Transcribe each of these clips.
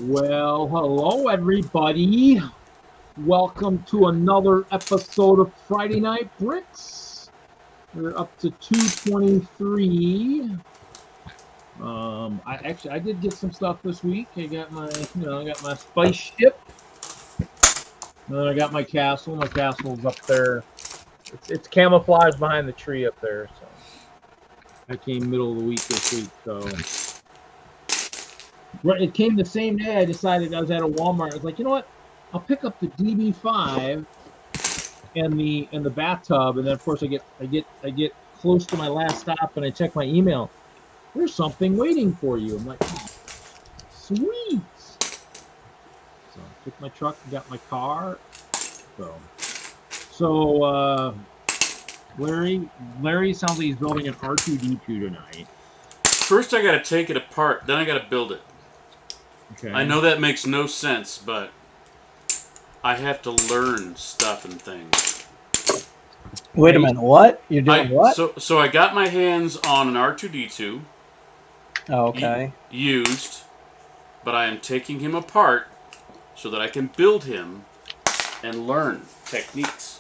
Well, hello everybody. Welcome to another episode of Friday Night Bricks. We're up to 223. I did get some stuff this week. I got my spice ship. And then I got my castle. My castle's up there. It's camouflaged behind the tree up there. So I came middle of the week this week. So right, it came the same day. I decided I was at a Walmart. I was like, you know what? I'll pick up the DB5 and the bathtub, and then of course I get close to my last stop and I check my email. There's something waiting for you. I'm like, oh, sweet. So I took my truck and got my car. So Larry sounds like he's building an R2D2 tonight. First I gotta take it apart, then I gotta build it. Okay. I know that makes no sense, but I have to learn stuff and things. Wait a minute, what? You're doing what? So I got my hands on an R2D2. Oh, okay. Used, but I am taking him apart so that I can build him and learn techniques.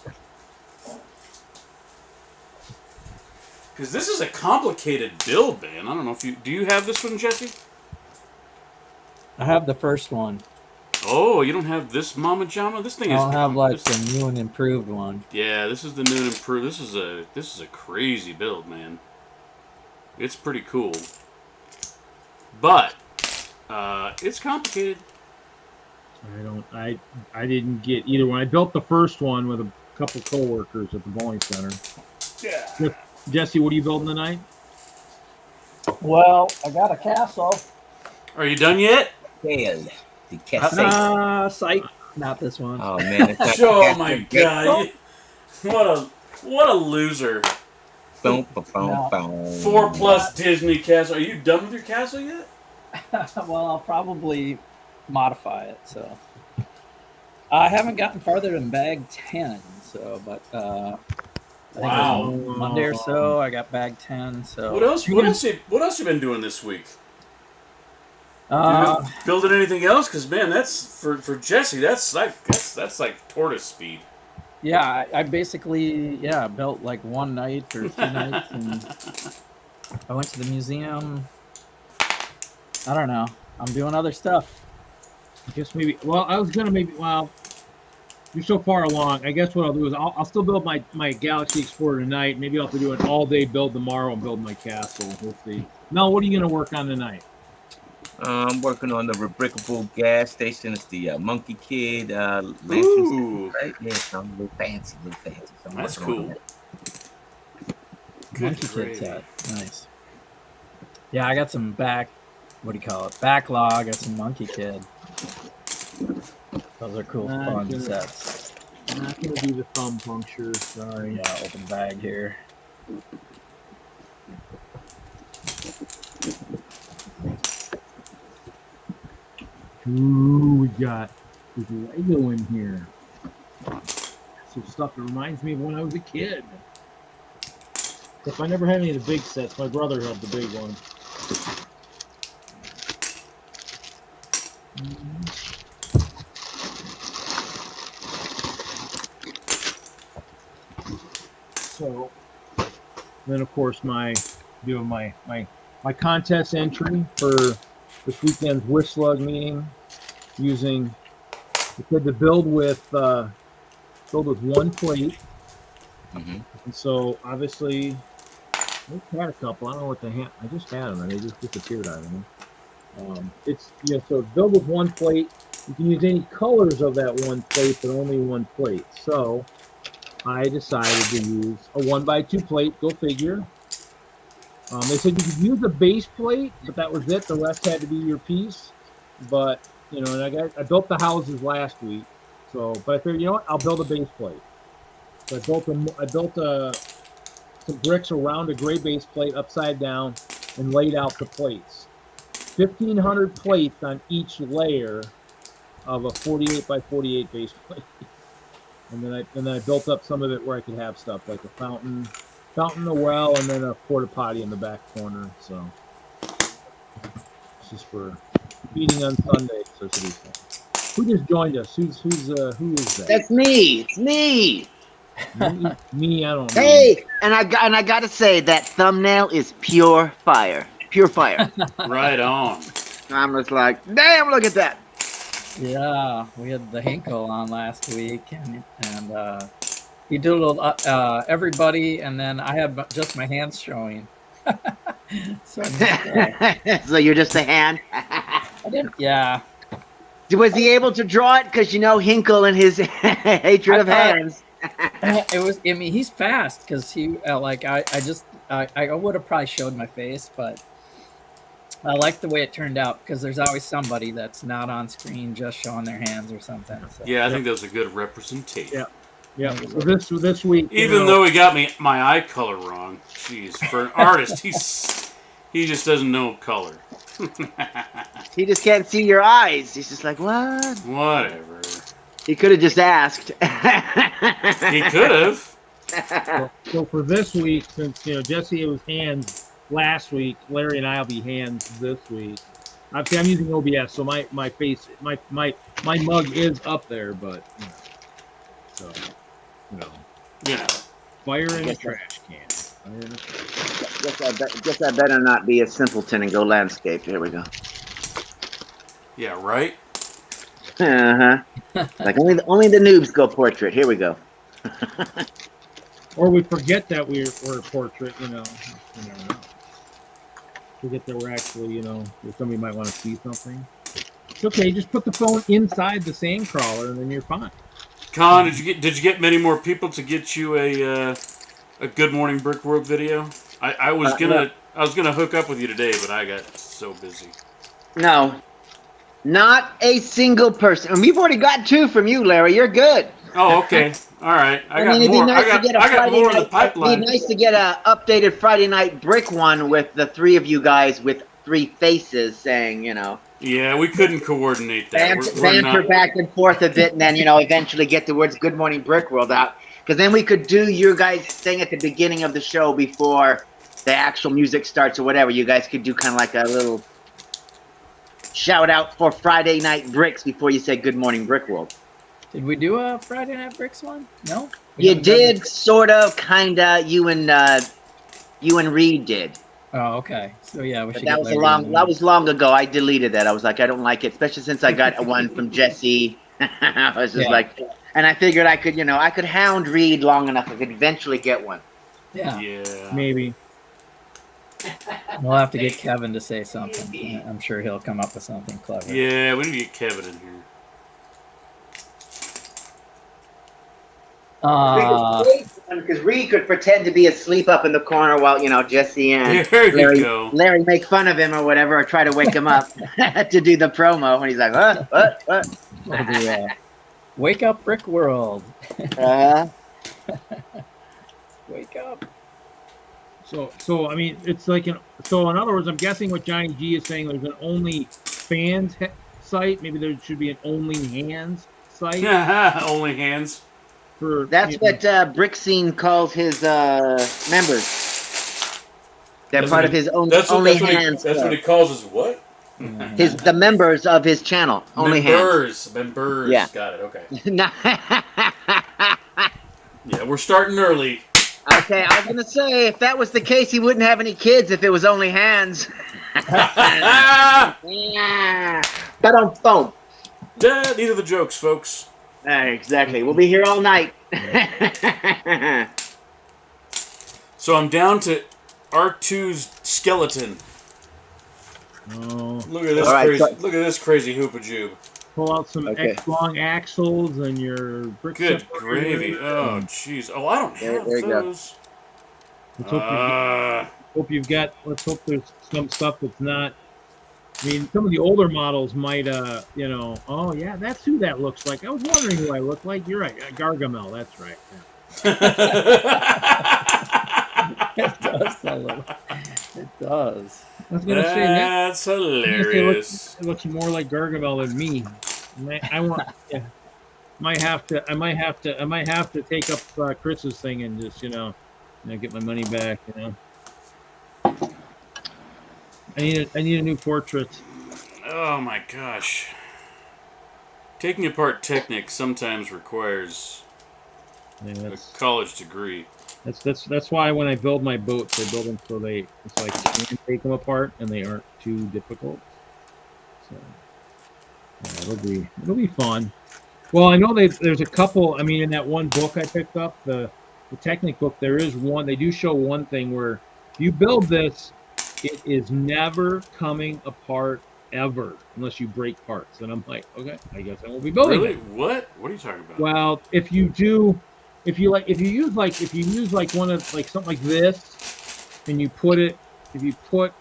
Because this is a complicated build, man. I don't know if do you have this one, Jesse? I have the first one. Oh, you don't have this Mama Jama? This thing I is. don't have like the new and improved one. Yeah, this is the new and improved. This is a crazy build, man. It's pretty cool, but it's complicated. I didn't get either one. I built the first one with a couple coworkers at the bowling center. Yeah. Jesse, what are you building tonight? Well, I got a castle. Are you done yet? The castle. Psych. Not this one. Oh man! Oh my god! What a loser! Boom, boom, boom. 4+ Disney castle. Are you done with your castle yet? Well, I'll probably modify it. So I haven't gotten farther than bag 10. So, but I think Wow. it was Monday or so. I got bag 10. So What else you been doing this week? Building anything else? Because man, that's for Jesse. That's like tortoise speed. Yeah, I basically built like one night or 2 nights, and I went to the museum. I don't know. I'm doing other stuff. I guess maybe. Well, I was gonna maybe. Well, you're so far along. I guess what I'll do is I'll still build my Galaxy Explorer tonight. Maybe I'll have to do an all-day build tomorrow and build my castle. We'll see. Mel, what are you gonna work on tonight? I'm working on the rebrickable gas station. It's the Monkey Kid lantern. Ooh. Right? Yeah, I'm a little fancy. So That's cool. Monkey Kid set. Nice. Yeah, I got some backlog. I got some Monkey Kid. Those are cool fun sets. I'm not gonna do the thumb puncture. Sorry. Yeah, open bag here. Ooh, we got Lego in here. Some stuff that reminds me of when I was a kid. If I never had any of the big sets, my brother had the big one. So, then of course my contest entry for this weekend's WISLUG meeting, using we said to build with one plate. Mm-hmm. And so obviously we had a couple. I don't know what they had. I just had them and they just disappeared out of me. So build with one plate. You can use any colors of that one plate, but only one plate. So I decided to use a 1x2 plate. Go figure. They said you could use a base plate, but that was it. The rest had to be your piece. But and I built the houses last week. So, but I figured, what? I'll build a base plate. So I built some bricks around a gray base plate upside down and laid out the plates. 1,500 plates on each layer of a 48 by 48 base plate. And then I built up some of it where I could have stuff like a fountain, a well, and then a porta potty in the back corner. So this is for Competing on Sunday, so should be fun. Who just joined us? Who is that? That's me. It's me. Me, I don't know. Hey, and I gotta say that thumbnail is pure fire. Pure fire. Right on. I'm just like, damn, look at that. Yeah, we had the Hinkle on last week, and he doodled everybody, and then I had just my hands showing. So, So you're just a hand. I didn't. Yeah, Was he able to draw it? Because Hinkle and his hatred of hands. it was. I mean, he's fast because he I would have probably showed my face, but I like the way it turned out because there's always somebody that's not on screen just showing their hands or something. So. Yeah, I think that was a good representation. Yeah. So this week, Even though he got me my eye color wrong, jeez, for an artist, he just doesn't know color. He just can't see your eyes. He's just like, what? Whatever. He could have just asked. He could have. so for this week, since Jesse was hands last week, Larry and I'll be hands this week. Obviously, I'm using OBS, so my face, my mug is up there, but so fire in the trash can. Guess I better not be a simpleton and go landscape. Here we go. Yeah, right? Uh-huh. Like only the noobs go portrait. Here we go. Or we forget that we're a portrait, You never know. Forget that we're actually, that somebody might want to see something. It's okay. Just put the phone inside the sand crawler, and then you're fine. Con, did you get many more people to get you a Good Morning Brick World video? I was gonna hook up with you today, but I got so busy. No, not a single person. And we've already got 2 from you, Larry. You're good. Oh, okay. All right. I got it'd be more. nice I to get got more in the pipeline. It'd be nice to get a updated Friday Night Brick one with the 3 of you guys with 3 faces saying, Yeah, we couldn't coordinate that. banter back and forth a bit, and then eventually get the words "Good Morning Brick World" out. Because then we could do your guys' thing at the beginning of the show before the actual music starts or whatever. You guys could do kind of like a little shout out for Friday Night Bricks before you say "Good Morning Brick World." Did we do a Friday Night Bricks one? No. You did, sort of, kinda. You and Reed did. Oh, okay. So yeah, we should. That was long ago. I deleted that. I was like, I don't like it, especially since I got one from Jesse. I was just like, and I figured I could hound Reed long enough. I could eventually get one. Yeah. Maybe. We'll have to get Kevin to say something. I'm sure he'll come up with something clever. Yeah, we need to get Kevin in here. Because Reed could pretend to be asleep up in the corner while Jesse and Larry make fun of him or whatever, or try to wake him up to do the promo, and he's like, what? We'll do, Wake up, Brick World. Wake up. So I mean, it's like so in other words, I'm guessing what Johnny G is saying. There's an only fans site. Maybe there should be an only hands site. Only hands. That's what Brick Scene calls his members. They're part of his only hands. That's what he calls his what? The members of his channel. Only hands. Members. Yeah. Got it. Okay. Yeah, we're starting early. Okay, I was gonna say if that was the case, he wouldn't have any kids if it was only hands. Yeah. But on phone. These are the jokes, folks. Exactly. We'll be here all night. So I'm down to R2's skeleton. Oh. Look at this crazy. Look at this crazy hoopajube. Pull out some long axles and your brick. Good gravy. Oh, jeez. Oh, I don't have those. Let's hope there's some stuff that's not. I mean, some of the older models might, oh yeah, that's who that looks like. I was wondering who I look like. You're right, Gargamel. That's right. Yeah. It does a little. It does. I was gonna say that's hilarious. It looks more like Gargamel than me. I might have to take up Chris's thing and just get my money back. I need a new portrait. oh my gosh. Taking apart Technic sometimes requires Yeah, a college degree. that's why when I build my boats, I build them so it's like you can take them apart and they aren't too difficult. So yeah, it'll be fun. Well, I know there's a couple. I mean, in that one book I picked up, the Technic book, there is one. They do show one thing where you build this, it is never coming apart ever unless you break parts. And I'm like, okay, I guess I won't be building Really? it. What? What are you talking about? Well, if you use one of like something like this, and if you put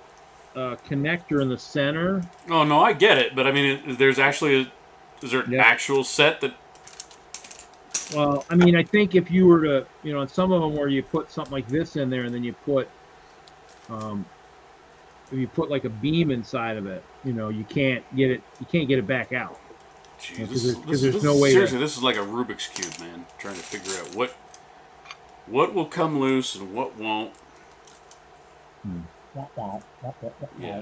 a connector in the center. Oh no, I get it, but I mean, there's actually is there an actual set that? Well, I mean, I think if you were to, in some of them where you put something like this in there, and then you put, if you put like a beam inside of it, you can't get it back out. Jeez, Because there's no way. Seriously, this is like a Rubik's cube, man. Trying to figure out what will come loose and what won't. Yeah.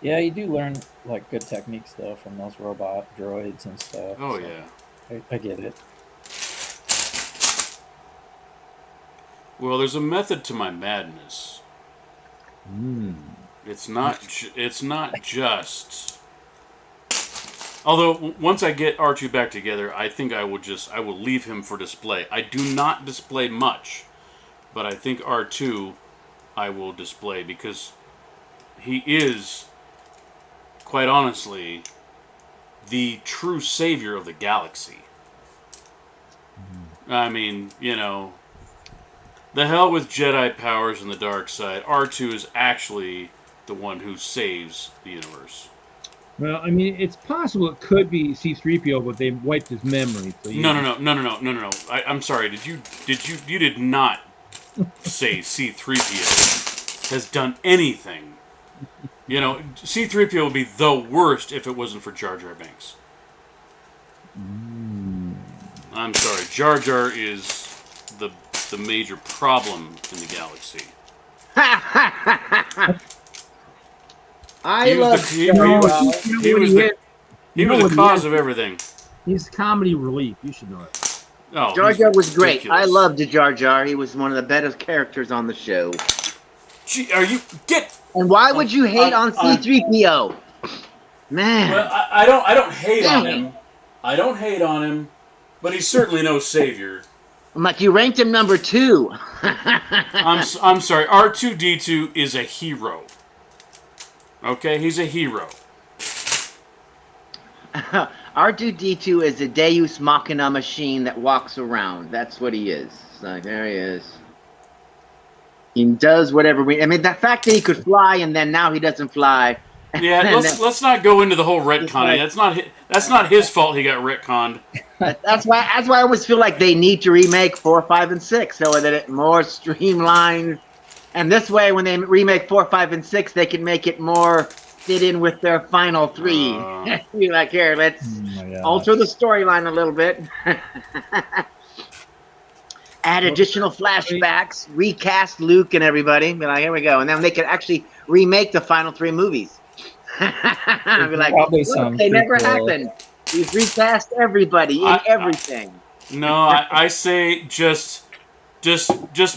Yeah, you do learn like good techniques though from those robot droids and stuff. Oh so yeah. I get it. Well, there's a method to my madness. It's not just. Although once I get R2 back together, I think I will leave him for display. I do not display much, but I think R2 I will display because he is, quite honestly, the true savior of the galaxy. I mean, the hell with Jedi powers and the dark side. R2 is actually the one who saves the universe. Well, I mean, it's possible it could be C-3PO, but they wiped his memory. So No. I'm sorry. You did not say C-3PO has done anything. C-3PO would be the worst if it wasn't for Jar Jar Binks. I'm sorry. Jar Jar is the major problem in the galaxy. I love he was the cause of everything. He's comedy relief. You should know it. Oh, Jar Jar was great. ridiculous. I loved Jar Jar. He was one of the better characters on the show. Gee, are you get? And why would you hate on C-3PO? Man. Well, I don't hate on him. I don't hate on him, but he's certainly no savior. I'm like, you ranked him number 2. I'm sorry. R2-D2 is a hero. Okay, he's a hero. R2-D2 is a Deus Machina machine that walks around. That's what he is. It's like, there he is. He does whatever I mean, the fact that he could fly and then now he doesn't fly. Yeah, let's not go into the whole retconning. That's not his fault he got retconned. That's why I always feel like they need to remake 4, 5, and 6 so that it's more streamlined. And this way, when they remake 4, 5, and 6, they can make it more fit in with their final 3. Be like, here, let's alter the storyline a little bit. Add additional flashbacks, recast Luke and everybody. Be like, here we go. And then they could actually remake the final 3 movies. Be like, look, they never happened. We've recast everybody in everything. I say just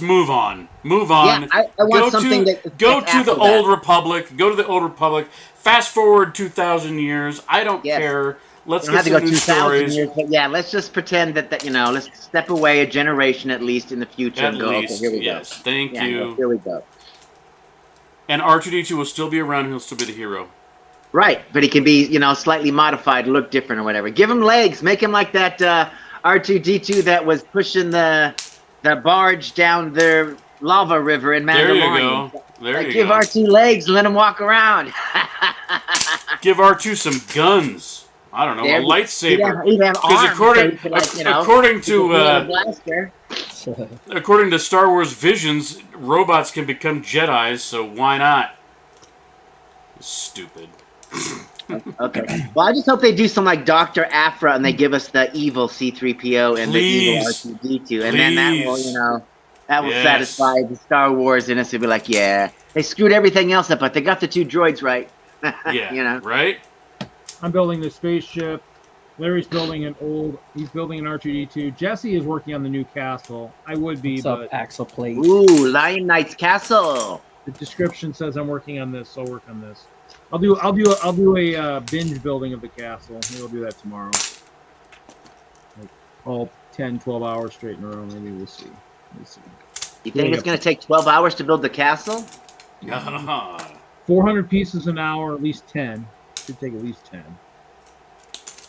move on. Move on. Yeah, I want something that go to the Old Republic. Go to the Old Republic. Fast forward 2,000 years. I don't care. Let's get some new stories. Years, but yeah, let's just pretend that let's step away a generation at least in the future and go, okay, here we go. Thank you. Here we go. And R2-D2 will still be around. He'll still be the hero. Right, but he can be, slightly modified, look different or whatever. Give him legs. Make him like that R2-D2 that was pushing the barge down the lava river in Mandalorian. There you go. Give R2 legs and let him walk around. Give R2 some guns. I don't know, a lightsaber. He'd have according to Star Wars Visions, robots can become Jedis, so why not? Stupid. Okay. Well, I just hope they do some like Dr. Aphra and they give us the evil C-3PO and the evil R2-D2, and then that will satisfy the Star Wars in us. It'll be like, yeah, they screwed everything else up, but they got the 2 droids right. Yeah. You know? Right? I'm building the spaceship. Larry's building he's building an R2D2. Jesse is working on the new castle. I would be, What's up, but Axel Plate? Ooh, Lion Knight's Castle. the description says I'm working on this, so I'll work on this. I'll do a binge building of the castle. Maybe I'll do that tomorrow. Like all 10, 12 hours straight in a row. Maybe we'll see. You think it's going to take 12 hours to build the castle? 400 pieces an hour, at least 10. Should take at least 10.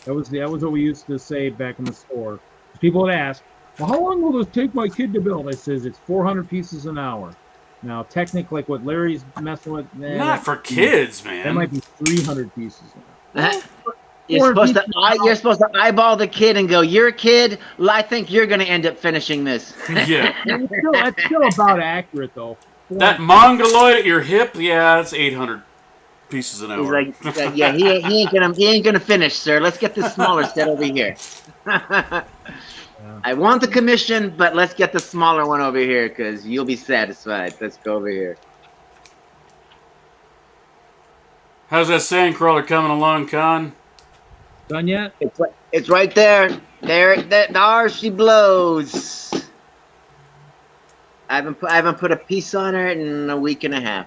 That was what we used to say back in the store. People would ask, well, how long will this take my kid to build? I says it's 400 pieces an hour. Now, technically, like what Larry's messing with, Not for kids, man. That might be 300 pieces an hour. You're supposed to eyeball the kid and go, "You're a kid. I think you're going to end up finishing this." Yeah. That's still about accurate, though. That mongoloid at your hip, yeah, that's 800 pieces an hour. He's like, yeah, he ain't gonna finish, sir. Let's get this smaller set over here. I want the commission, but let's get the smaller one over here because you'll be satisfied. Let's go over here. How's that sandcrawler coming along, Con? Done yet? It's right there. There she blows. I haven't put a piece on her in a week and a half.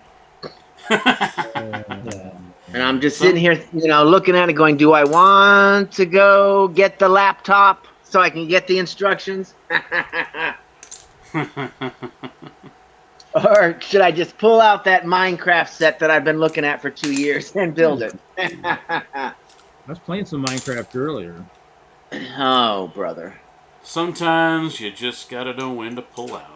And I'm just sitting here, looking at it going, do I want to go get the laptop so I can get the instructions? Or should I just pull out that Minecraft set that I've been looking at for 2 years and build it? I was playing some Minecraft earlier. Oh, brother. Sometimes you just gotta know when to pull out.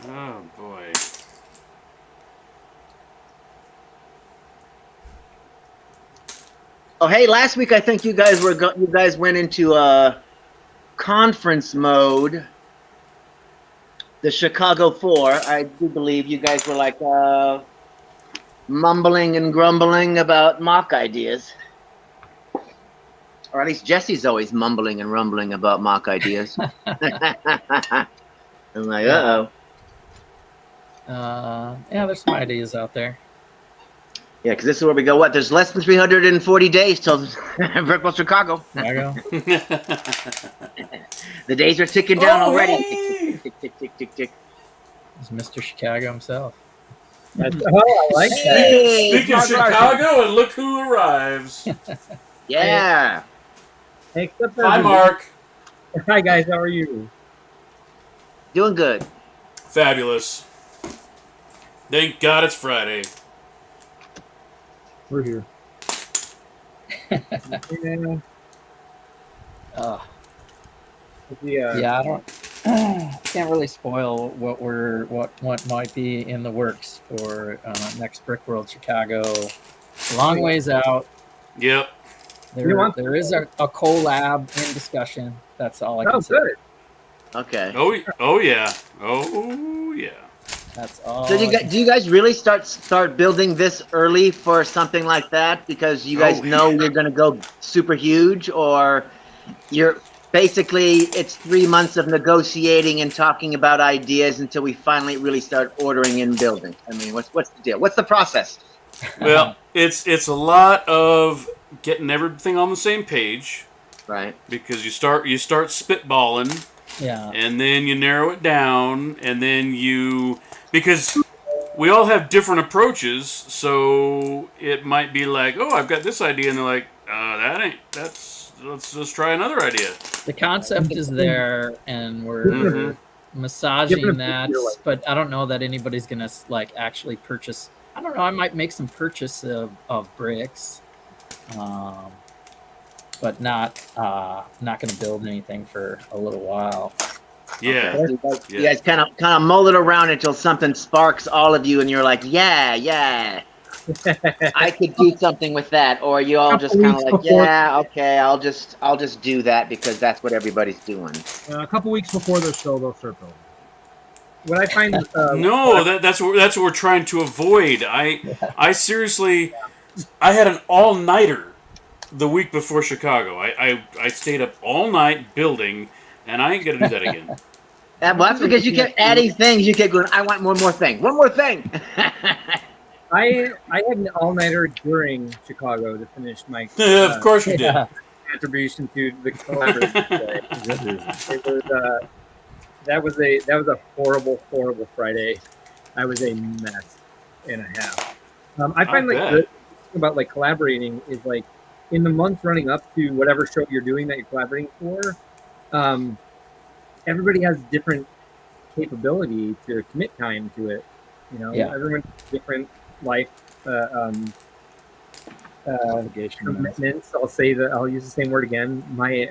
Oh boy. Oh, hey! Last week I think you guys went into conference mode. The Chicago 4. I do believe you guys were like mumbling and grumbling about mock ideas, or at least Jesse's always mumbling and rumbling about mock ideas. I'm like, uh-oh. Yeah, there's some ideas out there. Yeah, because this is where we go. What? There's less than 340 days till Brickfest Chicago. There you go. The days are ticking down already. Hey! Tick, tick, tick, tick, tick. It's Mr. Chicago himself. I like that. Hey, Speaking of Chicago, and look who arrives. Yeah. Except Hi, Mark. Hi, guys. How are you? Doing good. Fabulous. Thank God it's Friday. We're here. Yeah. Yeah, I don't. Can't really spoil what might be in the works for next Brickworld Chicago. Long ways out. Yep. There is a collab in discussion. That's all I can say. Good. Okay. Oh yeah. Oh yeah. That's all. So do you guys really start building this early for something like that because you guys know you're going to go super huge, or you're basically it's 3 months of negotiating and talking about ideas until we finally really start ordering and building? I mean, what's the deal? What's the process? Well, it's a lot of getting everything on the same page, Right. because you start spitballing, Yeah. and then you narrow it down, and then because we all have different approaches, so it might be like, oh, I've got this idea, and they're like, let's try another idea. The concept is there, and we're massaging that, but I don't know that anybody's gonna actually purchase. I don't know. I might make some purchase of bricks, but not gonna build anything for a little while. Yeah. Okay. You guys kind of mull it around until something sparks all of you, and you're like, yeah. I could do something with that, or you all just kind of like, yeah, okay, I'll just do that because that's what everybody's doing. A couple weeks before the show, they'll start building. What I find No, that's what we're trying to avoid. I seriously, I had an all-nighter the week before Chicago. I stayed up all night building, and I ain't gonna do that again. Well, that's because you kept adding things. You kept going, I want one more thing. One more thing. I had an all-nighter during Chicago to finish my Of course you did. contribution to the collaborative display. It was that was a horrible Friday. I was a mess and a half. I find like the thing about like collaborating is like in the months running up to whatever show you're doing that you're collaborating for, everybody has different capability to commit time to it. You know, everyone's different life commitments. I'll say that I'll use the same word again. My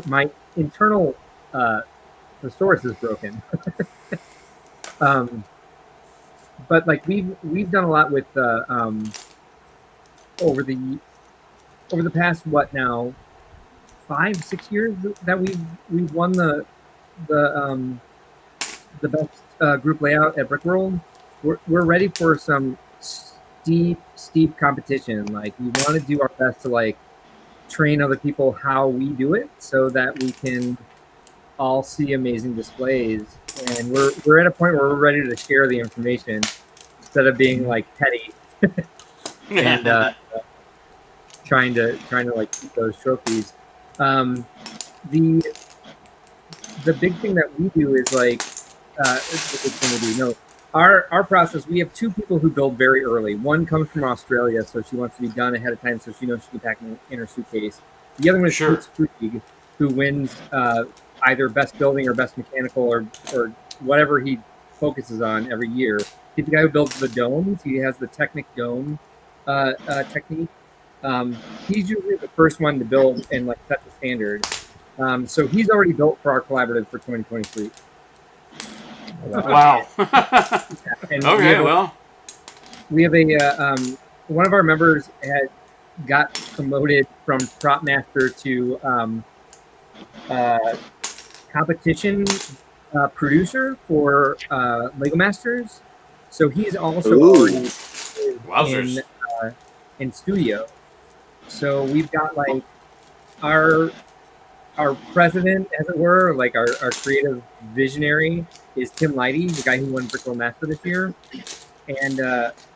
my internal thesaurus is broken. But like we've done a lot with over the past 5-6 years that we've won the best group layout at Brickworld. We're ready for some steep competition. Like we want to do our best to like train other people how we do it so that we can all see amazing displays. And we're at a point where we're ready to share the information instead of being like petty and trying to like keep those trophies. The big thing that we do is like it's a big thing we do. No, our process. We have two people who build very early. One comes from Australia, so she wants to be done ahead of time, so she knows she can pack in her suitcase. The other one is Fritz Krieg, who wins either best building or best mechanical or whatever he focuses on every year. He's the guy who builds the domes. He has the Technic dome technique. He's usually the first one to build and like set the standard. So he's already built for our collaborative for 2023. Wow. And Okay, we have a one of our members got promoted from prop master to competition producer for Lego Masters. So he's also already in studio. So we've got like our president, as it were, like our creative visionary is Tim Leidy, the guy who won Brickworld Master this year. And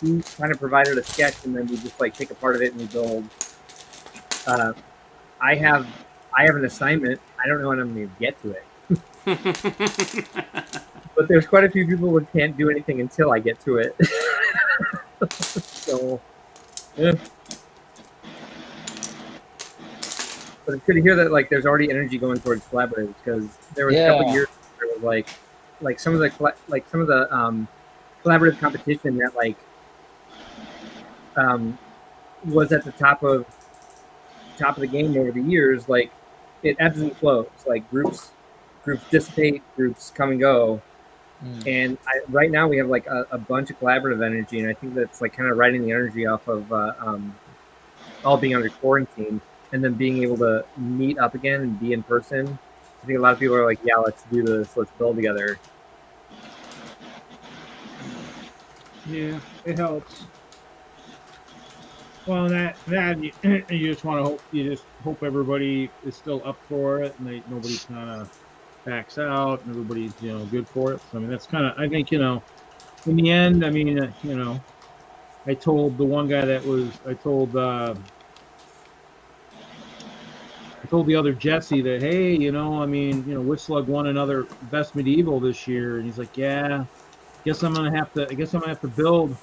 he kind of provided a sketch, and then we just like take a part of it and we build. I have an assignment. I don't know when I'm going to get to it. But there's quite a few people who can't do anything until I get to it. So, yeah. But it's good to hear that like there's already energy going towards collaboratives, because there was a couple years where it was like some of the collaborative competition that like was at the top of the game over the years. Like it ebbs and flows. Like groups dissipate, groups come and go. And right now we have like a bunch of collaborative energy, and I think that's like kind of riding the energy off of all being under quarantine and then being able to meet up again and be in person. I think a lot of people are like, yeah, let's do this, let's build together. Yeah, it helps. Well, that you just want to hope everybody is still up for it, and nobody kind of backs out, and everybody's good for it. So I mean, that's kind of, I think, in the end, I mean, I told the one guy I told the other Jesse that, hey, I mean, WISLUG won another best medieval this year, and he's like, yeah, I guess I'm gonna have to build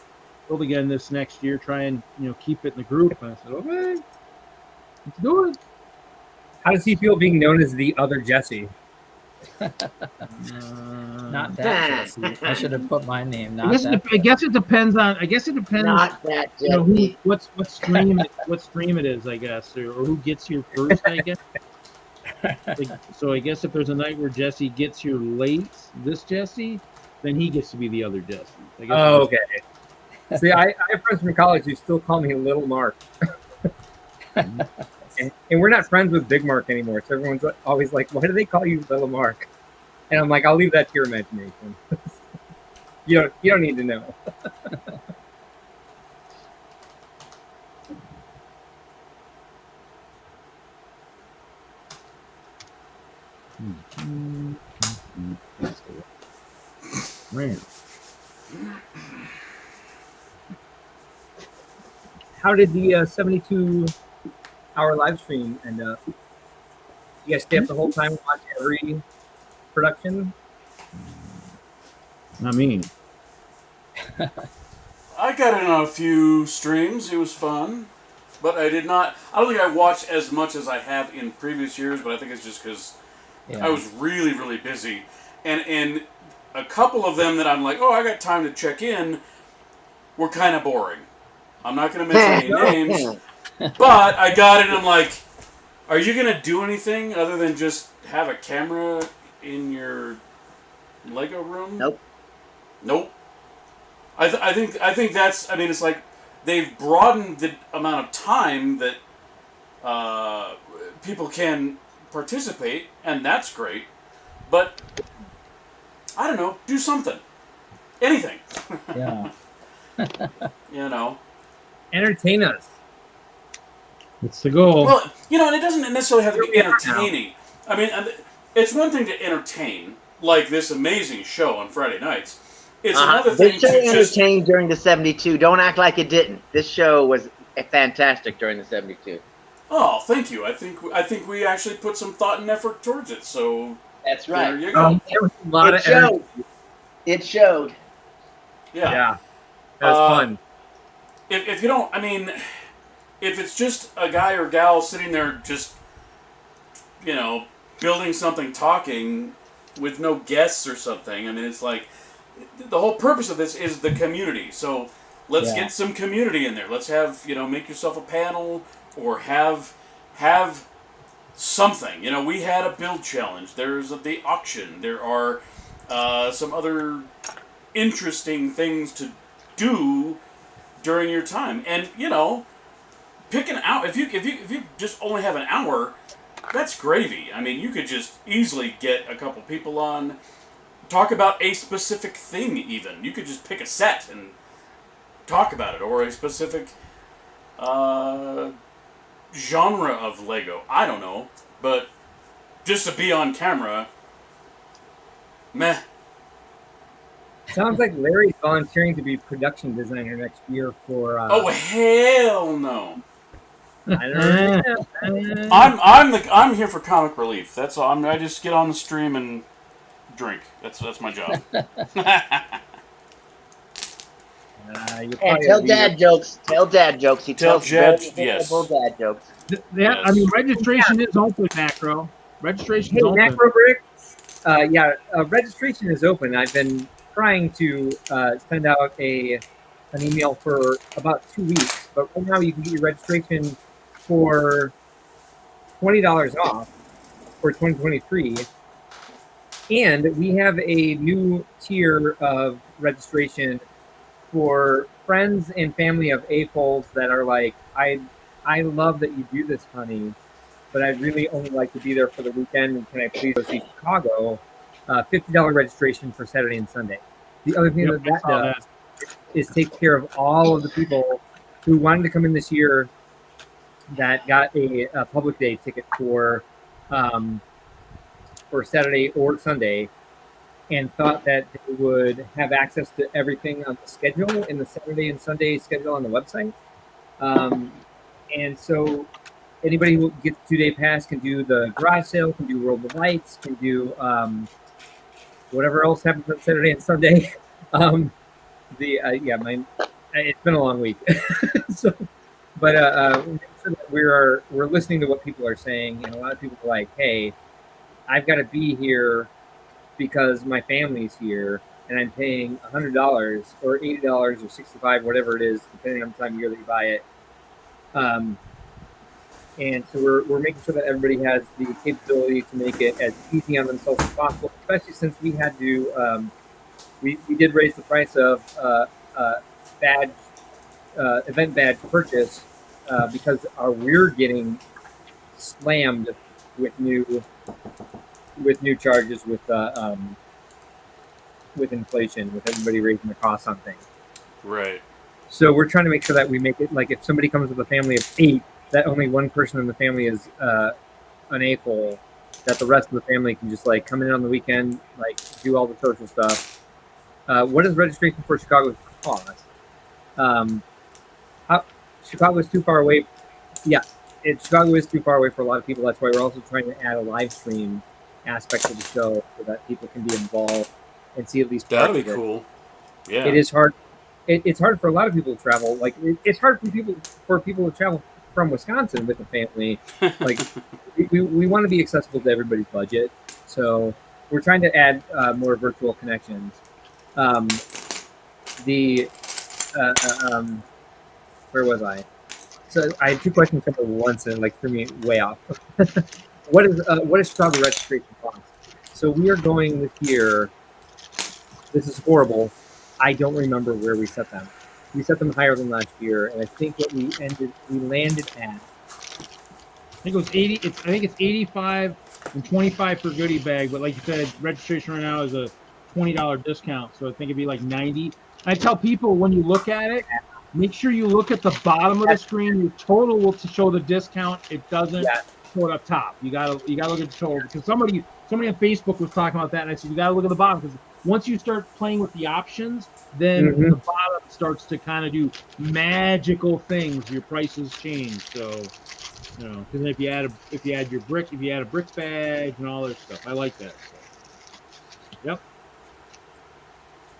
again this next year, try and keep it in the group. And I said, okay, let's do it. How does he feel being known as the other Jesse? Not that Jesse. I should have put my name. I guess it depends. Not that Jesse. What stream it is, I guess, or who gets here first, I guess. So I guess if there's a night where Jesse gets here late, this Jesse, then he gets to be the other Jesse. I guess okay. See, I have friends from college who still call me Little Mark. And we're not friends with Big Mark anymore. So everyone's always like, why do they call you Little Mark? And I'm like, I'll leave that to your imagination. You don't need to know. Man, How did the 72-hour live stream end up? You guys stay up the whole time and watch every production? I mean, I got in on a few streams. It was fun. But I don't think I watched as much as I have in previous years, but I think it's just because I was really, really busy. And a couple of them that I'm like, oh, I got time to check in, were kind of boring. I'm not going to mention any names, but I got it and I'm like, are you going to do anything other than just have a camera in your Lego room? Nope. I think that's, I mean, it's like they've broadened the amount of time that people can participate, and that's great. But I don't know, do something, anything. Yeah. You know. Entertain us. it's the goal. Well, you know, and it doesn't necessarily have to be Here we are entertaining. I mean, it's one thing to entertain, like this amazing show on Friday nights. It's another thing This show to just... entertained during the 72. Don't act like it didn't. This show was fantastic during the 72. Oh, thank you. I think we actually put some thought and effort towards it. So That's right. there you go. There was a lot It of showed. energy. It showed. Yeah. That was fun. If you don't, I mean, if it's just a guy or gal sitting there just, you know, building something, talking with no guests or something, I mean, it's like, the whole purpose of this is the community. So let's get some community in there. Let's have, you know, make yourself a panel or have something. You know, we had a build challenge. There's the auction. There are some other interesting things to do during your time. And, you know, pick an hour. If you just only have an hour, that's gravy. I mean, you could just easily get a couple people on, talk about a specific thing even. You could just pick a set and talk about it, or a specific genre of Lego. I don't know. But just to be on camera, meh. Sounds like Larry's volunteering to be production designer next year for. Oh hell no! I don't know. I'm here for comic relief. That's all. I just get on the stream and drink. That's my job. And tell dad jokes. Tell dad jokes. He tells dad- very yes. horrible dad jokes. Yeah, I mean, registration is open, Macro. Registration Hey, is open. Macro Bricks. Registration is open. I've been trying to send out an email for about 2 weeks, but right now you can get your registration for $20 off for 2023. And we have a new tier of registration for friends and family of AFOLs that are like, I love that you do this, honey, but I'd really only like to be there for the weekend. And can I please go see Chicago? $50 registration for Saturday and Sunday. The other thing that does is take care of all of the people who wanted to come in this year that got a public day ticket for Saturday or Sunday, and thought that they would have access to everything on the schedule in the Saturday and Sunday schedule on the website. And so anybody who gets a 2-day pass can do the garage sale, can do World of Lights, can do whatever else happens on Saturday and Sunday. It's been a long week. We're listening to what people are saying, and a lot of people are like, hey, I've got to be here because my family's here, and I'm paying $100 or $80 or $65, whatever it is, depending on the time of year that you buy it. And so we're making sure that everybody has the capability to make it as easy on themselves as possible, especially since we had to, we did raise the price of event badge purchase because we're getting slammed with new charges with inflation, with everybody raising the costs on things. Right. So we're trying to make sure that we make it like if somebody comes with a family of 8, that only one person in the family is an AFOL, that the rest of the family can just like come in on the weekend, like do all the social stuff. What does registration for Chicago cost? Chicago is too far away. Yeah, Chicago is too far away for a lot of people. That's why we're also trying to add a live stream aspect to the show so that people can be involved and see at least parts That'd be of it. cool. Yeah. It is hard. It's hard for a lot of people to travel. Like it's hard for people to travel from Wisconsin with a family. Like we want to be accessible to everybody's budget, so we're trying to add more virtual connections. Where was I? So I had two questions come at once and like threw me way off. What is Chicago registration cost? So we are going this year. This is horrible. I don't remember where we set them. We set them higher than last year, and I think what we landed at. I think it was 80. I think it's 85 and 25 for goodie bag. But like you said, registration right now is a $20 discount, so I think it'd be like 90. I tell people when you look at it, make sure you look at the bottom of the screen. Your total will show the discount. It doesn't show it up top. You gotta look at the total, because somebody on Facebook was talking about that, and I said you gotta look at the bottom, because once you start playing with the options, then the bottom starts to kind of do magical things. Your prices change. So, you know, because if you add a brick badge and all this stuff, I like that. So, yep,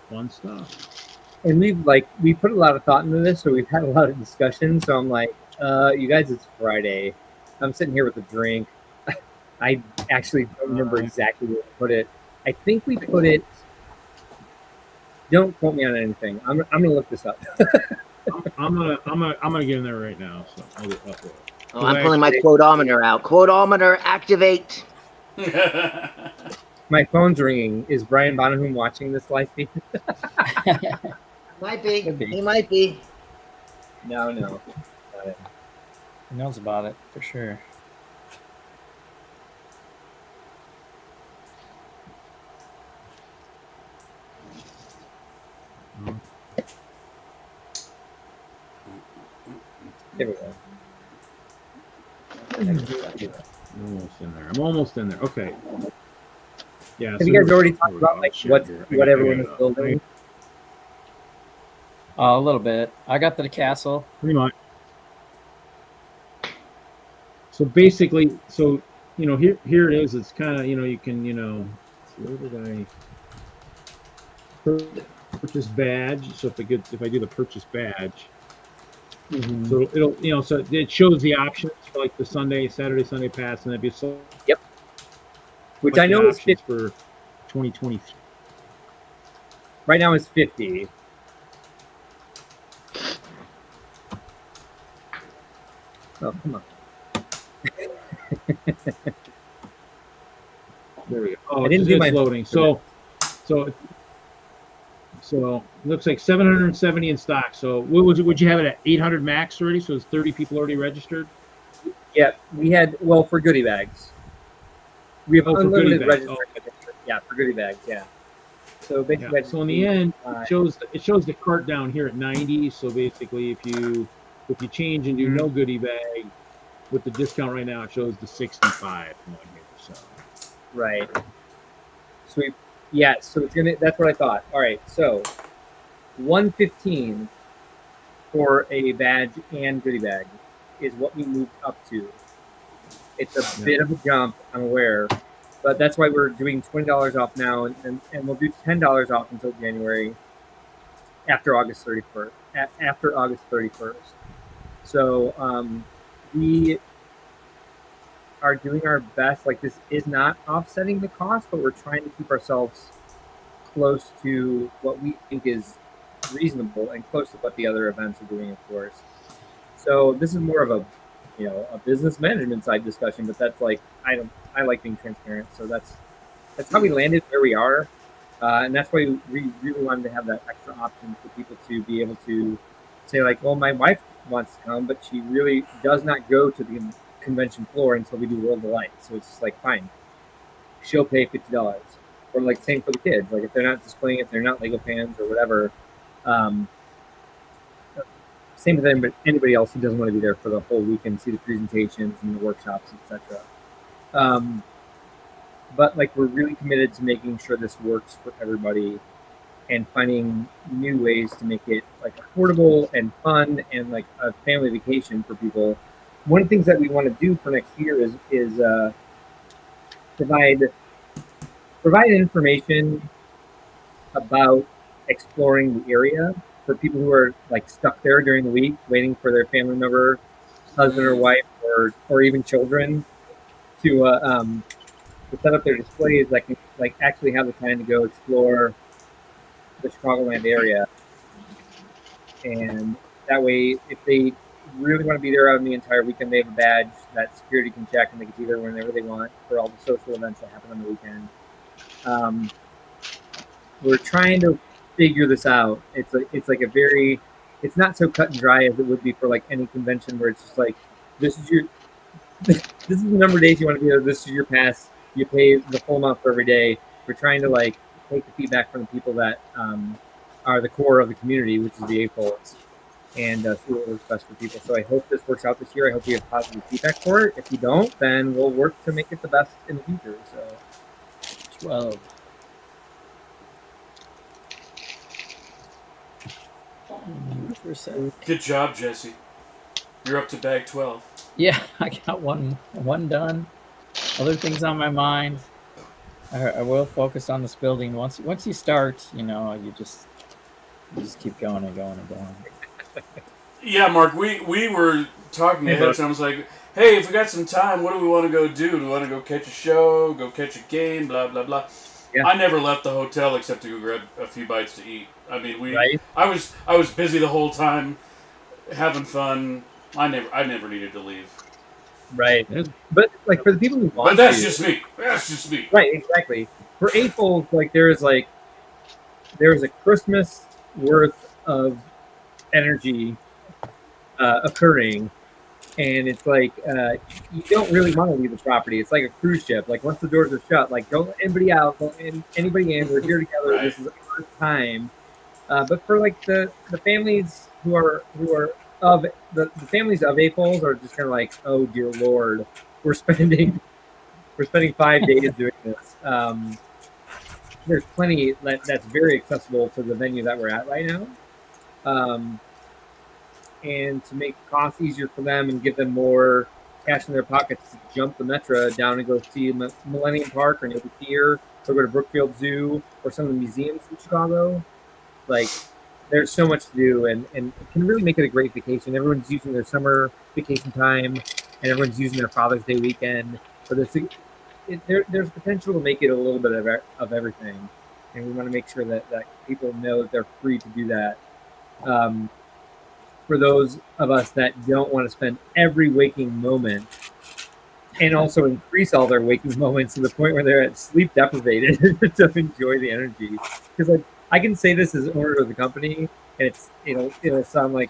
fun stuff. And we put a lot of thought into this, so we've had a lot of discussion. So I'm like, you guys, it's Friday. I'm sitting here with a drink. I actually don't remember exactly where we put it. I think we put it. Don't quote me on anything. I'm gonna look this up. I'm gonna get in there right now. So I'll get up there. Oh, I'm pulling my quotometer out. Quotometer activate. My phone's ringing. Is Brian Bonahum watching this live feed? Might be. Could be. He might be. No. He knows about it for sure. There we go. I'm almost in there. Okay. Yeah. Have you guys already talked about like what everyone is building? A little bit. I got to the castle. Pretty much. So basically, here it is. It's kind of, you can, where did I purchase badge? So if I do the purchase badge, so it'll, so it shows the options for like the Saturday, Sunday pass, and that'd be so. Yep. Which I know is 50 for 2020. Right now it's 50. Oh, come on. There we go. Oh, I didn't do my loading. So it looks like 770 in stock. So would you have it at 800 max already? So it's 30 people already registered? Yeah, we had, for goodie bags. We have unlimited registration. Yeah, for goodie bags, yeah. So basically, so in the end, it shows the cart down here at 90. So basically, if you change and do no goodie bag with the discount right now, it shows the 65 on here. So right. Sweet. Yeah. So it's gonna. That's what I thought. All right. So 115 for a badge and goodie bag is what we moved up to. It's a bit of a jump, I'm aware, but that's why we're doing $20 off now, and we'll do $10 off until January, after August 31st. After August 31st. So we are doing our best. Like, this is not offsetting the cost, but we're trying to keep ourselves close to what we think is reasonable and close to what the other events are doing, of course. So this is more of a business management side discussion, but that's like, I like being transparent. So that's how we landed where we are. And that's why we really wanted to have that extra option for people to be able to say, like, well, my wife wants to come, but she really does not go to the convention floor until we do World of Light. So it's just like, fine, she'll pay $50. Or like same for the kids. Like, if they're not displaying it, they're not Lego fans or whatever. Same with anybody else who doesn't want to be there for the whole weekend, see the presentations and the workshops, etc. but like we're really committed to making sure this works for everybody and finding new ways to make it like affordable and fun and like a family vacation for people. One of the things that we want to do for next year is provide information about exploring the area for people who are like stuck there during the week waiting for their family member, husband or wife, or even children to set up their displays that can like actually have the time to go explore the Chicagoland area. And that way, if they really want to be there on the entire weekend, they have a badge that security can check and they can be there whenever they want for all the social events that happen on the weekend. We're trying to figure this out. It's not so cut and dry as it would be for like any convention where it's just like, this is the number of days you want to be there. This is your pass. You pay the full amount for every day. We're trying to like take the feedback from the people that are the core of the community, which is the AFOLs, and see what works best for people. So I hope this works out this year. I hope you have positive feedback for it. If you don't, then we'll work to make it the best in the future. So 12. Good job, Jesse. You're up to bag 12. Yeah, I got one done. Other things on my mind. I will focus on this building. Once you start, you just keep going and going and going. Yeah, Mark, we were talking ahead of time. I was like, hey, if we got some time, what do we want to go do? Do we want to go catch a show, go catch a game, blah, blah, blah. Yeah. I never left the hotel except to go grab a few bites to eat. I mean, right? I was busy the whole time, having fun. I never needed to leave. Right. But like for the people who want But that's just me. That's just me. Right, exactly. For AFOLs, like there's a Christmas worth of energy occurring, and it's like you don't really want to leave the property. It's like a cruise ship. Like once the doors are shut, like don't let anybody out, don't let anybody in. We're here together. Right. This is our time. But for like the families who are of the families of AFOLs are just kind of like, oh dear Lord, we're spending 5 days doing this. There's plenty that's very accessible to the venue that we're at right now. And to make costs easier for them and give them more cash in their pockets to jump the Metro down and go see Millennium Park or Navy Pier or go to Brookfield Zoo or some of the museums in Chicago. Like, there's so much to do, and it can really make it a great vacation. Everyone's using their summer vacation time, and everyone's using their Father's Day weekend. So there's potential to make it a little bit of everything, and we want to make sure that people know that they're free to do that. For those of us that don't want to spend every waking moment and also increase all their waking moments to the point where they're at sleep deprivated to enjoy the energy. Because like, I can say this as owner of the company, and it'll sound like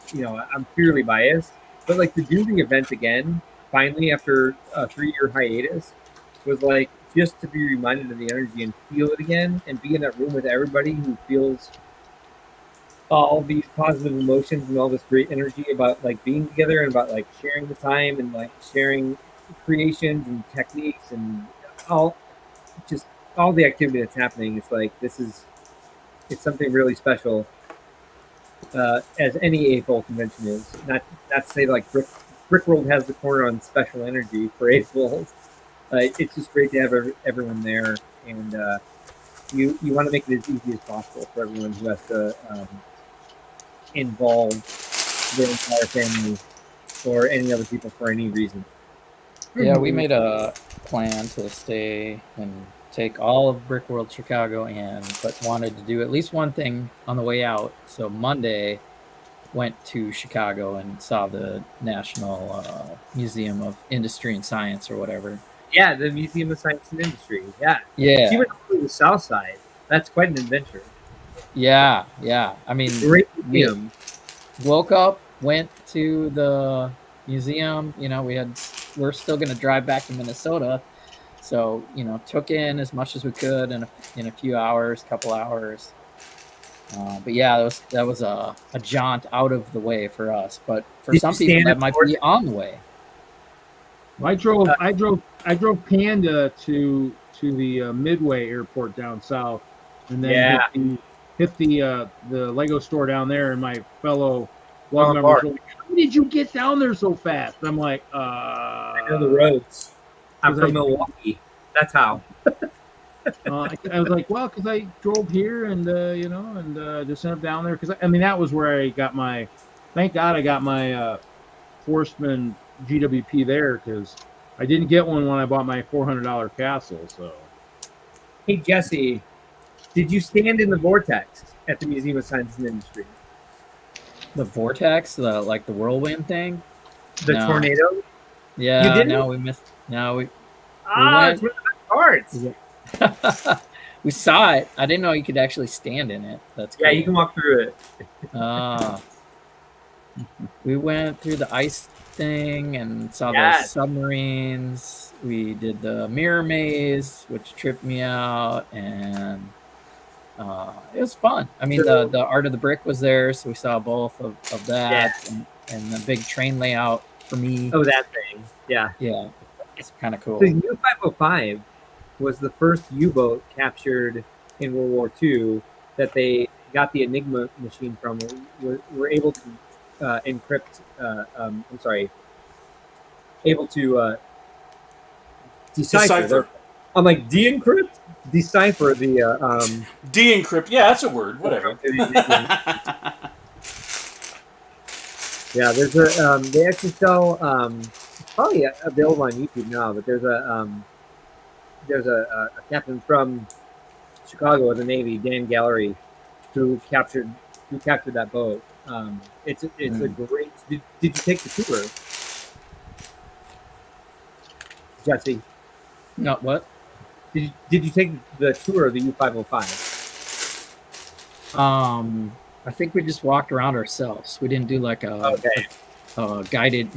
I'm purely biased, but like to do the event again, finally after a 3-year hiatus, was like just to be reminded of the energy and feel it again, and be in that room with everybody who feels all these positive emotions and all this great energy about like being together and about like sharing the time and like sharing creations and techniques and all the activity that's happening. It's like it's something really special, as any AFOL convention is. Not to say like Brickworld has the corner on special energy for AFOLs. It's just great to have everyone there, and you want to make it as easy as possible for everyone who has to involve their entire family or any other people for any reason. Yeah, we made a plan to stay and take all of Brickworld Chicago but wanted to do at least one thing on the way out. So Monday went to Chicago and saw the National Museum of Industry and Science or whatever. Yeah, the Museum of Science and Industry. Yeah. Yeah. She went to the South Side. That's quite an adventure. Yeah. I mean, great museum. Woke up, went to the museum. We're still going to drive back to Minnesota. So, took in as much as we could in a couple hours. But yeah, that was a jaunt out of the way for us. But for some people, that might be on the way. I drove Panda to to the Midway Airport down south, and then Yeah. hit the Lego store down there. And my fellow Well, lug members were like, "How did you get down there so fast?" I'm like, I know the roads. I'm 'cause from I- Milwaukee. That's how. I was like, well, because I drove here and just ended up down there because I mean that was where I got my. Thank God I got my Forstmann GWP there because I didn't get one when I bought my $400 Castle. So Hey, Jesse, did you stand in the vortex at the Museum of Science and Industry? The vortex, the whirlwind thing. The No. tornado? Yeah, didn't? no, we missed. No, we It's one of the best parts. Yeah. we saw it. I didn't know you could actually stand in it. That's Yeah, cool. you can walk through it. We went through the ice thing and saw Yes. the submarines. We did the mirror maze, which tripped me out, and it was fun. I mean, the art of the brick was there, so we saw both of that and the big train layout for me. Oh, that thing. Yeah. Yeah, it's kind of cool. The U-505 was the first U-boat captured in World War II that they got the Enigma machine from. Were able to encrypt. Able to decipher. I'm like de-encrypt, decipher the. De-encrypt. Yeah, that's a word. Whatever. Yeah, there's a. They actually sell. Probably available on YouTube now, but there's a captain from Chicago of the Navy, Dan Gallery, who captured that boat. It's a great. Did you take the tour, Jesse? No, what? Did you take the tour of the U-505? I think we just walked around ourselves. We didn't do like a guided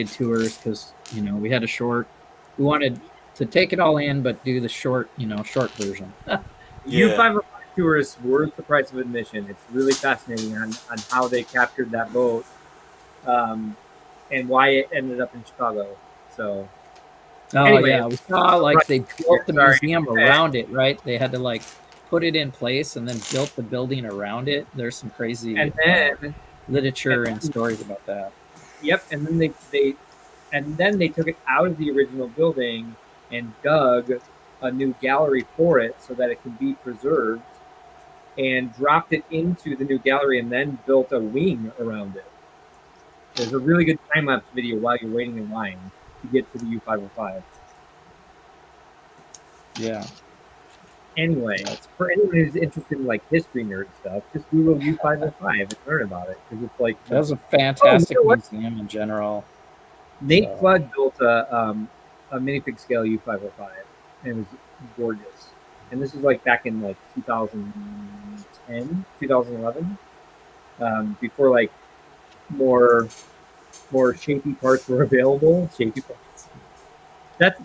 tours because we had a short. We wanted to take it all in, but do the short version. U-505 tour is worth the price of admission. It's really fascinating on how they captured that boat, and why it ended up in Chicago. So. Anyway, yeah, we saw they built the museum around it, right? They had to put it in place and then built the building around it. There's some crazy literature and stories about that. Yep, and then they took it out of the original building and dug a new gallery for it so that it could be preserved, and dropped it into the new gallery and then built a wing around it. There's a really good time-lapse video while you're waiting in line to get to the U-505. Yeah. Anyway, for anyone who's interested in history nerd stuff, just Google U-505 and learn about it because it's that was a fantastic museum in general. Nate Flood built a minifig scale U-505 and it was gorgeous. And this was back in 2010, 2011, before more shapy parts were available. Shapy parts. That's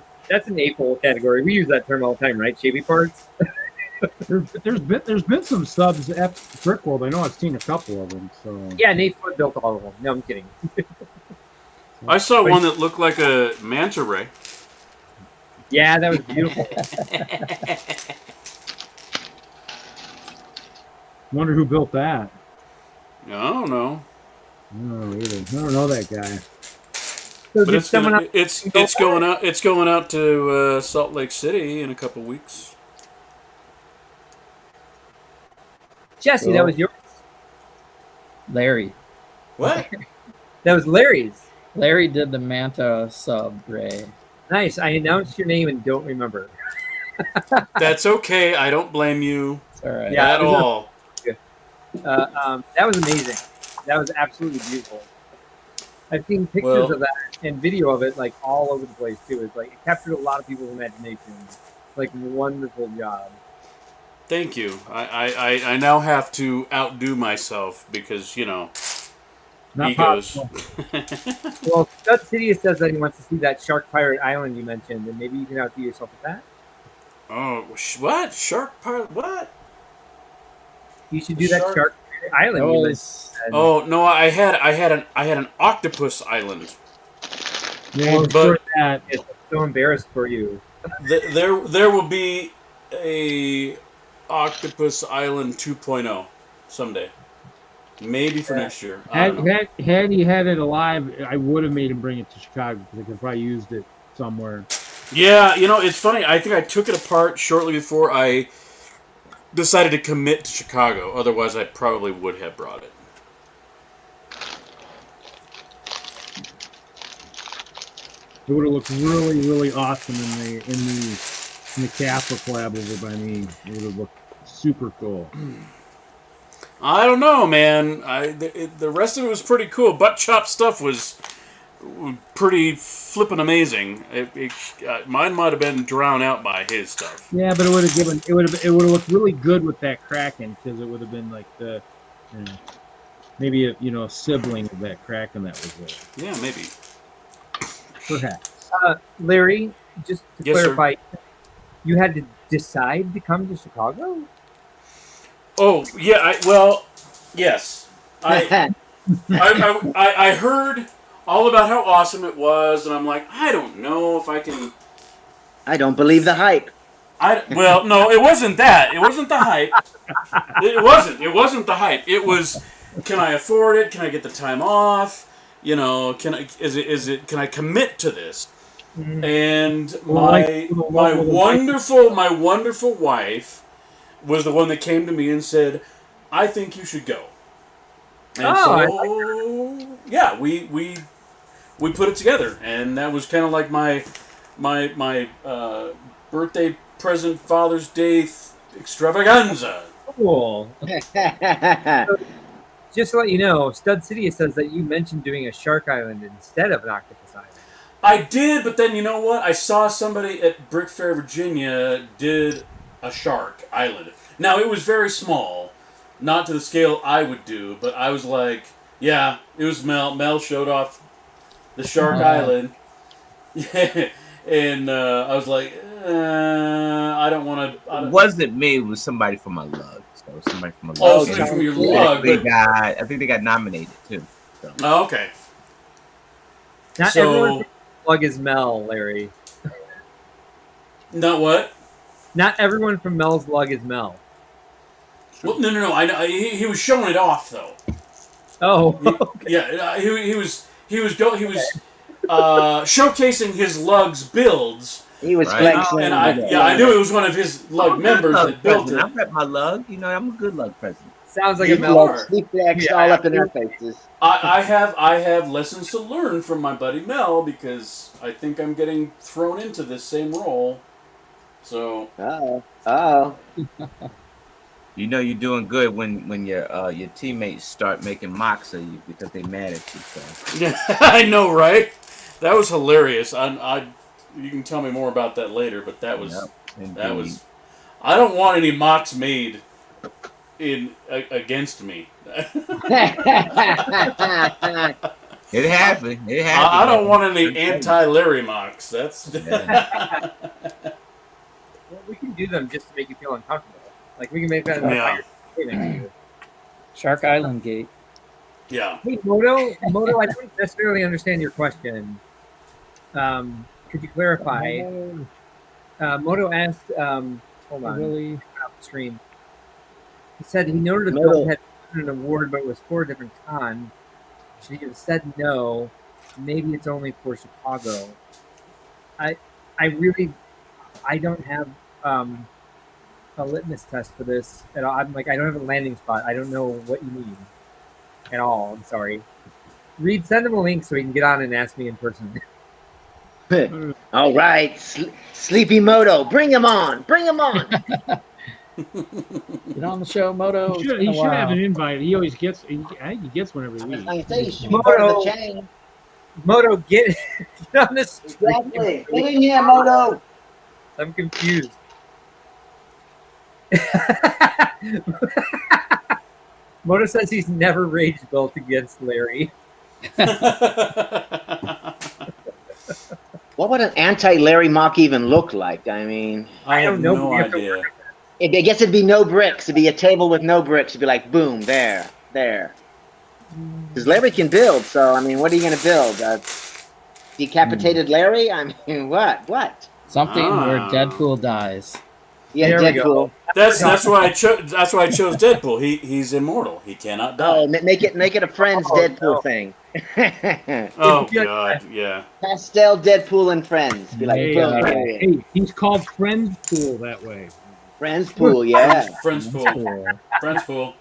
an AFOL category. We use that term all the time, right? Shapy parts. there's been some subs at Brickworld. I know I've seen a couple of them. So yeah, Nate Flood built all of them. No, I'm kidding. I saw one that looked like a manta ray. Yeah, that was beautiful. Wonder who built that. I don't know. I don't know either. I don't know that guy. So But it's going out to Salt Lake City in a couple weeks. Jesse, that was yours. Larry. What? That was Larry's. Larry did the Manta sub ray. Nice. I announced your name and don't remember. That's okay. I don't blame you It's all right. Yeah. at all. That was amazing. That was absolutely beautiful. I've seen pictures of that and video of it all over the place too. It's it captured a lot of people's imagination. Wonderful job. Thank you. I now have to outdo myself because Not egos. Well, Scott Sidious says that he wants to see that Shark Pirate Island you mentioned, and maybe you can outdo yourself with that. Oh, what? Shark Pirate? What? You should do that Shark Pirate Island. You mentioned. Oh no, I had an octopus island. Yeah, but it's so embarrassed for you. There will be a Octopus Island 2.0 someday. Maybe for next year. I don't know. Had he had it alive, I would have made him bring it to Chicago because I could probably used it somewhere. Yeah, it's funny. I think I took it apart shortly before I decided to commit to Chicago. Otherwise, I probably would have brought it. It would have looked really, really awesome in the Catholic lab over by me. It would have looked super cool. I don't know, man. The rest of it was pretty cool. Butt chop stuff was pretty flippin' amazing. Mine might have been drowned out by his stuff. Yeah, but it would have looked really good with that Kraken because it would have been like the maybe a sibling of that Kraken that was there. Yeah, maybe. Perhaps. Larry, just to Yes, clarify, you had to decide to come to Chicago? Oh yeah. Yes. I heard all about how awesome it was, and I'm like, I don't know if I can. I don't believe the hype. No, it wasn't that. It wasn't the hype. It wasn't the hype. It was, can I afford it? Can I get the time off? Can I commit to this? And my wonderful wife was the one that came to me and said, I think you should go. And yeah, we put it together, and that was kind of like my birthday present, Father's Day extravaganza. Cool. Just to let you know, Stud City says that you mentioned doing a Shark Island instead of an Octopus Island. I did, but then you know what? I saw somebody at Brick Fair, Virginia, did a Shark Island. Now, it was very small, not to the scale I would do, but I was like, yeah, it was Mel. Mel showed off the Shark Island. And I was like, I don't want to. It wasn't me, it was somebody from my lug. So somebody from my lug. Oh, somebody from your lug. I think they got nominated too. So. Oh, okay. Not everyone from Lug is Mel, Larry. Not what? Not everyone from Mel's Lug is Mel. Well, no. I know he was showing it off though. Oh, okay. Yeah. He was showcasing his lug's builds. He was flexing. And I knew it was one of his lug members that built it. I rep my lug. I'm a good lug president. Sounds like a Mel. He flexed all up in their faces. I have lessons to learn from my buddy Mel because I think I'm getting thrown into this same role. So. Oh. You're doing good when your teammates start making mocks of you because they mad at you. So. Yeah, I know, right? That was hilarious. You can tell me more about that later, but that was. I don't want any mocks made against me. It happened. I don't want any anti-Larry mocks. That's. Well, we can do them just to make you feel uncomfortable. Like we can make that. Yeah. Shark Island Gate. Yeah. Hey, Moto, I don't necessarily understand your question. Could you clarify? Moto asked. Hold on. Really? Off the stream. He said he noted a build had won an award, but it was for a different con. Should he have said no? Maybe it's only for Chicago. I don't have a litmus test for this at all. I'm like, I don't have a landing spot. I don't know what you need at all. I'm sorry. Reed, send him a link so he can get on and ask me in person. All right, Sleepy Moto, bring him on. Get on the show, Moto. He should have an invite. He always gets. I think he gets one every week. I say he should be part of the chain. Moto, get on this. Exactly. Get in here, Moto. I'm confused. Moto says he's never rage built against Larry. What would an anti-Larry mock even look like? I mean, I have no idea. I guess it'd be no bricks. It'd be a table with no bricks. It'd be like, boom, there. Because Larry can build, so, I mean, what are you going to build? Decapitated Larry? I mean, what? Something where Ah. Deadpool dies. Yeah, There we go. Deadpool. That's why I chose. That's why I chose Deadpool. He's immortal. He cannot die. Oh, make it a Friends Oh, Deadpool no. thing. Oh Yeah. God, yeah. Pastel Deadpool and Friends. Be like, Hey, boom, uh, here it is. Hey, he's called Friends Pool that way. Friends Pool, yeah. Friends pool. Friends pool.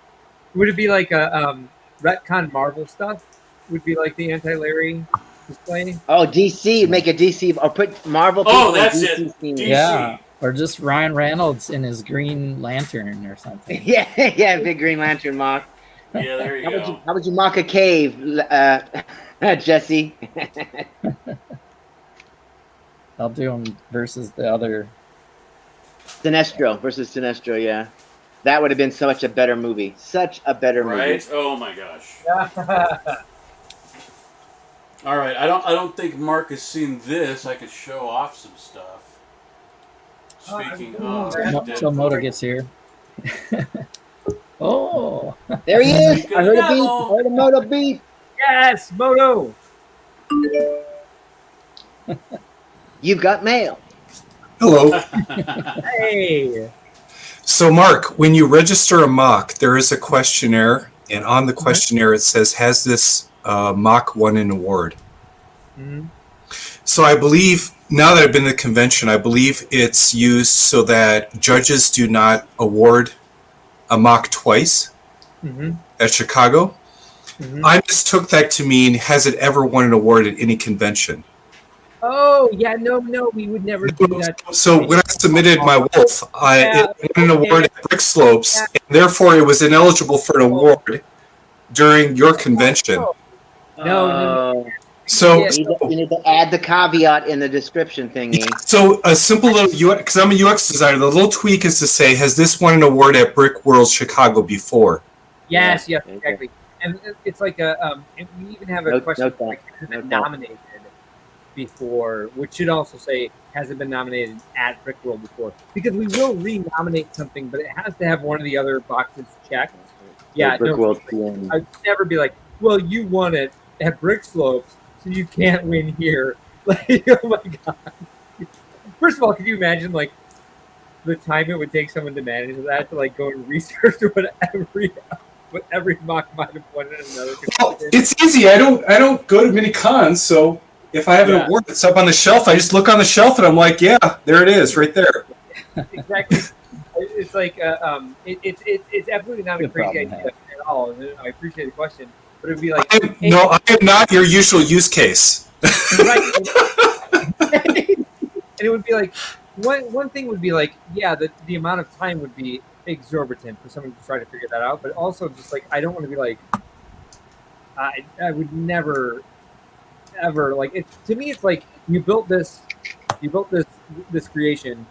Would it be like a retcon Marvel stuff? Would be like the anti-Larry display? Oh, DC, make a DC, or put Marvel. Oh, people in that's DC it. scenes. DC. Yeah. Or just Ryan Reynolds in his Green Lantern or something. Yeah, yeah, big Green Lantern mock. Yeah, there you go. How would you mock a cave, Jesse? I'll do him versus the other. Sinestro versus Sinestro, yeah. That would have been such a better movie. Such a better movie. Right? Oh my gosh. All right. I don't think Mark has seen this. I could show off some stuff. Speaking of Till Moto gets here. Oh. There he is. Speaking I heard of a beat. devil. I heard a moto beat. Yes, Moto. You've got mail. Hello. Hey. So, Mark, when you register a mock, there is a questionnaire, and on the questionnaire it says, "Has this mock won an award?" Mhm. So, I believe now that I've been to the convention, I believe it's used so that judges do not award a mock twice Mm-hmm. at Chicago. Mm-hmm. I mistook that to mean, has it ever won an award at any convention? Oh yeah, no, we would never do that. So when I submitted my wolf, Yeah. it won an award at Brick Slopes, and therefore it was ineligible for an award during your convention. No. So, Yeah. You need to add the caveat in the description thingy. so a simple little UX, because I'm a UX designer, the little tweak is to say, has this won an award at Brick World Chicago before? Yes, Yeah. exactly. And it's like a. We even have a No- question no like, has it been no. nominated before, which should also say, has it been nominated at Brick World before? Because we will re-nominate something, but it has to have one of the other boxes checked. Yeah, Brick no, World like, TN. I'd never be like, well, you won it at Brick Slopes, so you can't win here. Like, oh my god! First of all, could you imagine like the time it would take someone to manage that to like go and research what every mock might have won in another Well, competition? it's easy. I don't go to many cons, so if I have an Yeah. award that's up on the shelf, I just look on the shelf and I'm like, yeah, there it is, right there. Exactly. It's like it's absolutely not a Good crazy problem to idea at all. And I appreciate the question, but it'd be like, No, I am not your usual use case. right. And it would be like one thing would be like, yeah, the amount of time would be exorbitant for someone to try to figure that out, but also just like I don't want to be like I would never ever like it. To me, it's like you built this creation,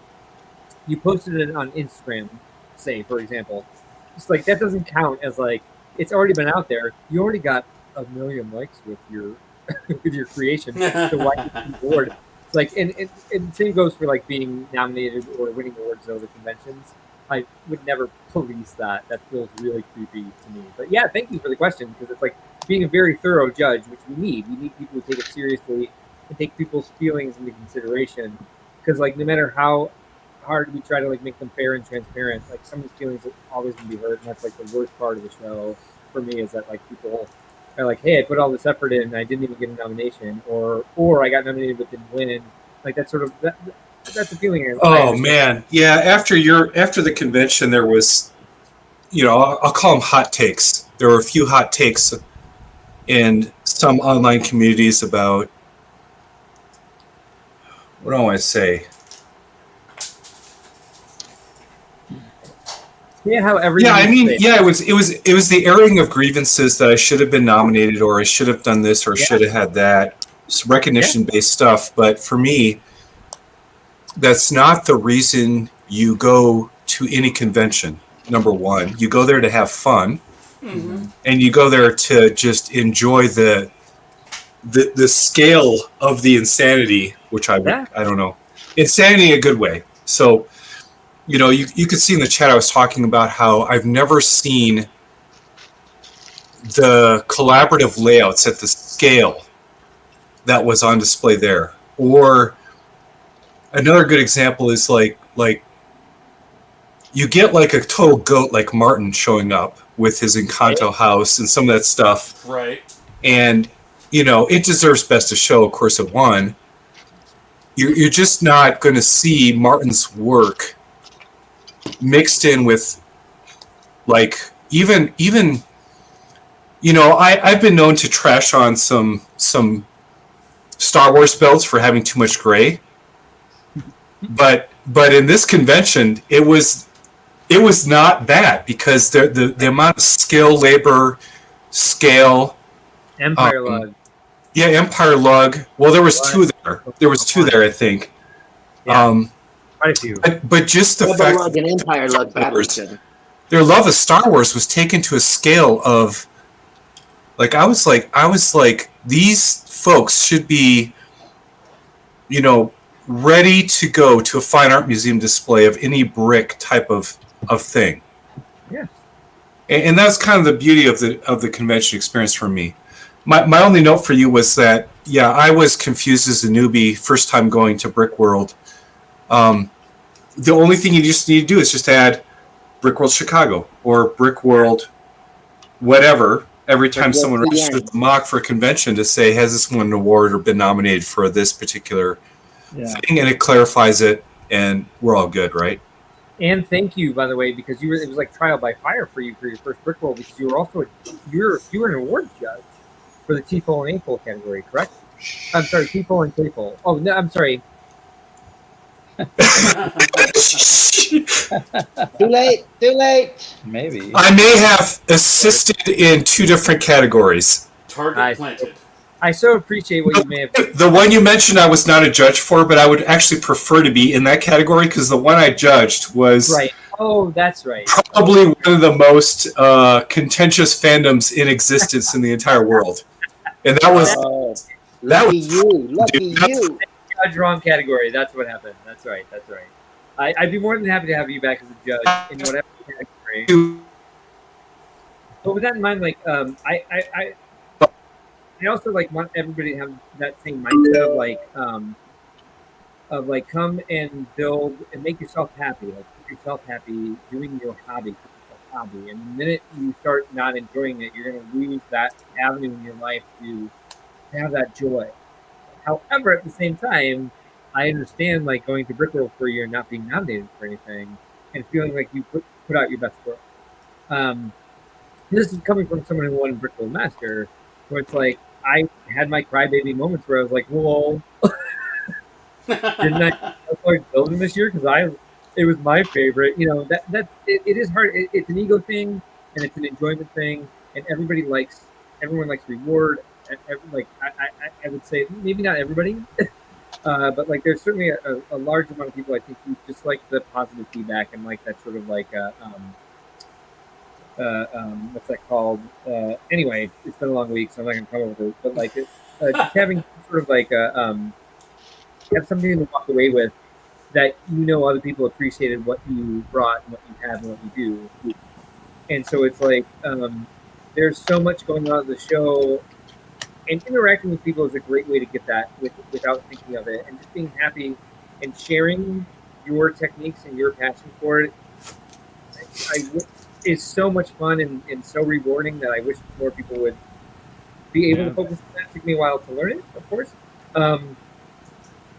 you posted it on Instagram, say for example. It's like that doesn't count as like it's already been out there. You already got 1 million likes with your with your creation. So why get the award? It's like and the same goes for like being nominated or winning awards at other conventions. I would never police that. That feels really creepy to me. But yeah, thank you for the question because it's like being a very thorough judge, which we need. We need people who take it seriously and take people's feelings into consideration. Because like no matter how hard we try to like make them fair and transparent, like someone's feelings are always gonna be hurt, and that's like the worst part of the show for me is that like people are like, hey, I put all this effort in and I didn't even get a nomination, or I got nominated but didn't win. Like that's sort of that's a feeling. Oh man, yeah. After the convention, there was, I'll call them hot takes. There were a few hot takes in some online communities about what do I want to say? Yeah, how everything. Yeah, I mean, yeah, it was the airing of grievances that I should have been nominated, or I should have done this, or should have had that. It's recognition-based stuff, but for me, that's not the reason you go to any convention. Number one, you go there to have fun, and you go there to just enjoy the scale of the insanity, which I don't know, insanity in a good way. So, you could see in the chat I was talking about how I've never seen the collaborative layouts at the scale that was on display there, or another good example is like you get like a total goat like Martin showing up with his Encanto house and some of that stuff, Right. and you know it deserves best of show. Of course, it won. You're just not going to see Martin's work mixed in with like even you know I've been known to trash on some Star Wars builds for having too much gray, but in this convention it was not that, because the amount of skill, labor, scale. Empire Lug. Yeah, Empire Lug. Well, there was two there. There was two there, I think. Yeah. Quite a few. But just the Double fact Lug and Empire Lug battle each other. their love of Star Wars was taken to a scale of like I was like these folks should be, you know, ready to go to a fine art museum display of any brick type of thing. Yeah. And that's kind of the beauty of the convention experience for me. My only note for you was that, yeah, I was confused as a newbie first time going to Brick World. The only thing you just need to do is just add Brick World Chicago or Brick World whatever every time someone registers the mock for a convention to say, has this won an award or been nominated for this particular thing, and it clarifies it, and we're all good, right? And thank you, by the way, because it was like trial by fire for you for your first Brick World, because you were also you were an award judge for the TFOL and AFOL category, correct? I'm sorry, TFOL and KFOL. Oh no, I'm sorry. Too late. Maybe. I may have assisted in two different categories. Target planted. I so appreciate what you may have. The one you mentioned I was not a judge for, but I would actually prefer to be in that category, because the one I judged was right. Oh, that's right. Probably one of the most contentious fandoms in existence in the entire world, and that was lucky you. Judge wrong category. That's what happened. That's right. I'd be more than happy to have you back as a judge in whatever category. But with that in mind, like I also like want everybody to have that same mindset of like come and build and make yourself happy. Like keep yourself happy doing your hobby. And the minute you start not enjoying it, you're going to lose that avenue in your life to have that joy. However, at the same time, I understand like going to Brick World for a year and not being nominated for anything and feeling like you put out your best work. This is coming from someone who won Brick World Master, where it's like I had my crybaby moments where I was like, "Whoa, didn't I start building this year?" Because it was my favorite. You know it is hard. It's an ego thing and it's an enjoyment thing, and everyone likes reward. I would say maybe not everybody, but like there's certainly a large amount of people I think who just like the positive feedback and like that sort of like what's that called? Anyway, it's been a long week, so I'm not gonna come up with it. But like just having sort of like have something to walk away with that other people appreciated what you brought and what you have and what you do, and so it's like there's so much going on at the show. And interacting with people is a great way to get that without thinking of it. And just being happy and sharing your techniques and your passion for it is so much fun and so rewarding that I wish more people would be able to focus on that. It took me a while to learn it, of course. But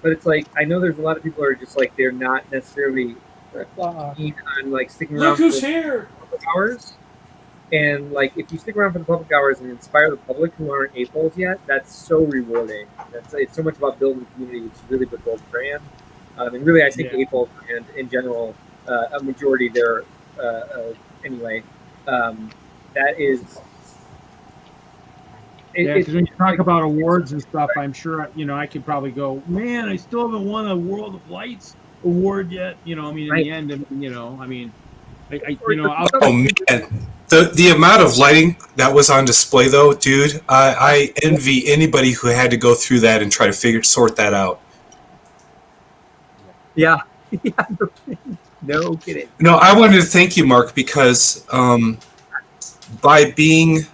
it's like, I know there's a lot of people who are just like, they're not necessarily keen on like sticking around for the public hours. And like, if you stick around for the public hours and inspire the public who aren't AFOLs yet, that's so rewarding. It's so much about building a community, which is really the Gold brand. And really, I think AFOL brand in general, a majority there, anyway, that is. Because when you talk about awards and stuff, I'm sure I could probably go, man, I still haven't won a World of Lights award yet. In the end, Oh man, the amount of lighting that was on display, though, dude, I envy anybody who had to go through that and try to sort that out. Yeah, no kidding. No, I wanted to thank you, Mark, because by being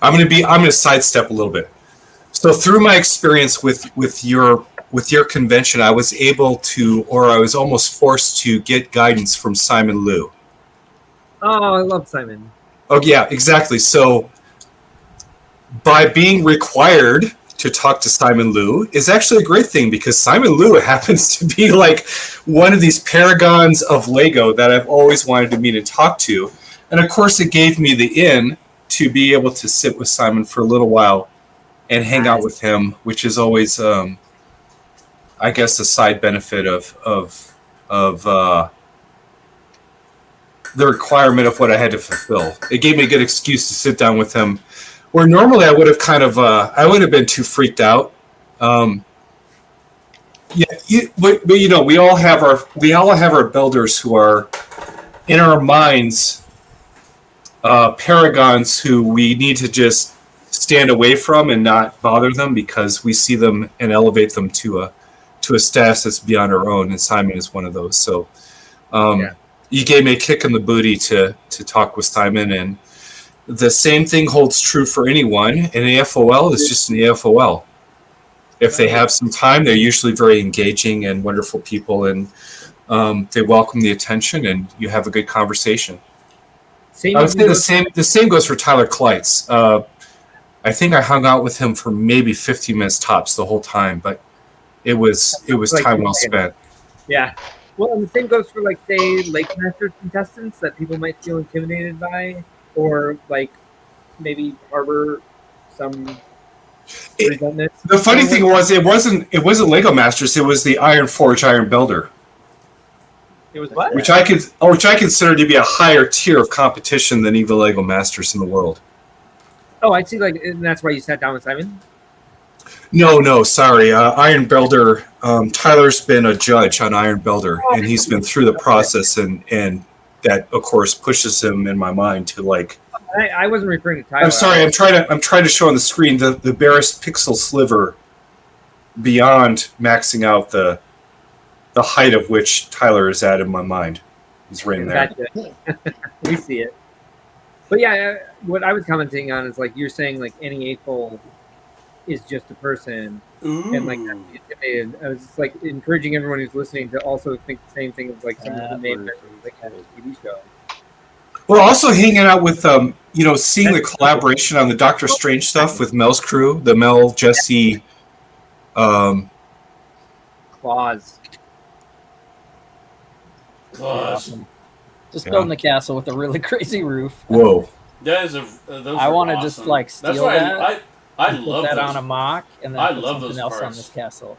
I'm gonna sidestep a little bit. So through my experience with your convention, I was able to, or I was almost forced to get guidance from Simon Liu. Oh, I love Simon. Oh yeah, exactly. So by being required to talk to Simon Liu is actually a great thing, because Simon Liu happens to be like one of these paragons of Lego that I've always wanted to meet and talk to. And of course, it gave me the in to be able to sit with Simon for a little while and hang out with him, which is always, I guess, a side benefit of the requirement of what I had to fulfill. It gave me a good excuse to sit down with him, where normally I would have kind of, I would have been too freaked out. But you know, we all have our builders who are in our minds paragons who we need to just stand away from and not bother them, because we see them and elevate them to a status that's beyond our own. And Simon is one of those. So you gave me a kick in the booty to talk with Simon, and the same thing holds true for anyone. An AFOL is just an AFOL. If they have some time, they're usually very engaging and wonderful people, and they welcome the attention, and you have a good conversation. I would say the same goes for Tyler Kleitz. I think I hung out with him for maybe 15 minutes tops the whole time, but it was like time well spent. Yeah. Well, and the same goes for, like, say, Lake Masters contestants that people might feel intimidated by, or like maybe harbor some resentment. The funny thing was, it wasn't Lego Masters. It was the Iron Forge Iron Builder. It was what? Which I consider to be a higher tier of competition than even Lego Masters in the world. Oh, I see. Like, and that's why you sat down with Simon? No, sorry. Iron Builder. Tyler's been a judge on Iron Builder, and he's been through the process, and that, of course, pushes him in my mind to, like. I wasn't referring to Tyler. I'm sorry. I'm trying to show on the screen the barest pixel sliver beyond maxing out the height of which Tyler is at in my mind. He's right in there. Gotcha. We see it. But yeah, what I was commenting on is, like, you're saying, like, any AFOL is just a person. Ooh. And, like, not be intimidated. I was just, like, encouraging everyone who's listening to also think the same thing as, like, some of the names that like had a TV show. Well, also hanging out with, seeing the collaboration on the Doctor Strange stuff with Mel's crew, the Mel, Jesse, Claws. Awesome. Just building a castle with a really crazy roof. Whoa. That is I want to awesome. just, like, steal That's why that. I put love that those. on a mock, and then I put love something those else on parts. this castle.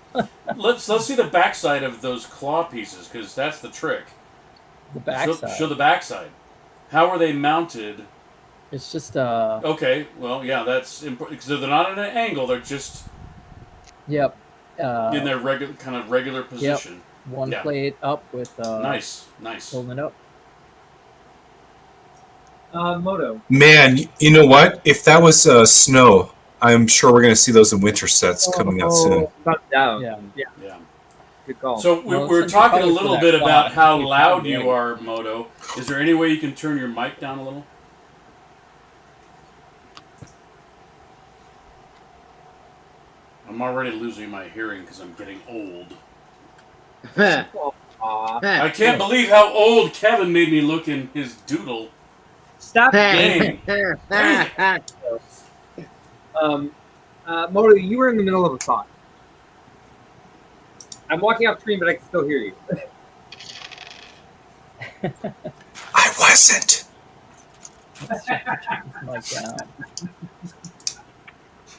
Let's see the backside of those claw pieces, because that's the trick. The backside. Show the backside. How are they mounted? It's just Okay, well, yeah, that's important, because they're not at an angle. They're just Yep. in their regular position. One plate up with Nice. holding it up. Moto. Man, you know what? If that was snow, I'm sure we're going to see those in winter sets coming out soon. Down. Yeah. Good call. So we're since talking a you're little for bit that about claw, how you loud can you do are, Moto. Is there any way you can turn your mic down a little? I'm already losing my hearing because I'm getting old. I can't believe how old Kevin made me look in his doodle. Stop. Dang. Moto, you were in the middle of a thought. I'm walking off screen, but I can still hear you. I wasn't. Like that.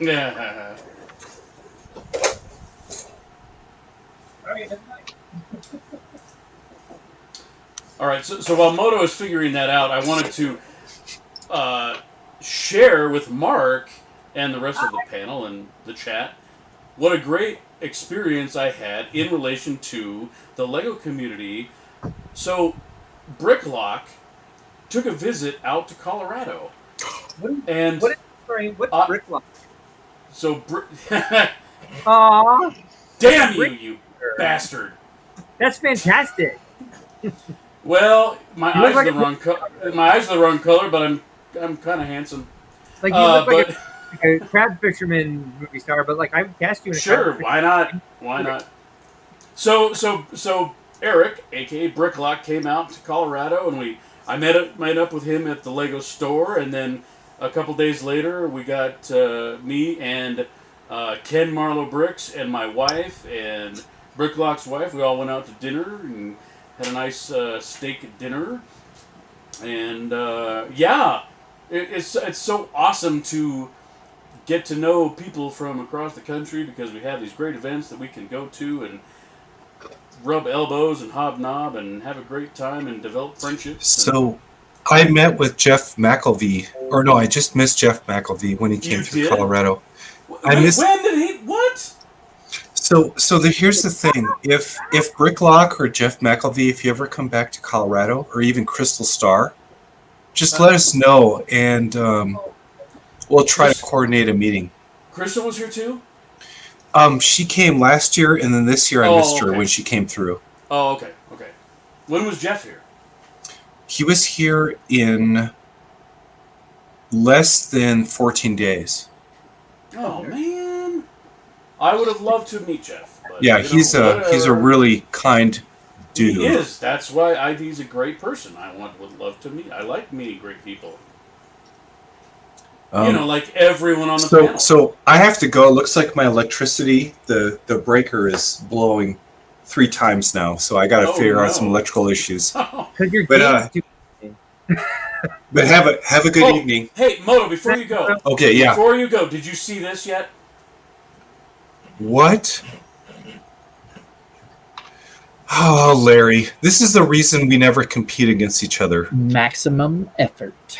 Yeah. All right, so while Moto is figuring that out, I wanted to share with Mark and the rest of the panel and the chat what a great experience I had in relation to the LEGO community. So, WISLUG took a visit out to Colorado. What's Brickfest? So, Aww, damn you bastard! that's fantastic. Well, my You look eyes like are the wrong color. My eyes are the wrong color, but I'm kind of handsome. Like you look like but a crab fisherman movie star, but like I would cast you in a sure, crab why not? Why not? So Eric, aka Bricklock, came out to Colorado, and I met up with him at the Lego store, and then a couple days later, we got me and Ken Marlowe Bricks and my wife and Bricklock's wife. We all went out to dinner and had a nice steak dinner, and it's so awesome to get to know people from across the country because we have these great events that we can go to and rub elbows and hobnob and have a great time and develop friendships. So I met with Jeff McElvey, or no, I just missed Jeff McElvey when he came You through did? Colorado. When did he? What? Here's the thing: if Bricklock or Jeff McElvey, if you ever come back to Colorado, or even Crystal Star, just let us know, and we'll try to coordinate a meeting. Crystal was here too? She came last year, and then this year I missed her when she came through. Oh, okay, okay. When was Jeff here? He was here in less than 14 days. Oh man, I would have loved to meet Jeff. But, Yeah, you know, he's a really kind dude. He is. That's why he's a great person. Would love to meet. I like meeting great people. Like everyone on the panel. So I have to go. It looks like my electricity, the breaker is blowing 3 times now. So I got to figure out some electrical issues. But have a good evening. Hey, Moto, before you go. Okay, yeah. Before you go, did you see this yet? What? Oh, Larry, this is the reason we never compete against each other. Maximum effort.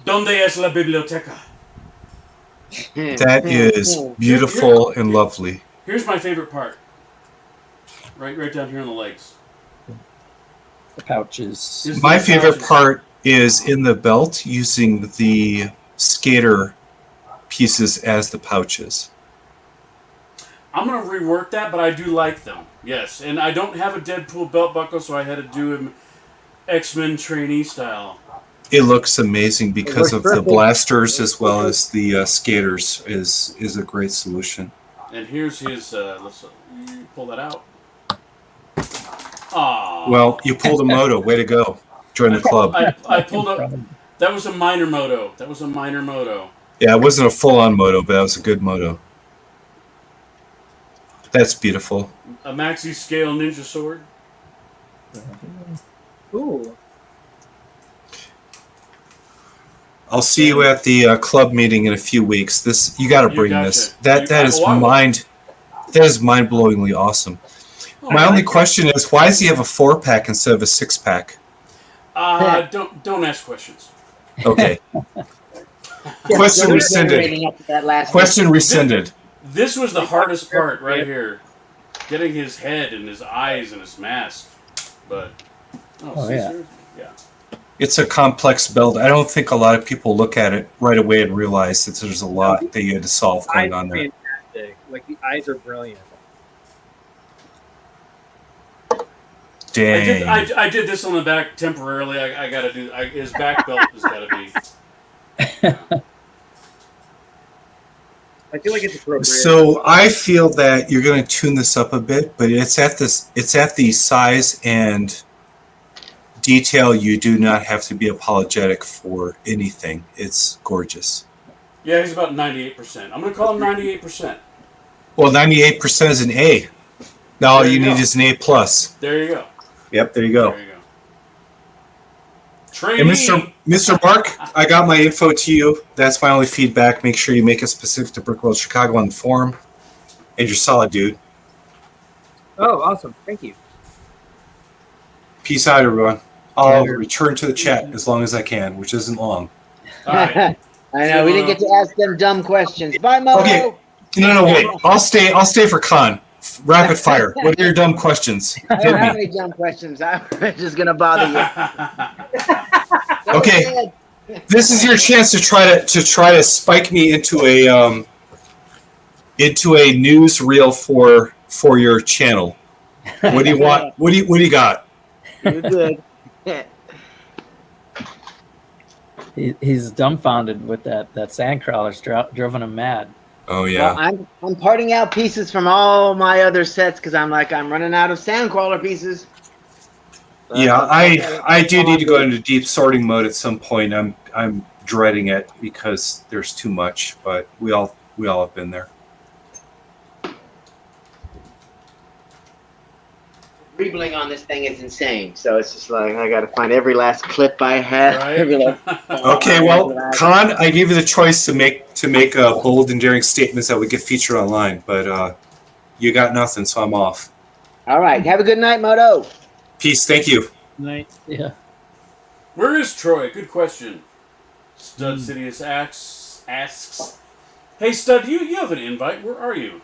¿Dónde es la biblioteca? That is beautiful and lovely. Here's my favorite part. Right down here on the legs. The pouches. My favorite part is in the belt using the skater pieces as the pouches. I'm going to rework that, but I do like them. Yes, and I don't have a Deadpool belt buckle, so I had to do him X-Men trainee style. It looks amazing because of the blasters as well as the skaters is a great solution. And here's his, let's pull that out. Aww. Well, you pulled a moto. Way to go. Join the club. I pulled up, that was a minor moto. Yeah, it wasn't a full-on moto, but that was a good moto. That's beautiful. A maxi scale ninja sword. Ooh. I'll see you at the club meeting in a few weeks. You got to bring this. That is mind-blowingly awesome. My only question is, why does he have a 4-pack instead of a 6-pack? Don't ask questions. Okay. Question rescinded. Question rescinded. This was the hardest part right here. Getting his head and his eyes and his mask. But, yeah. It's a complex build. I don't think a lot of people look at it right away and realize that there's a lot that you had to solve going on there. Fantastic. Like the eyes are brilliant. Dang. I did this on the back temporarily. I got to do his back belt has got to be. I feel like it's appropriate. So I feel that you're going to tune this up a bit, but it's at the size and detail. You do not have to be apologetic for anything. It's gorgeous. Yeah, he's about 98%. I'm going to call him 98%. Well, 98% is an A. Now all you need is an A+. There you go. Yep, there you go. There you go. Trainee. And Mr. Mark, I got my info to you. That's my only feedback. Make sure you make it specific to Brickworld Chicago on the forum. And you're solid, dude. Oh, awesome. Thank you. Peace out, everyone. I'll return to the chat as long as I can, which isn't long. All right. I know, we didn't get to ask them dumb questions. Bye, Mo. Okay. No, wait. I'll stay for Con. Rapid fire. What are your dumb questions? I don't have any dumb questions. I'm just gonna bother you. Okay. This is your chance to try to spike me into a news reel for your channel. What do you want? What do you got? You're good. He's dumbfounded with that Sandcrawler's driven him mad. Oh Well, yeah. I'm parting out pieces from all my other sets because I'm running out of Sandcrawler pieces. Yeah, I do all need I'm to go doing. into deep sorting mode at some point. I'm dreading it because there's too much, but we all have been there. Dribbling on this thing is insane. So it's just like I got to find every last clip I have. Right. Okay, well, Con, I gave you the choice to make bold and daring statements that would get featured online, but you got nothing, so I'm off. All right. Have a good night, Moto. Peace. Thank you. Night. Yeah. Where is Troy? Good question. Stud Sidious asks, "Hey Stud, you have an invite. Where are you?"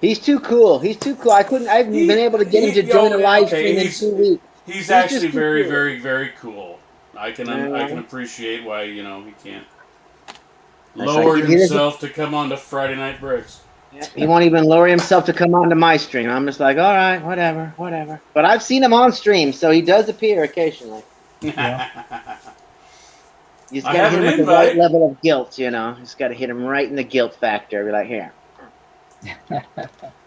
He's too cool. He's too cool. I haven't been able to get him to join a live stream in 2 weeks. He's actually just very, cool. very, very cool. I can appreciate why he can't lower like, he himself to come on to Friday Night Bricks. He won't even lower himself to come onto my stream. I'm just like, all right, whatever. But I've seen him on stream, so he does appear occasionally. Yeah. You just I got to have hit him an with the right invite. level of guilt, you know. Just got to hit him right in the guilt factor. Be like, here.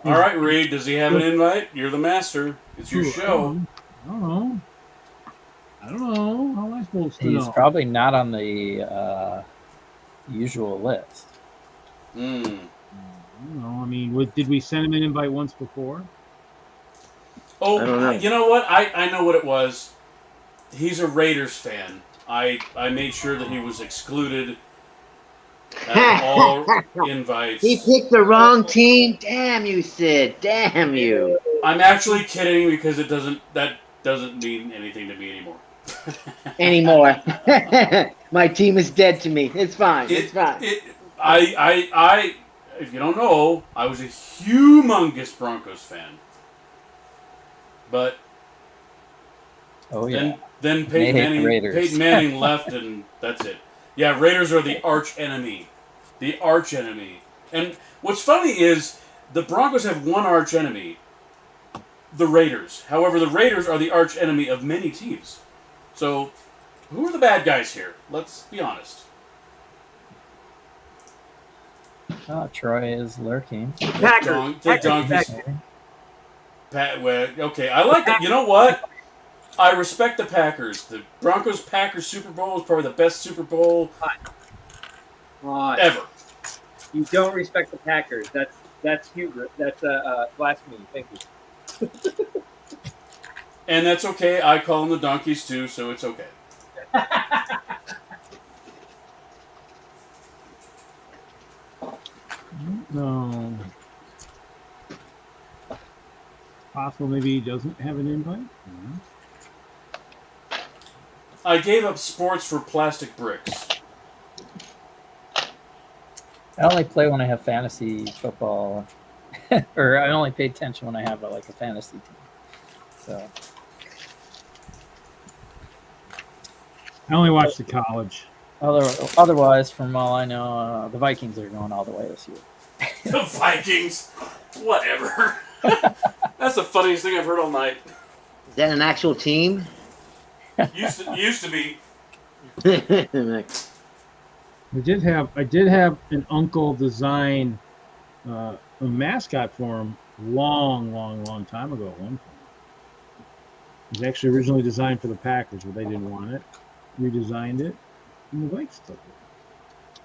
All right, Reed. Does he have an invite? You're the master. It's your show. I don't know. How am I supposed to He's know? probably not on the usual list. Mm. I don't know. I mean, did we send him an invite once before? Oh, I don't know. you know what? I know what it was. He's a Raiders fan. I made sure that he was excluded at all invites. He picked the wrong team. Damn you, Sid. Damn you. I'm actually kidding because that doesn't mean anything to me anymore. My team is dead to me. It's fine. It's fine. I if you don't know, I was a humongous Broncos fan. But Oh yeah. then They hate the Raiders. Peyton Manning left, and that's it. Yeah, Raiders are the arch enemy. The arch enemy. And what's funny is the Broncos have one arch enemy, the Raiders. However, the Raiders are the arch enemy of many teams. So, who are the bad guys here? Let's be honest. Oh, Troy is lurking. The Donkeys. Okay, I like that. You know what? I respect the Packers. The Broncos-Packers Super Bowl is probably the best Super Bowl ever. You don't respect the Packers. That's hubris. That's blasphemy. Thank you. And that's okay. I call them the Donkeys too, so it's okay. No. Possible maybe he doesn't have an invite? I gave up sports for plastic bricks. I only play when I have fantasy football, or I only pay attention when I have a fantasy team. So I only watch the college. otherwise, from all I know, the Vikings are going all the way this year. The Vikings. Whatever. That's the funniest thing I've heard all night. Is that an actual team? Used to be. I did have an uncle design a mascot for him long time ago at one point. It was actually originally designed for the Packers, but they didn't want it. Redesigned it, and the Vikes took it.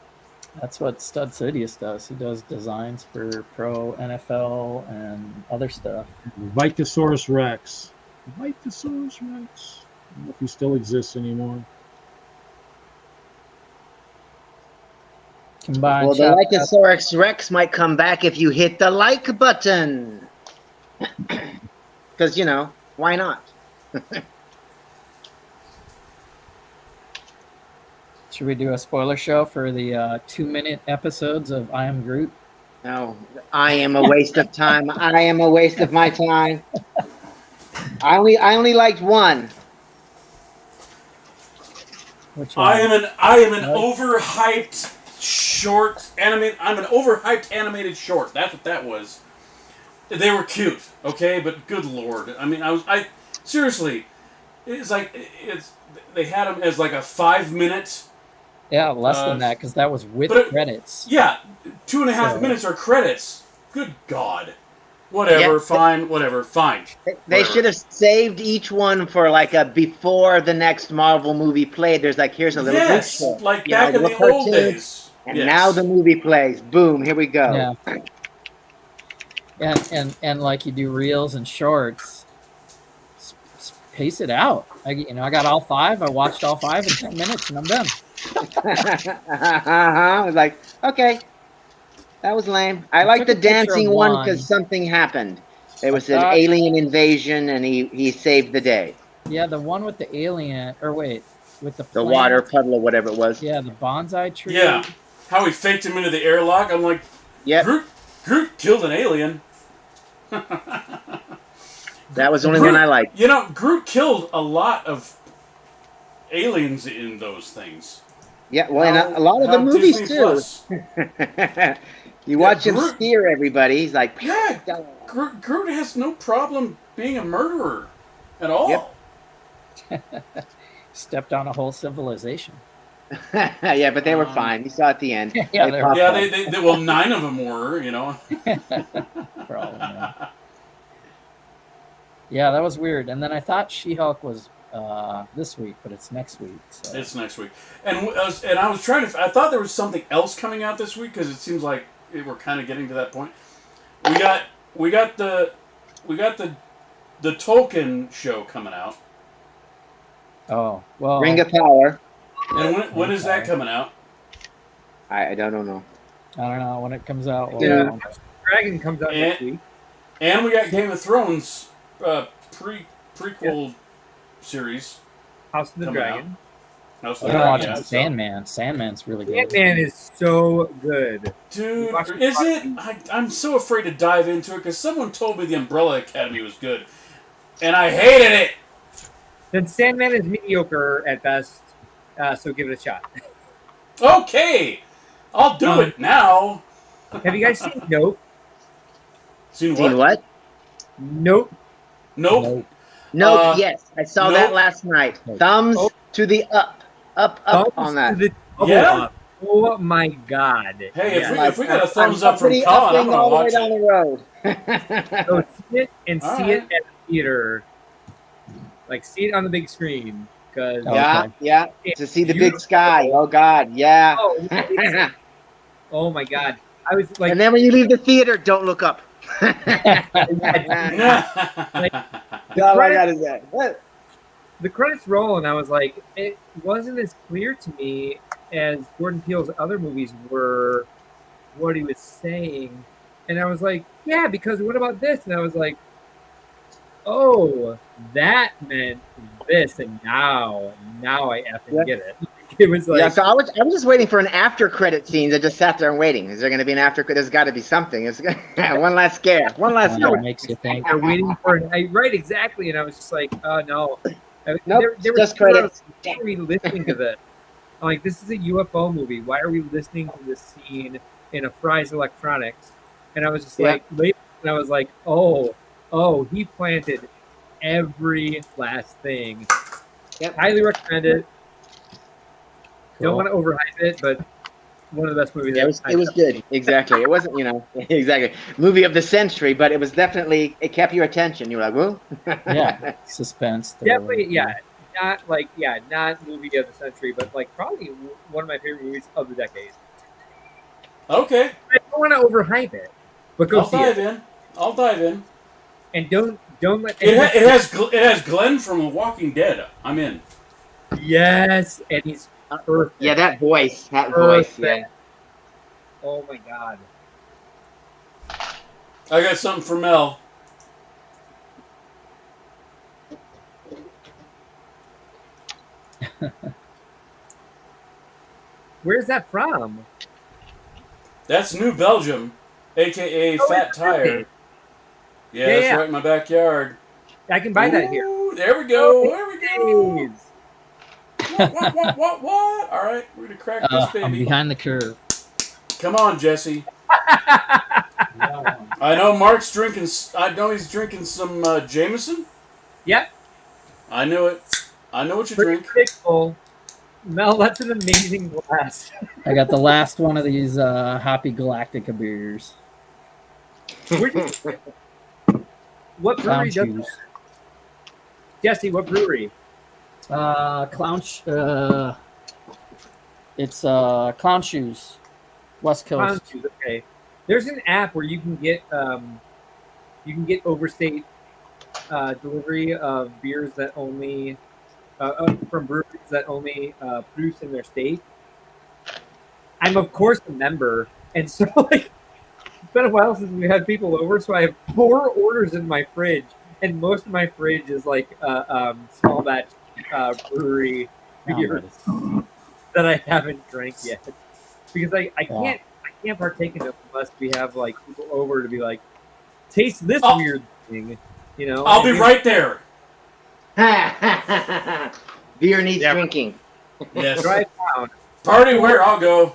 That's what Stud Sidious does. He does designs for pro NFL and other stuff. The Vikeosaurus Rex. The Vikeosaurus Rex. I don't know if he still exists anymore. Combined Well, the Lycosaurus Rex might come back if you hit the like button. Because, why not? Should we do a spoiler show for the 2-minute episodes of I Am Groot? No, I am a waste of time. I am a waste of my time. I only liked one. Which one? I am an overhyped short animated. I'm an overhyped animated short. That's what that was. They were cute, okay, but good lord. I mean, I seriously, it's like they had them as like a 5-minute. Yeah, less than that because that was with but credits. Yeah, 2.5 minutes are credits. Good God. Whatever, Yeah. fine, whatever, fine. They Whatever. should have saved each one for like a before the next Marvel movie played. There's like, here's a little Yes, group show. like You know, back in little the old cartoons, days. And Yes. now the movie plays. Boom, here we go. Yeah. And like you do reels and shorts, pace it out. I got all 5. I watched all 5 in 10 minutes and I'm done. I was like, okay, that was lame. I like took the a picture of dancing one one. because something happened. There was an thought- alien invasion, and he saved the day. Yeah, the one with the alien, or wait, with the The plant. water puddle or whatever it was. Yeah, the bonsai tree. Yeah. How he faked him into the airlock. I'm like, Yep, Groot killed an alien. that was the only one I liked. You know, Groot killed a lot of aliens in those things. Yeah, well, and a lot of the How movies Disney too. Plus. You watch him Groot- steer everybody. He's like, Yeah, Groot has no problem being a murderer at all. Yep. Stepped on a whole civilization. yeah, but they were fine. You saw at the end. Yeah, They they popped Yeah, up. they well, 9 of them were, you know. Probably. Yeah, that was weird. And then I thought She-Hulk was this week, but it's next week. So. It's next week, and I was trying to. I thought there was something else coming out this week because it seems like we're kind of getting to that point. We got the Tolkien show coming out. Oh well. Ring of Power. And when is that coming out? I don't know. I don't know when it comes out. Well, Yeah. Dragon comes out next And- week. And we got Game of Thrones prequel series. House of the coming Dragon. House of I've the been Dragon, watching yeah, so- Sandman. Sandman's really good. Ant-Man is so good. Dude, Watch is it? I'm so afraid to dive into it because someone told me the Umbrella Academy was good, and I hated it. Then Sandman is mediocre at best, so give it a shot. Okay, I'll do it now. Have you guys seen Nope? Seen Seen what? what? Nope. Nope. Nope. Yes, I saw that Nope. last night. Nope. Thumbs Oh. to the up Thumbs on that. to the double Yeah? up. Oh my god. Hey, Yeah. if we got a thumbs I'm up from pretty Colin, I'm upping gonna all the way watch down it. the road. So see it and All see right. it at the theater. Like see it on the big screen. Because Oh. Yeah, Okay. yeah. To see the big Beautiful. sky. Oh God, yeah. oh my god. I was like And then when you leave the theater, don't look up. All I gotta say. What? the credits roll and I was like, it wasn't as clear to me as Jordan Peele's other movies were what he was saying. And I was like, yeah, because what about this? And I was like, oh, that meant this, and now I effing get it. It was like, Yeah, so I was just waiting for an after credit scene. I just sat there and waiting. Is there going to be an after? There's got to be something. It's one last scare. One last That scare. makes you think. I'm waiting for it. Right, exactly. And I was just like, oh no. Nope, There were just times where I credits. was, why are we listening to this? I'm like, this is a UFO movie. Why are we listening to this scene in a Fry's Electronics? And I was just Yeah. like, late, and I was like, oh, he planted every last thing. Yep. Highly recommend it. Don't Cool. want to overhype it, but one of the best movies. Yeah, it was good. Exactly. It wasn't, exactly movie of the century, but it was definitely, it kept your attention. You were like, whoa. Yeah, suspense. thriller. Definitely, yeah. Not movie of the century, but like probably one of my favorite movies of the decade. Okay, I don't want to overhype it, but go I'll see dive it, in. I'll dive in. and don't let It has Glenn from The Walking Dead. I'm in. yes, and he's perfect. Yeah, that voice. That voice. Yeah. Oh my god. I got something for Mel. Where's that from? That's New Belgium, aka Fat it's Tire. really? Yeah, Yeah, that's yeah. right in my backyard. I can buy that here. Ooh, there we go. There we go. Jeez. What? All right, we're gonna crack this I'm baby. behind the curve. Come on, Jesse. I know Mark's drinking. I know he's drinking some Jameson. Yep. I know it. I know what you Pretty drink. predictable. Mel, that's an amazing glass. I got the last one of these Hoppy Galactica beers. What brewery does Shoes. that? Jesse, what brewery? It's Clown Shoes, West Clown Coast. Shoes, okay. There's an app where you can get overstate delivery of beers that only from breweries that only produce in their state. I'm of course a member, and so like it's been a while since we had people over, so I have 4 orders in my fridge, and most of my fridge is like small batch brewery beers that I haven't drank yet because I can't partake in it unless we have like people over to be like, taste this weird thing, you know. I'll be right there. Beer needs drinking. Yes. Drive down. Party where I'll go.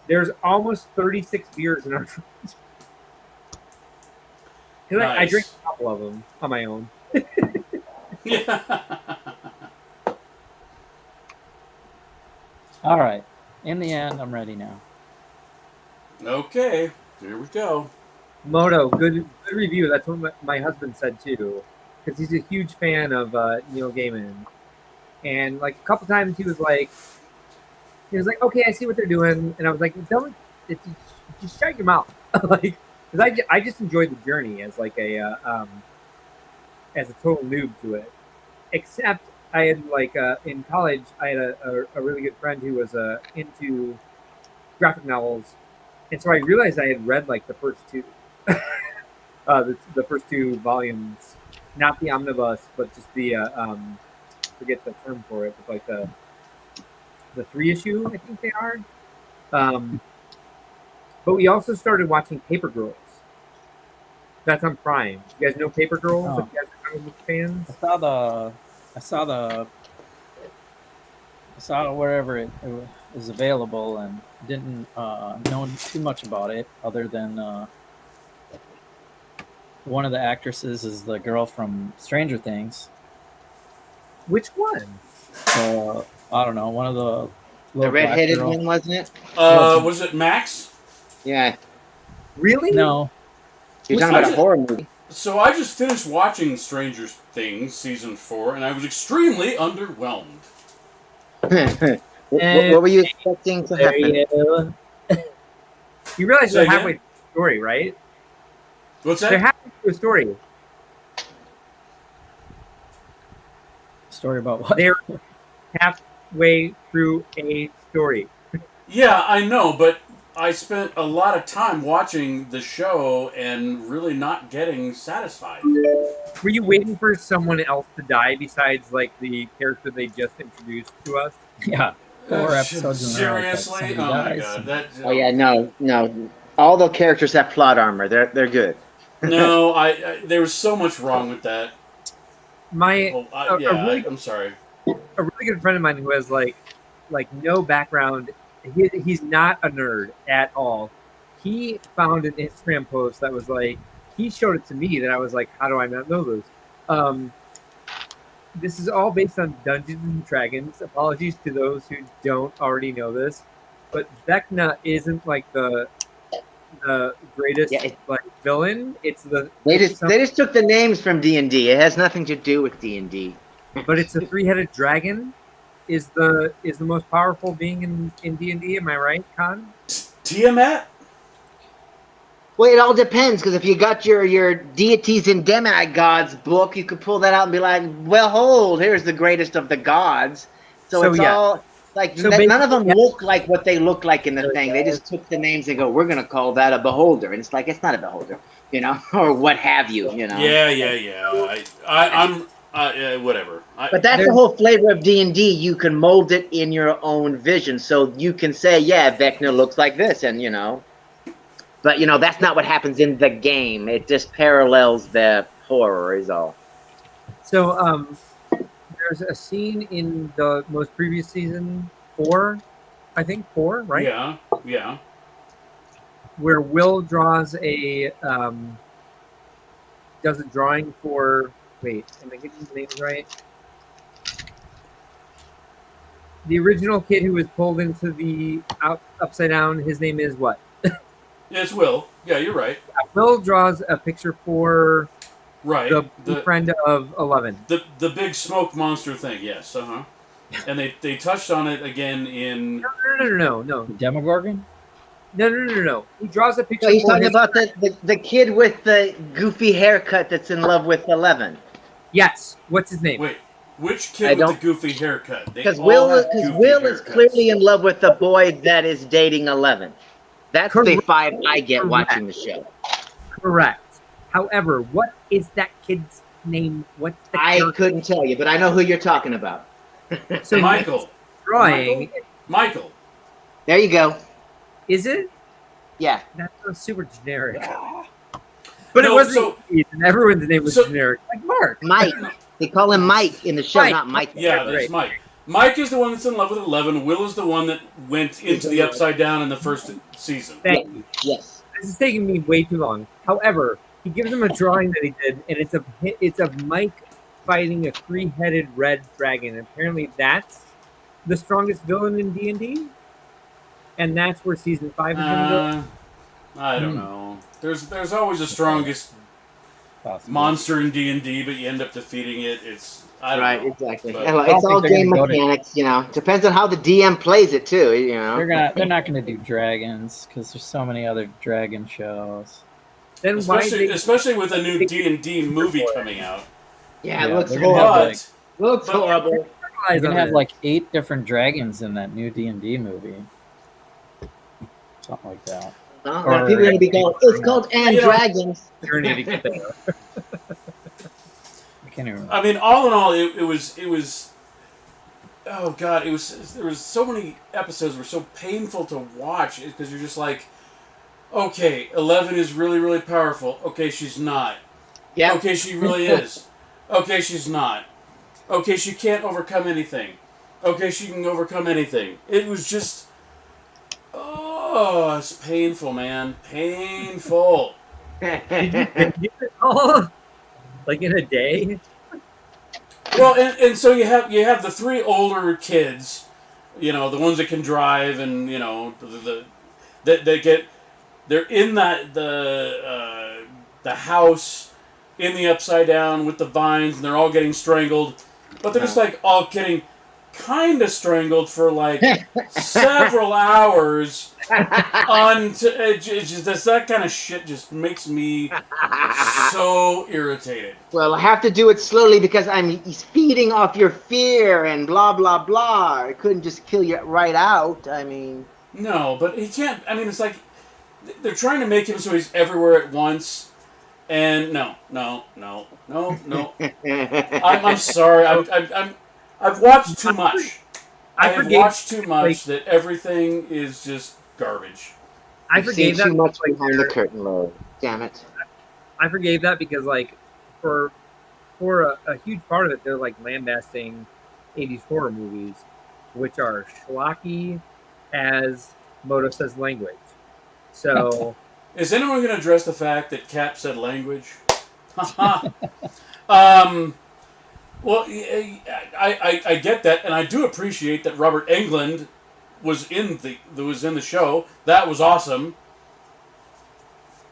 There's almost 36 beers in our fridge. Because I Nice. drink a couple of them on my own. Yeah. All right. In the end, I'm ready now. Okay. Here we go. Moto, good review. That's what my husband said too, because he's a huge fan of Neil Gaiman, and like a couple times he was like, okay, I see what they're doing, and I was like, don't, just shut your mouth, like, because I just enjoyed the journey as like a total noob to it, except I had like in college I had a really good friend who was into graphic novels, and so I realized I had read like the first 2. The first 2 volumes, not the omnibus, but just the forget the term for it, but like the 3-issue, I think they are. But we also started watching Paper Girls. That's on Prime. You guys know Paper Girls? Oh. If you guys are comic book fans? I saw it wherever it was available and didn't know too much about it other than one of the actresses is the girl from Stranger Things. Which one? I don't know, one of the The redheaded one, wasn't it? Was it Max? Yeah. Really? No. You're talking about a horror movie. So I just finished watching Stranger Things season 4, and I was extremely underwhelmed. What were you expecting to happen? You realize Say they're again? halfway through the story, right? What's They're that? halfway through the story. Story about what? They're halfway through a story. Yeah, I know, but I spent a lot of time watching the show and really not getting satisfied. Were you waiting for someone else to die besides like the character they just introduced to us? Yeah. 4 episodes in a row. Seriously? Oh my god. That, Oh yeah, no. All the characters have plot armor. They're good. No, I there was so much wrong with that. I'm sorry. A really good friend of mine who has like no background. He's not a nerd at all. He found an Instagram post that was like, he showed it to me that I was like, how do I not know this? This is all based on Dungeons and Dragons. Apologies to those who don't already know this, but Vecna isn't like the greatest like villain. It's They just took the names from D&D. It has nothing to do with D&D. But it's a 3-headed dragon. Is the most powerful being in D&D? Am I right, Con? Tiamat? Well, it all depends, because if you got your deities and demigods book, you could pull that out and be like, well, hold, here's the greatest of the gods. So it's all like none of them look like what they look like in the thing. They just took the names and go, we're gonna call that a beholder, and it's like, it's not a beholder, you know, or what have you, you know. Yeah. I'm whatever. But that's the whole flavor of D&D. You can mold it in your own vision, so you can say, yeah, Vecna looks like this, and you know. But you know, that's not what happens in the game. It just parallels the horror, is all. So there's a scene in the most previous season 4, I think 4, right? Yeah. Where Will draws does a drawing for Wait, am I getting his names right? The original kid who was pulled into the upside down, his name is what? Yeah, it's Will. Yeah, you're right. Will draws a picture for Right. the friend of 11. The big smoke monster thing, yes. Uh-huh. And they touched on it again in... No. Demogorgon? No. He draws a picture So he's for talking his about the kid with the goofy haircut that's in love with 11. Yes. What's his name? Wait, which I kid with the don't- goofy haircut? They Because all Will have goofy is haircuts. clearly in love with the boy that is dating 11. That's the Correct. vibe I get Correct. watching the show. Correct. However, what is that kid's name? What's the I character? couldn't tell you, but I know who you're talking about. So Michael. drawing. Michael. There you go. Is it? Yeah. That was super generic. But it No, wasn't. And everyone's name was so- generic. Like Mark. Mike. They call him Mike in the show, Mike. not Mike. Yeah, that's Right. Mike. Mike is the one that's in love with 11. Will is the one that went into the Upside Down in the first season. Thank you. Yes. This is taking me way too long. However, he gives him a drawing that he did, and it's of Mike fighting a 3-headed red dragon. Apparently, that's the strongest villain in D&D, and that's where season 5 is going to go. I don't know. There's always the strongest Possibly. monster in D&D, but you end up defeating it. I don't Right, know. exactly. But- Well, I don't it's all think they're game gonna go to- mechanics, you know. Depends on how the DM plays it too, you know. They're not gonna do dragons because there's so many other dragon shows. Then why Especially with a new D&D movie coming out. Yeah, it Yeah, looks they're gonna have, horrible. like- Looks but- horrible. You're gonna have like 8 different dragons in that new D&D movie, something like that. Well, or- people are going to be going, it's called And You know- Dragons. journey to get there? I can't even. I mean, all in all, it was. Oh God, there was so many episodes were so painful to watch because you're just like, okay, 11 is really really powerful. Okay, she's not. Yeah. Okay, she really is. Okay, she's not. Okay, she can't overcome anything. Okay, she can overcome anything. It was just, oh, it's painful, man, painful. Oh, like in a day? Well, and so you have the 3 older kids, you know, the ones that can drive, and you know they're in the house in the Upside Down with the vines, and they're all getting strangled, but they're just like all getting kind of strangled for like several hours. Just that kind of shit just makes me so irritated. Well, I have to do it slowly because he's feeding off your fear and blah, blah, blah. I couldn't just kill you right out. I mean... No, but he can't. I mean, it's like they're trying to make him so he's everywhere at once. And no. I'm sorry. I've watched too much. I have watched too much that everything is just garbage. I You've forgave seen that too much like, behind the curtain, Lord. Damn it. I forgave that because like for a huge part of it, they're like lambasting 80s horror movies, which are schlocky as Moto says language. So Is anyone going to address the fact that Cap said language? Well, I get that, and I do appreciate that Robert Englund was in the show. That was awesome.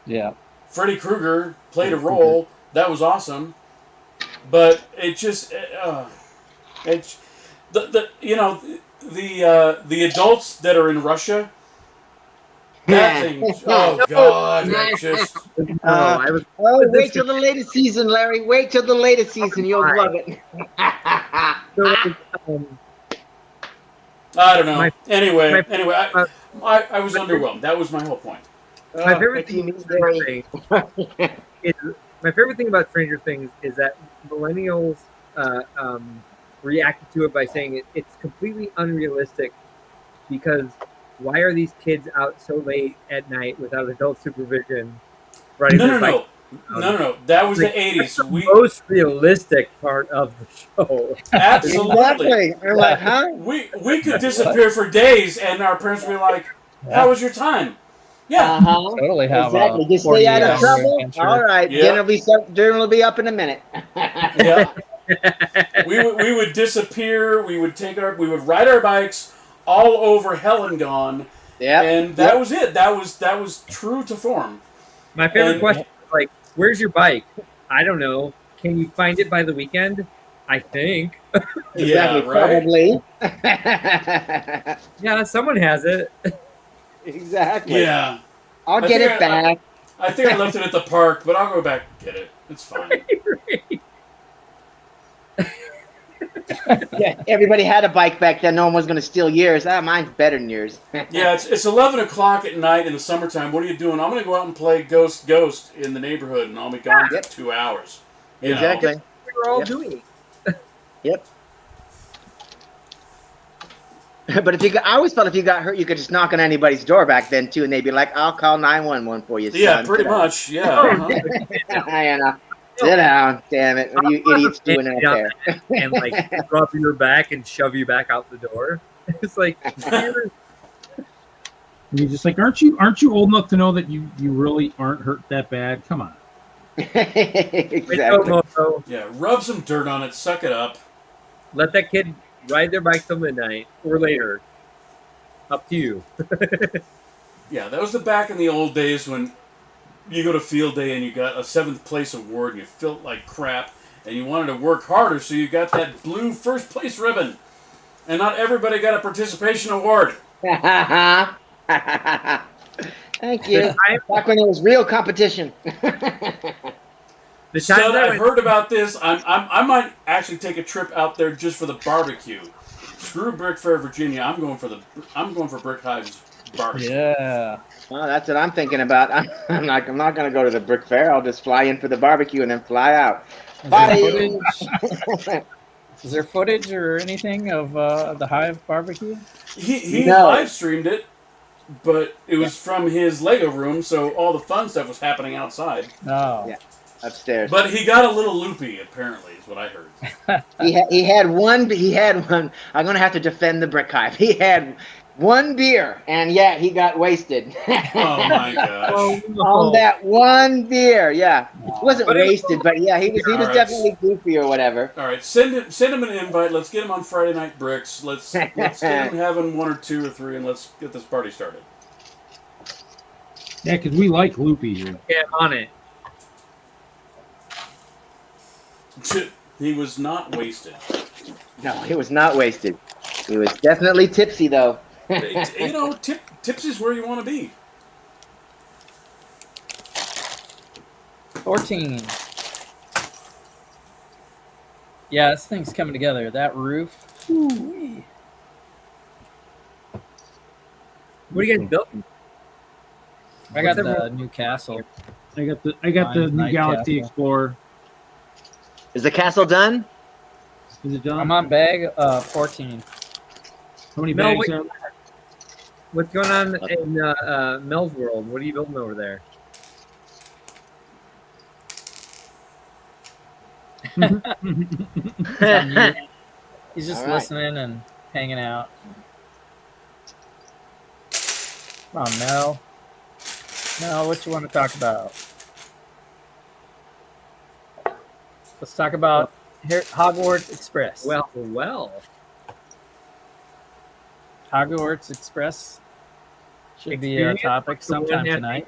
Yeah. Freddy Krueger played a role. That was awesome. But it just it's the adults that are in Russia. That thing. Oh God! That just. I was Wait till the latest season, Larry. Wait till the latest season. You'll love it. so, like, I don't know. My- Anyway, my- I was underwhelmed. That was my whole point. my favorite What do you thing mean, about Larry? Stranger Things is my favorite thing about Stranger Things is that millennials reacted to it by saying it's completely unrealistic because why are these kids out so late at night without adult supervision? Riding their bike? No. That was the That's '80s. the We most realistic part of the show. absolutely. Exactly. We're like, huh? We could disappear for days, and our parents would be like, "How was your time?" Yeah. Uh-huh. Totally have Exactly. a Just stay out of 48-hour trouble. adventure. All right. Yeah. Dinner will be up in a minute. Yeah. we would disappear. We would ride our bikes all over Legond, Yep. and that was it. That was true to form. My favorite And- question is like, where's your bike? I don't know. Can you find it by the weekend? I think. Exactly. Yeah, right. Probably. Yeah, someone has it. Exactly. Yeah. I'll I get think it back. I think I left it at the park, but I'll go back and get it. It's fine. Yeah, everybody had a bike back then. No one was going to steal yours. Mine's better than yours. Yeah, it's 11 o'clock at night in the summertime. What are you doing? I'm going to go out and play Ghost in the neighborhood, and I'll be gone for Yep. 2 hours. You know? Exactly. We were all Yep. doing. Yep. But I always felt if you got hurt, you could just knock on anybody's door back then too, and they'd be like, "I'll call 911 for you." Yeah, son." pretty much. Yeah. Uh-huh. I know. Sit down, damn it! What are you idiots doing out there? And like rub your back and shove you back out the door. It's like And you're just like, aren't you old enough to know that you really aren't hurt that bad? Come on. Exactly. Yeah, rub some dirt on it, suck it up. Let that kid ride their bike till midnight or later. Up to you. Yeah, that was the back in the old days when you go to field day and you got a 7th place award and you felt like crap and you wanted to work harder, so you got that blue first place ribbon. And not everybody got a participation award. Thank you. Back when there was real competition. The Son, time I heard about this. I might actually take a trip out there just for the barbecue. Screw Brick Fair, Virginia. I'm going for Brick Hive's barbecue. Yeah. Well, that's what I'm thinking about. I'm not going to go to the Brick Fair. I'll just fly in for the barbecue and then fly out. Bye. Is there footage or anything of the Hive barbecue? He No. live streamed it, but it was from his Lego room, so all the fun stuff was happening outside. No. Yeah. Upstairs. But he got a little loopy, apparently, is what I heard. He had one. I'm going to have to defend the Brick Hive. He had one beer, and yeah, he got wasted. Oh my gosh! On that one beer, yeah, he wasn't But it was- wasted, but yeah, he was Alright. definitely goofy or whatever. All right, send him an invite. Let's get him on Friday Night Bricks. Let's get him having 1 or 2 or 3, and let's get this party started. Yeah, because we like Loopy here. Get on it. He was not wasted. No, he was not wasted. He was definitely tipsy though. You know, tips is where you want to be. 14. Yeah, this thing's coming together. That roof. Ooh-wee. What are you guys building? I got What's the everyone- new castle. I got the Mine's new Night Galaxy Castle. Explorer. Is the castle done? Is it done? I'm on bag 14. How many Mel, bags wait. are What's going on in Mel's world? What are you building over there? He's just All right. listening and hanging out. Come on, Mel. Mel, what you want to talk about? Let's talk about here Hogwarts Express. Well. Hogwarts Express should be a Experience? topic The one sometime at tonight.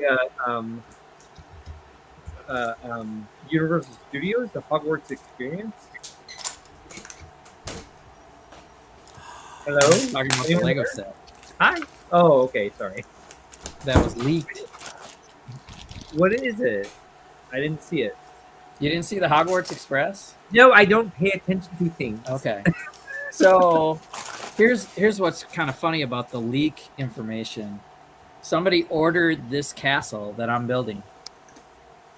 the, Universal Studios, the Hogwarts Experience. Hello? Talking about the Anyone Lego there? set Hi. Oh, okay. Sorry. that was leaked. What is it? I didn't see it. You didn't see the Hogwarts Express? No, I don't pay attention to things. Okay. So here's what's kind of funny about the leak information. Somebody ordered this castle that I'm building,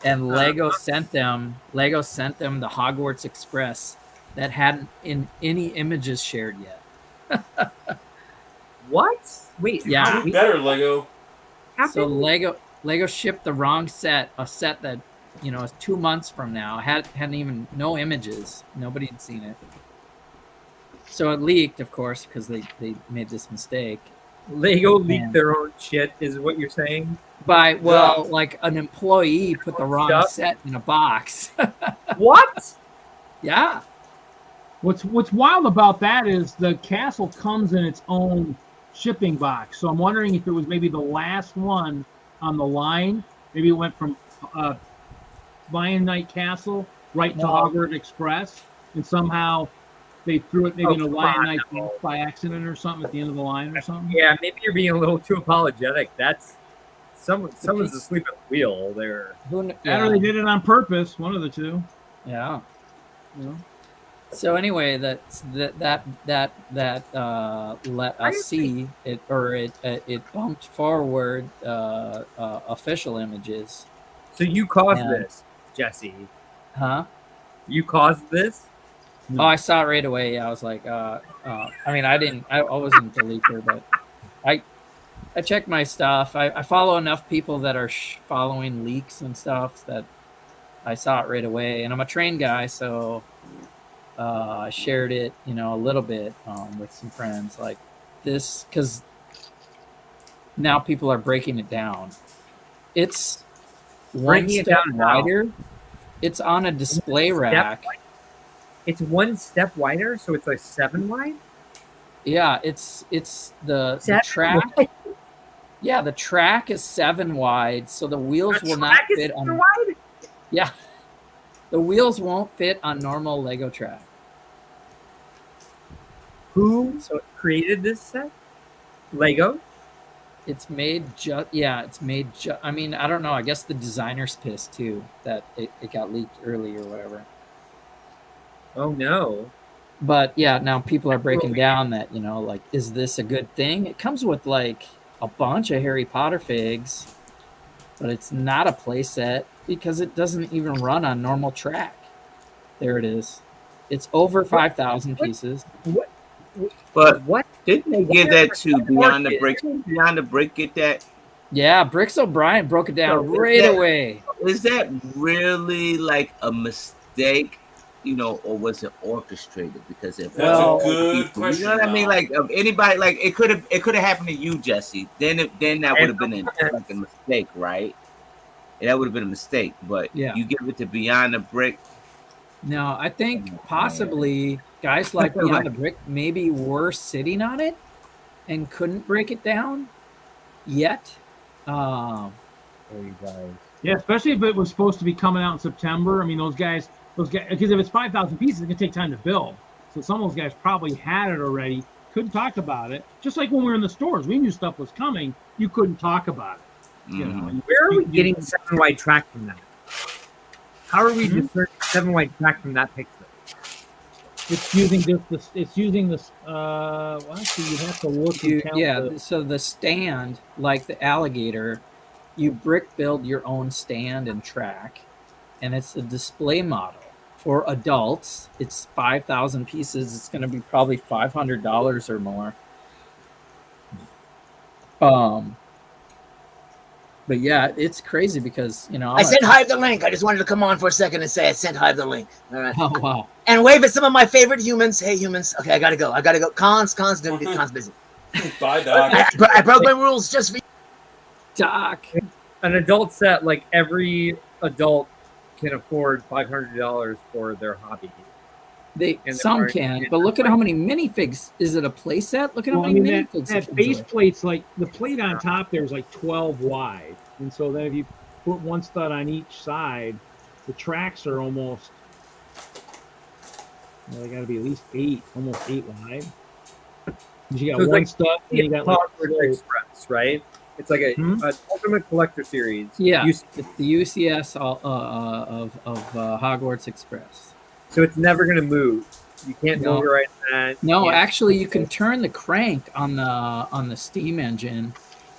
and Lego sent them the Hogwarts Express that hadn't in any images shared yet. What? Wait. Yeah. how- Do better, Lego. how So can- Lego shipped the wrong set, a set that is 2 months from now. Hadn't even no images. Nobody had seen it. So it leaked, of course, because they made this mistake. Lego leaked Man. their own shit, is what you're saying? like an employee put the wrong Stuff? set in a box. What? Yeah. What's wild about that is the castle comes in its own shipping box. So I'm wondering if it was maybe the last one on the line. Maybe it went from Lion Knight Castle right to No. Hogwarts Express, and somehow they threw it maybe in a come Lion on, Knight no. by accident or something at the end of the line or something. Yeah, maybe you're being a little too apologetic. That's someone's asleep at the wheel there. Who? That or they did it on purpose. One of the two. Yeah. You know? So anyway, that let us see it, or it bumped forward official images. So you caused Yeah. this, Jesse. Huh? You caused this? Oh, I saw it right away. Yeah, I was like, I mean, I wasn't the leaker, but I checked my stuff. I follow enough people that are following leaks and stuff that I saw it right away. And I'm a train guy, so I shared it, a little bit with some friends like this, because now people are breaking it down. It's one Breaking it step down how? wider. It's on a display rack. It's one step wider, so it's like 7 wide? Yeah, it's the 7 track. wide? Yeah, the track is 7 wide, so the wheels The will not track is fit 7 on. wide? Yeah, the wheels won't fit on normal Lego track. Who So created this set? Lego? it's made it's made I mean, I don't know. I guess the designer's pissed too that it got leaked early or whatever. Oh no. But yeah, now people are breaking down that, like, is this a good thing? It comes with like a bunch of Harry Potter figs, but it's not a play set because it doesn't even run on normal track. There it is. It's over 5,000 pieces. But What? didn't they give that to Beyond the Brick? Beyond the Brick get that? Yeah, Bricks O'Brien broke it down So is right that- away. Is that really like a mistake, or was it orchestrated? Because if That's a good people, question, you know what I mean? Mal. Like if anybody, like it could have happened to you, Jesse. Then that would have been like a mistake, right? That would have been a mistake. But Yeah. you give it to Beyond the Brick. No, I think possibly guys like Beyond the Brick maybe were sitting on it and couldn't break it down yet. Oh, you guys. Yeah, especially if it was supposed to be coming out in September. I mean, those guys, because if it's 5,000 pieces, it can take time to build. So some of those guys probably had it already, couldn't talk about it. Just like when we were in the stores, we knew stuff was coming. You couldn't talk about it. You know, Mhm. Where are we getting 7 wide track from that? How are we discerning 7 wide track from that picture? It's using this. It's using this. Well, actually, you have to look and count. Yeah, so the stand, like the alligator, you brick build your own stand and track, and it's a display model. For adults, it's 5,000 pieces. It's going to be probably $500 or more. But yeah, it's crazy because, I sent Hive the link. I just wanted to come on for a second and say I sent Hive the link. All right. Oh, wow. And wave at some of my favorite humans. Hey, humans. Okay, I gotta go. Cons busy. Bye, Doc. I broke my rules just for you. Doc. An adult set, like every adult can afford $500 for their hobby. And Some they're can, already- but look at how many minifigs. Is it a play set? Look at how Well, I many mean, minifigs. that base plate's like the plate on top there is like 12 wide, and so then if you put one stud on each side, the tracks are almost. They got to be at least 8, almost 8 wide. 'Cause you got So it's one like stud, and you got like Hogwarts Express, right? It's like an Ultimate Collector Series. Yeah, UC it's the UCS of Hogwarts Express. So it's never going to move. You can't No. override that. No, You can't- actually, you can turn the crank on the steam engine,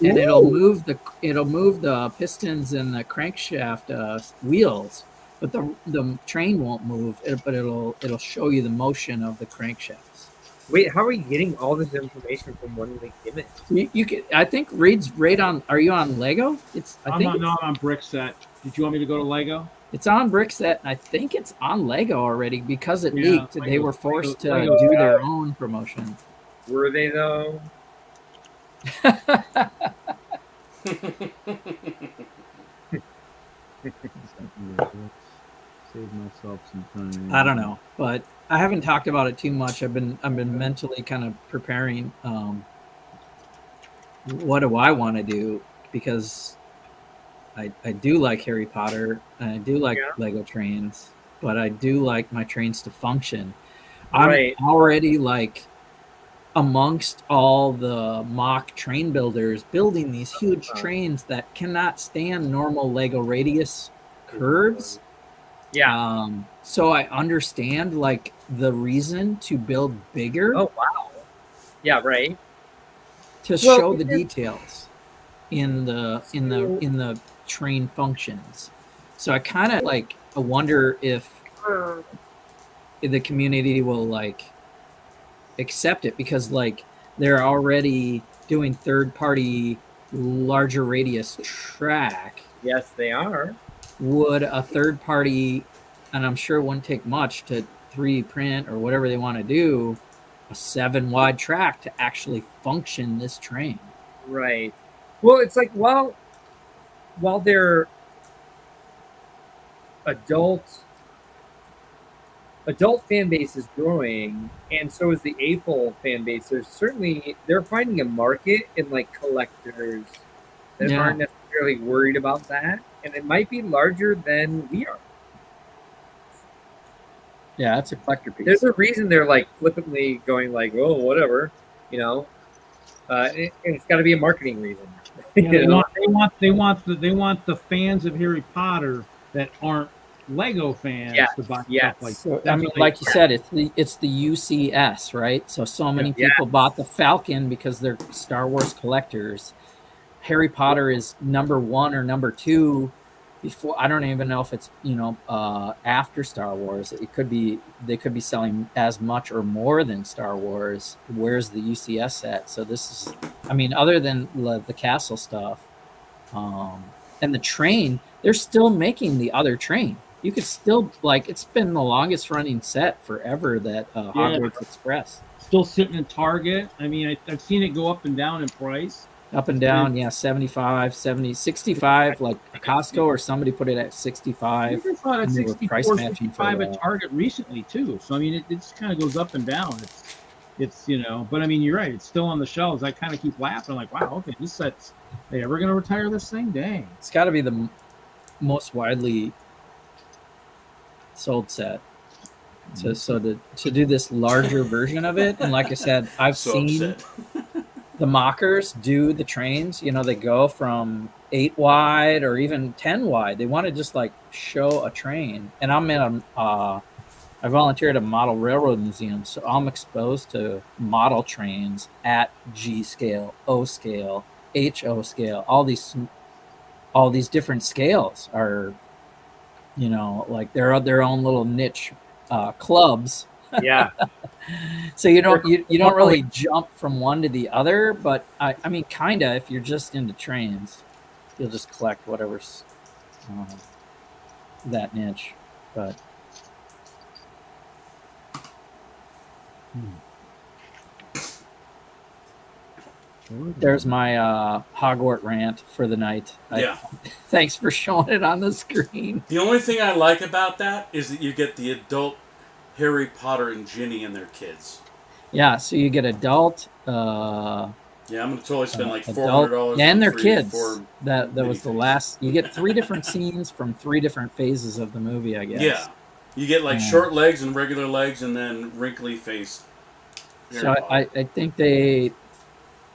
and it'll move the pistons and the crankshaft wheels, but the train won't move. But it'll show you the motion of the crankshafts. Wait, how are we getting all this information from one link image? You can. I think Reed's right on. Are you on Lego? I'm on Brickset. Did you want me to go to Lego? It's on Brickset, and I think it's on Lego already because it Yeah, leaked. They Lego- were forced to Lego- do their own promotion. Were they though? I don't know, but I haven't talked about it too much. I've been mentally kind of preparing. What do I want to do? Because I do like Harry Potter and I do like Lego trains, but I do like my trains to function. I'm already like amongst all the mock train builders building these huge trains that cannot stand normal Lego radius curves. Yeah. So I understand like the reason to build bigger. Oh wow. Yeah, right. To show the details in the train functions. So I kind of like I wonder if the community will like accept it, because like they're already doing third-party larger radius track. Yes, they are. Would a third party, and I'm sure it wouldn't take much to 3D print or whatever they want to do, a 7-wide track to actually function this train? Right. Well, it's like while they're adult fan base is growing, and so is the AFOL fan base. They're finding a market in like collectors that aren't necessarily worried about that, and it might be larger than we are. Yeah, that's a collector piece. There's a reason they're like flippantly going like, oh, whatever, you know. And it's got to be a marketing reason. Yeah, they want the fans of Harry Potter that aren't Lego fans to buy stuff like so, that. I mean, like you said, it's the UCS, right? So many people bought the Falcon because they're Star Wars collectors. Harry Potter is number 1 or number 2 before. I don't even know if it's after Star Wars. They could be selling as much or more than Star Wars. Where's the UCS set? So this is, I mean, other than the castle stuff, and the train, they're still making the other train. You could still it's been the longest running set forever, that Hogwarts Express. Still sitting in Target. I mean, I've seen it go up and down in price. Up and down, 75, 70, 65, like Costco or somebody put it at 65. I thought at 64, 65 at Target recently too. So I mean, it just kind of goes up and down. It's but I mean, you're right. It's still on the shelves. I kind of keep laughing, like, wow, okay, this set's. They ever going to retire this thing? Dang. It's got to be the most widely sold set. So to do this larger version of it, and like I said, I've seen the mockers do the trains. They go from 8 wide or even 10 wide. They want to just like show a train. And I'm in I volunteer at a model railroad museum, so I'm exposed to model trains at G scale, O scale, HO scale. All these different scales are, like they're their own little niche clubs. Yeah. So you don't really jump from one to the other, but I mean, kinda. If you're just into trains, you'll just collect whatever's that niche. But there's my Hogwarts rant for the night. Thanks for showing it on the screen. The only thing I like about that is that you get the adult Harry Potter and Ginny and their kids. Yeah, so you get adult. I'm gonna totally spend like $400 and their kids. That was the last. You get 3 different scenes from 3 different phases of the movie, I guess. Yeah, you get like short legs and regular legs, and then wrinkly face. So I think they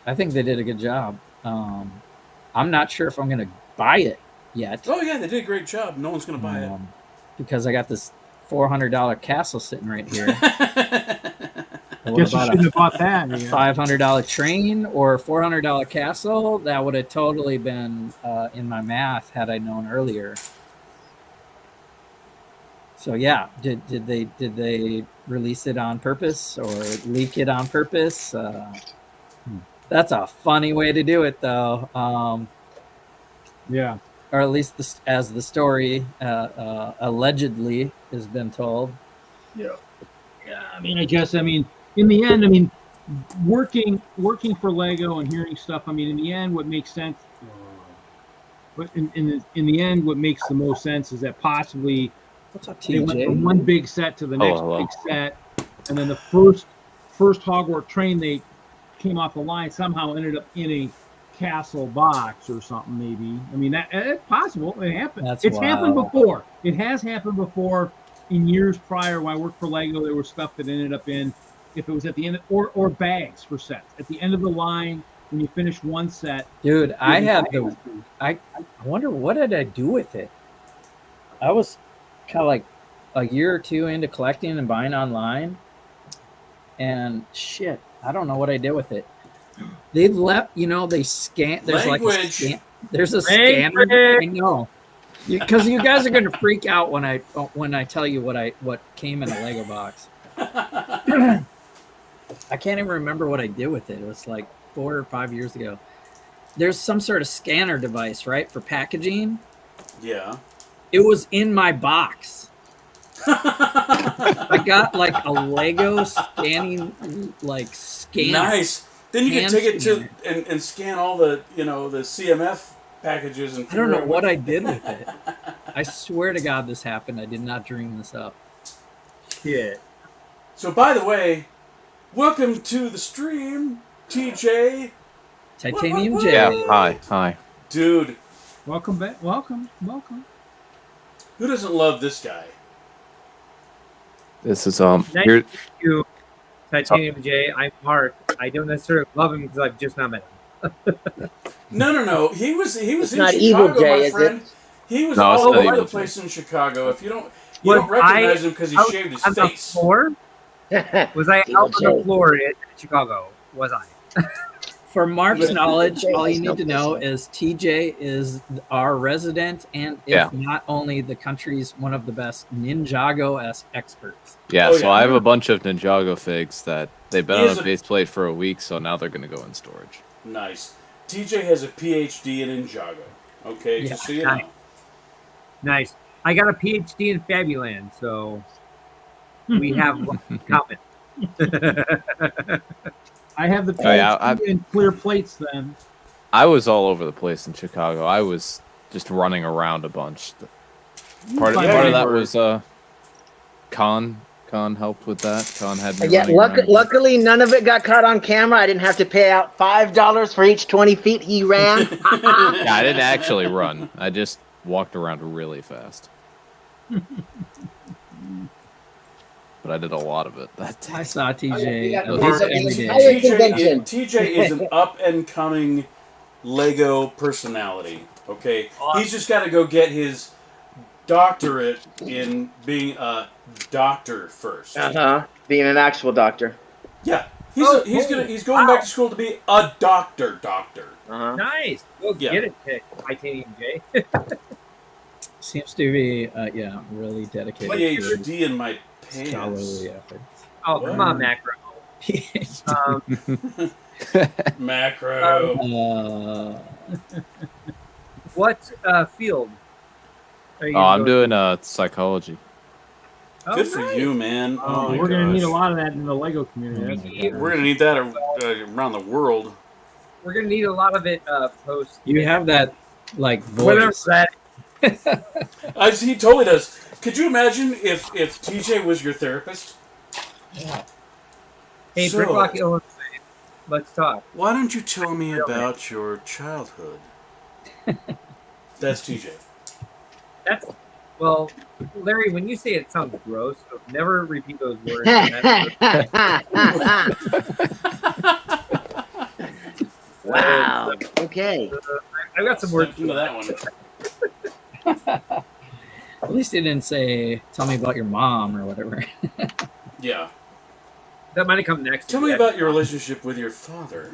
did a good job. I'm not sure if I'm gonna buy it yet. Oh yeah, they did a great job. No one's gonna buy it because I got this $400 castle sitting right here. Guess you shouldn't have bought that. $500 train or $400 castle, that would have totally been in my math had I known earlier. So yeah, did they release it on purpose or leak it on purpose? That's a funny way to do it, though. Yeah. Or at least as the story allegedly has been told. Yeah. Yeah. I mean, in the end, working for Lego and hearing stuff. I mean, in the end, what makes sense. But in the end, what makes the most sense is that possibly What's up, They went from TJ? one big set to the next Hello. big set, and then the first Hogwarts train they came off the line somehow ended up in a castle box or something. Maybe I mean it's possible. It happened. It's happened before. It has happened before in years prior. When I worked for Lego, there was stuff that ended up in, if it was at the end or bags for sets at the end of the line when you finish one set. Dude, I had the. I wonder what did I do with it. I was kind of like a year or two into collecting and buying online, and shit, I don't know what I did with it. They left, they scan. There's like a scan. There's a scanner. I know, because you guys are gonna freak out when I tell you what came in a Lego box. I can't even remember what I did with it. It was like 4 or 5 years ago. There's some sort of scanner device, right, for packaging. Yeah. It was in my box. I got like a Lego scanning, scanner. Nice. Then you can take it to and scan all the the CMF packages and. I don't know what I did with it. I swear to God, this happened. I did not dream this up. Shit. So, by the way, welcome to the stream, TJ. Titanium J. Yeah, hi. Dude. Welcome back. Welcome. Who doesn't love this guy? This is Nice here. to meet you, Titanium J. I'm Mark. I don't necessarily love him because I've just not met him. No. He was in not Chicago, Evil Jay, my is friend. it? He was No, all it's not over Evil the Jay. place in Chicago. If you don't Was recognize him because he out shaved his on the face. floor? Was I Evil out on the Jay. floor in Chicago? Was I? For Mark's Yeah. knowledge, all you There's need no to know question. is TJ is our resident and if Yeah. not only the country's one of the best Ninjago experts. Yeah, Oh, so yeah. I have a bunch of Ninjago figs that they've been He on is a a- base plate for a week, so now they're going to go in storage. Nice. TJ has a PhD in Ninjago. Okay, Yeah. just so you know. Nice. I got a PhD in Fabuland, so we have one in common. I have the Oh, yeah, PhD in clear plates then. I was all over the place in Chicago. I was just running around a bunch. Part Yeah, of you that were. was Con helped with that. Con had me Yeah, running around. luckily none of it got caught on camera. I didn't have to pay out $5 for each 20 feet he ran. Yeah, I didn't actually run. I just walked around really fast. But I did a lot of it that day. I saw TJ Yeah, every day. entire convention. TJ is an up and coming Lego personality. Okay, he's just got to go get his doctorate in being a doctor first. Being an actual doctor. Yeah, he's going back to school to be a doctor. Nice. Go Yeah. get it, Titanium J. Seems to be, really dedicated to PhD in my pants. scholarly efforts. Oh, come on, Macro. Macro. What field? Are you Oh, I'm going doing psychology. to? Good for you, man. Oh, my We're gonna need a gosh. lot of that in the Lego community. We're gonna need that around the world. We're gonna need a lot of it post. You have that, Whatever voice. that. He totally does. Could you imagine if TJ was your therapist? Hey, So- Bricklock Illinois. Let's talk. Why don't you tell me about your childhood? That's TJ. That's well, Larry. When you say it, sounds gross. So never repeat those words. Wow. Okay. I've got some words. Into that one. At least he didn't say, "Tell me about your mom" or whatever. Yeah. That might have come next. Tell me about your relationship with your father.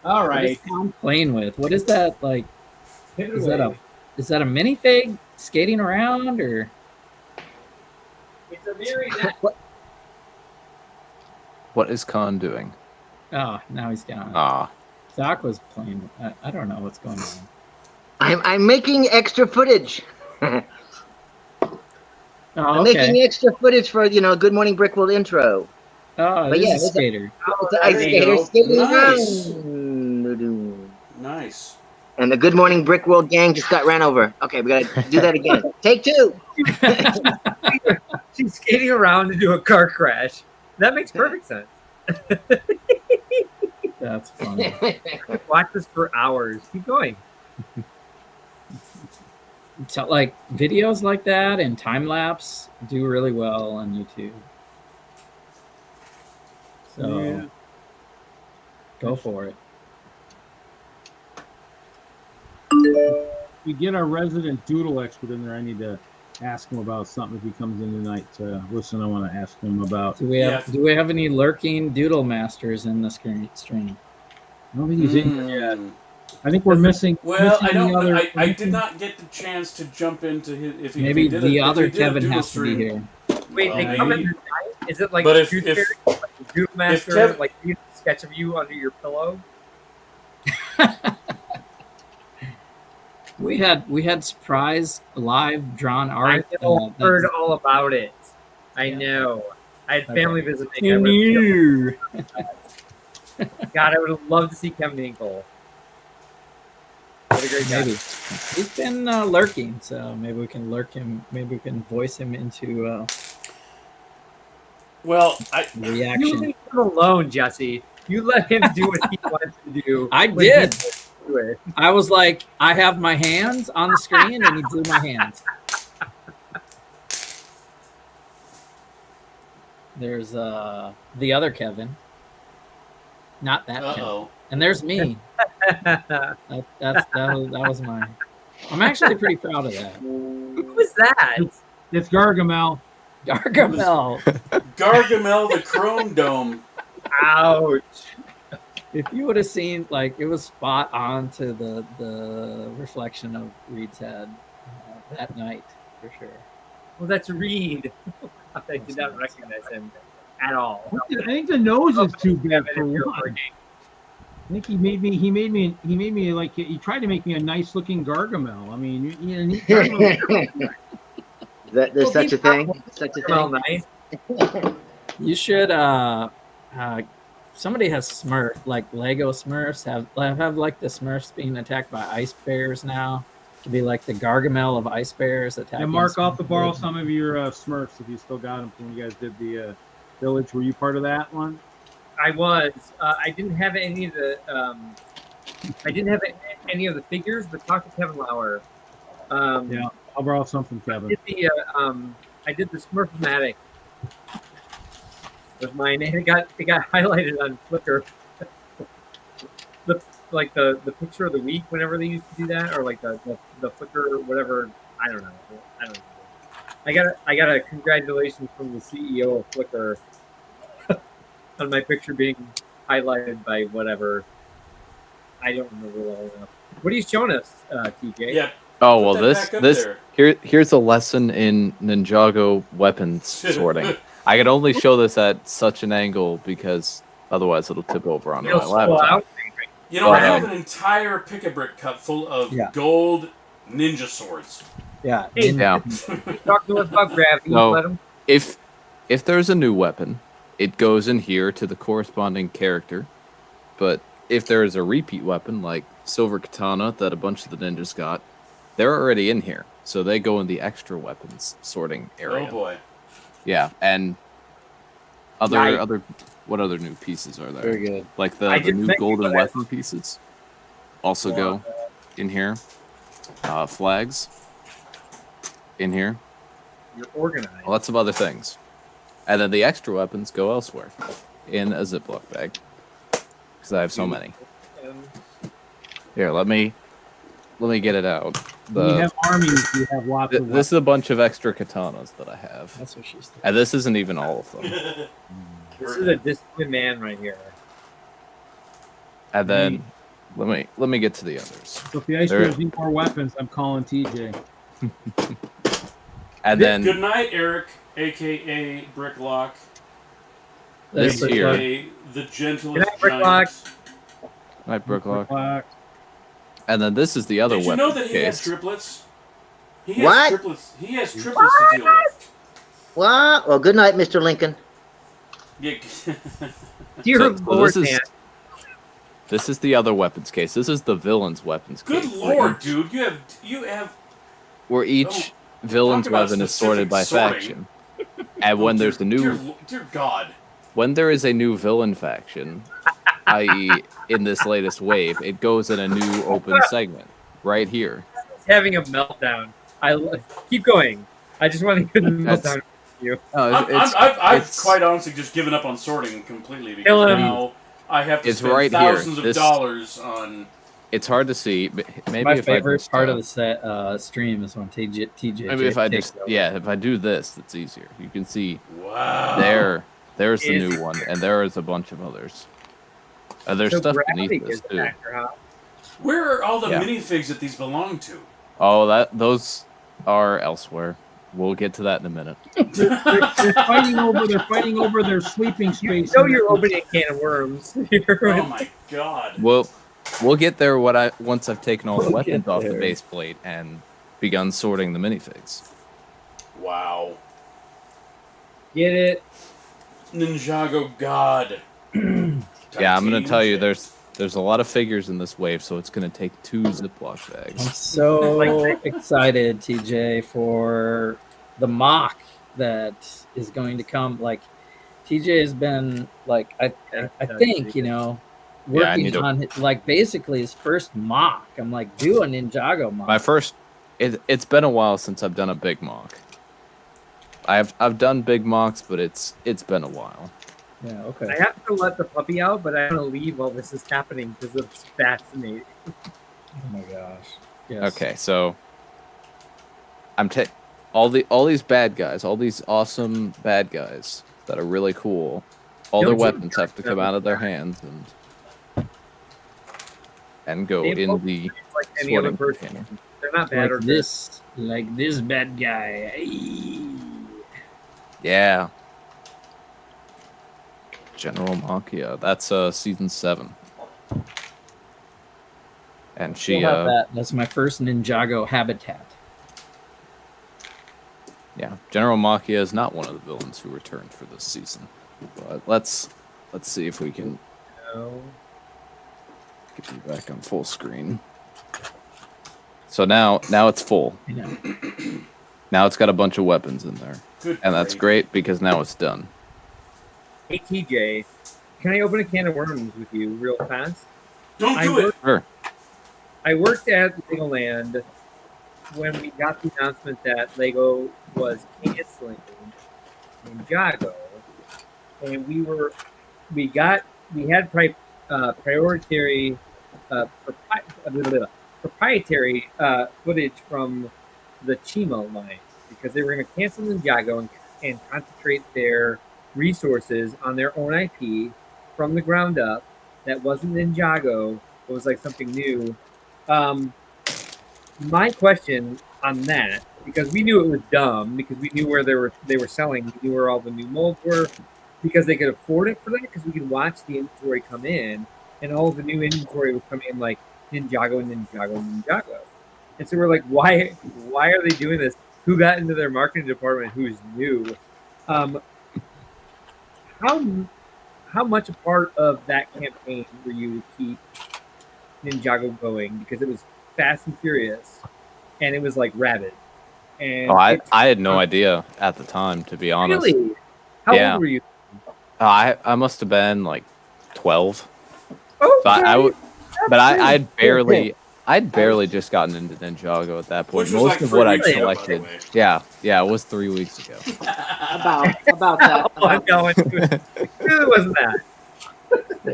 All What is right. Tom playing with? What is that like? Is that a minifig skating around or? It's a very What is Con doing? Oh, now he's gone. Ah, Doc was playing. I don't know what's going on. I'm making extra footage. Oh, I'm okay. making extra footage for Good Morning Brickworld intro. Oh, But it is yeah, a skater. I there you go. skating Nice. around. Nice. And the Good Morning Brick World gang just got ran over. Okay, we gotta do that again. Take two. She's skating around to do a car crash. That makes perfect sense. That's funny. Watch this for hours. Keep going. So, like videos like that and time lapse do really well on YouTube. So Yeah. go for it. We get our resident doodle expert in there. I need to ask him about something if he comes in tonight to listen. I want to ask him about. Do we have any lurking doodle masters in the stream? I don't think he's in here yet. I think we're missing. Well, I don't. the other, I did not get the chance to jump into his. If he, Maybe if he did the a, other if he did a Kevin doodle has to be stream, here. Wait, Well, they come in maybe. the night? Is it like But if- Tooth if- Fairy, like Doodle Master, Kev- like you sketch of you under your pillow? We had surprise live drawn I art. know, that's- heard all about it. I Yeah. know. I had Okay. family visiting. I You would've- knew. God, I would have loved to see Kevin Dinkle. What a great guy. Maybe he's been lurking, so maybe we can lurk him. Maybe we can voice him into Well, I You reaction. leave him alone, Jesse. You let him do what he wants to do. I when he did. wants to do it. I was like, I have my hands on the screen, and he drew my hands. There's the other Kevin, not that Kevin, uh-oh. and there's me. That was mine. I'm actually pretty proud of that. Who was that? It's Gargamel. Gargamel. Gargamel the Chrome Dome. Ouch. If you would have seen, like, it was spot on to the reflection of Reed's head that night for sure. Well, that's Reed. I did not recognize him at all. I think the nose is too big for If you're one. working. I think he made me like he tried to make me a nice looking Gargamel. I mean, Gargamel, There's such a thing. Such a Well, thing. nice. You should somebody has Smurf, like Lego Smurfs have like the Smurfs being attacked by ice bears now. To be like the Gargamel of ice bears attacking. and Mark, I'll have to Smurfs. borrow some of your Smurfs if you still got them from when you guys did the village. Were you part of that one? I was. I didn't have any of the. I didn't have any of the figures, but talk to Kevin Lauer. Yeah, I'll borrow some from Kevin. I did the Smurf-matic with mine, and it got highlighted on Flickr. the picture of the week whenever they used to do that, or like the Flickr whatever. I don't know. I got a congratulations from the CEO of Flickr on my picture being highlighted by whatever. I don't remember well enough. What are you showing us, TJ? Yeah. Oh Put well, that this back up this there. here's a lesson in Ninjago weapons sorting. I can only show this at such an angle because otherwise it'll tip over onto It'll my slow laptop. out. You know, I Oh, have no. an entire pick-a-brick cup full of Yeah. gold ninja swords. Yeah. Hey, Yeah. Talk to us about gravity. No. Let him. If there's a new weapon, it goes in here to the corresponding character. But if there is a repeat weapon like Silver Katana that a bunch of the ninjas got, they're already in here, so they go in the extra weapons sorting area. Oh boy. Yeah, and Right. what other new pieces are there? Very good. Like I the just new meant golden that- weapon pieces also go in here. Flags in here. You're organized. Lots of other things. And then the extra weapons go elsewhere in a Ziploc bag. Because I have so many. Here, let me get it out. When you have armies, you have lots of. This is a bunch of extra katanas that I have. That's what she's thinking. And this isn't even all of them. This is a disciplined man right here. And then let me get to the others. So if the ice There- bears need more weapons, I'm calling TJ. And then Good night, Eric, aka Bricklock, this That's here. aka the gentlest Good night, giant. Right, Brooklock. Black. And then this is the other Did you weapon know that he has case. triplets? He has What? triplets. He has triplets to deal with. What? Well, good night, Mr. Lincoln. Yeah. Dear So Lord, this is man. This is the other weapons case. This is the villain's weapons Good case. lord, dude! You have. Where each villain's talk about weapon is sorted by sorting. faction. And when there's a new, Dear God. when there is a new villain faction, i.e., in this latest wave, it goes in a new open segment right here. He's having a meltdown. Keep going. I just want to get the meltdown with you. I've quite honestly just given up on sorting completely because now I have to It's spend right thousands here. of dollars on. It's hard to see. But maybe My if I favorite just, part of the stream is when TJ. maybe if I takes just over. if I do this, it's easier. You can see Wow. there's the new one, and there is a bunch of others. There's stuff beneath this too. Where are all the Yeah. minifigs that these belong to? Oh, those are elsewhere. We'll get to that in a minute. They're fighting over their sleeping space. You're opening a can of worms. Oh my God. We'll get there once I've taken all the We'll weapons get off the there. base plate and begun sorting the minifigs. Wow. Get it? Ninjago God. Yeah, I'm gonna tell you, Titanium there's a lot of figures in this wave, so it's gonna take 2 Ziploc I'm bags. so excited, TJ, for the mock that is going to come. Like, TJ has been like, I think, you know, Yeah, I working need to- on like basically his first mock. I'm like, do a Ninjago mock. My first, it's been a while since I've done a big mock. I've done big mocks, but it's been a while. Yeah, okay. I have to let the puppy out, but I want to leave while this is happening because it's fascinating. Oh my gosh. Yes. Okay, so all these bad guys, all these awesome bad guys that are really cool. All their Don't you weapons have to come out of their hands and go They in both the It's like any other sorting person. container. They're not bad or Like this bad guy. Ayy. Yeah. General Makia. That's season 7. And she We'll have that. That's my first Ninjago habitat. yeah, General Makia is not one of the villains who returned for this season. But let's see if we can No. get you back on full screen. So now it's full. You know. Now it's got a bunch of weapons in there. Good And that's grief. great because now it's done. Hey TJ, can I open a can of worms with you real fast? Don't I do it. Sure. I worked at Legoland when we got the announcement that Lego was canceling Ninjago, and we had proprietary footage from the Chimo line because they were going to cancel Ninjago and concentrate their resources on their own IP from the ground up. That wasn't Ninjago. It was like something new. My question on that, because we knew it was dumb, because we knew where they were selling, we knew where all the new molds were, because they could afford it for that, because we could watch the inventory come in, and all the new inventory would come in like Ninjago, Ninjago, Ninjago. And so we're like, why are they doing this? Who got into their marketing department? Who's new? How much a part of that campaign were you to keep Ninjago going? Because it was fast and furious, and it was like rabid. And I had no idea at the time, to be honest. Really? How Yeah. old were you? I must have been like 12. Oh, But I'd barely just gotten into Ninjago at that point. Which was Most like of what 3 I'd weeks ago, by the collected, way. yeah, it was 3 weeks ago. About that. Oh, I'm going. It really wasn't that.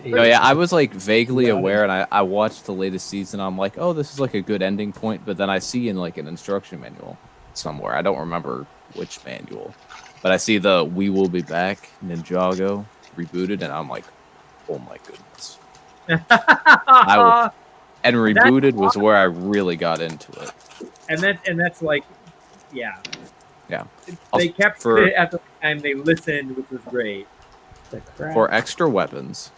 No, yeah, I was like vaguely aware, and I watched the latest season. I'm like, oh, this is like a good ending point. But then I see in like an instruction manual somewhere, I don't remember which manual, but I see the "We Will Be Back" Ninjago rebooted, and I'm like, oh my goodness. And rebooted was where I really got into it. And that's like, yeah. Yeah. They kept For- it at the time. They listened, which was great. The crap. For extra weapons,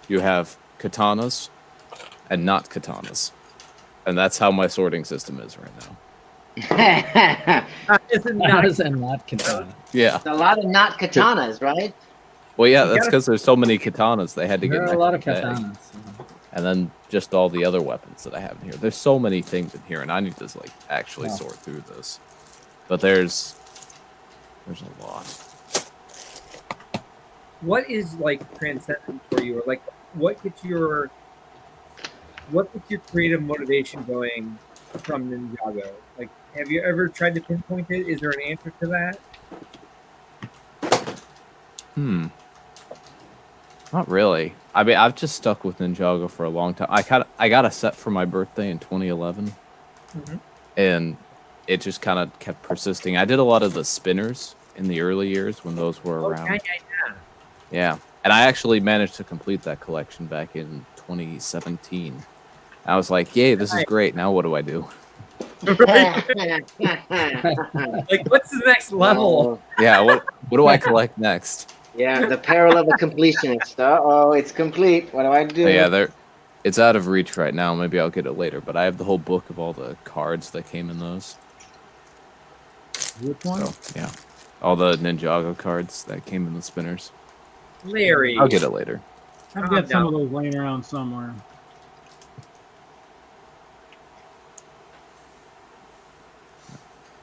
you have katanas and not katanas. And that's how my sorting system is right now. Isn't How that does that not katana? Yeah. A lot of not katanas, right? Well, yeah, You that's gotta- because there's so many katanas they had to get. There are an a lot of extra bag. katanas. and then just all the other weapons that I have in here. There's so many things in here, and I need to like actually sort through this. But there's a lot. What is like transcendent for you, or like what gets your creative motivation going from Ninjago? Like, have you ever tried to pinpoint it? Is there an answer to that? Not really. I mean, I've just stuck with Ninjago for a long time. I got a set for my birthday in 2011, and it just kind of kept persisting. I did a lot of the spinners in the early years when those were around. Yeah, and I actually managed to complete that collection back in 2017. I was like, "Yay, this is great! Now what do I do?" Like, what's the next level? Yeah, what do I collect next? Yeah, the peril of a completionist. Oh, it's complete. What do I do? But yeah, it's out of reach right now. Maybe I'll get it later. But I have the whole book of all the cards that came in those. Which one? So, yeah, all the Ninjago cards that came in the spinners. Larry, I'll get it later. I've got some of those laying around somewhere.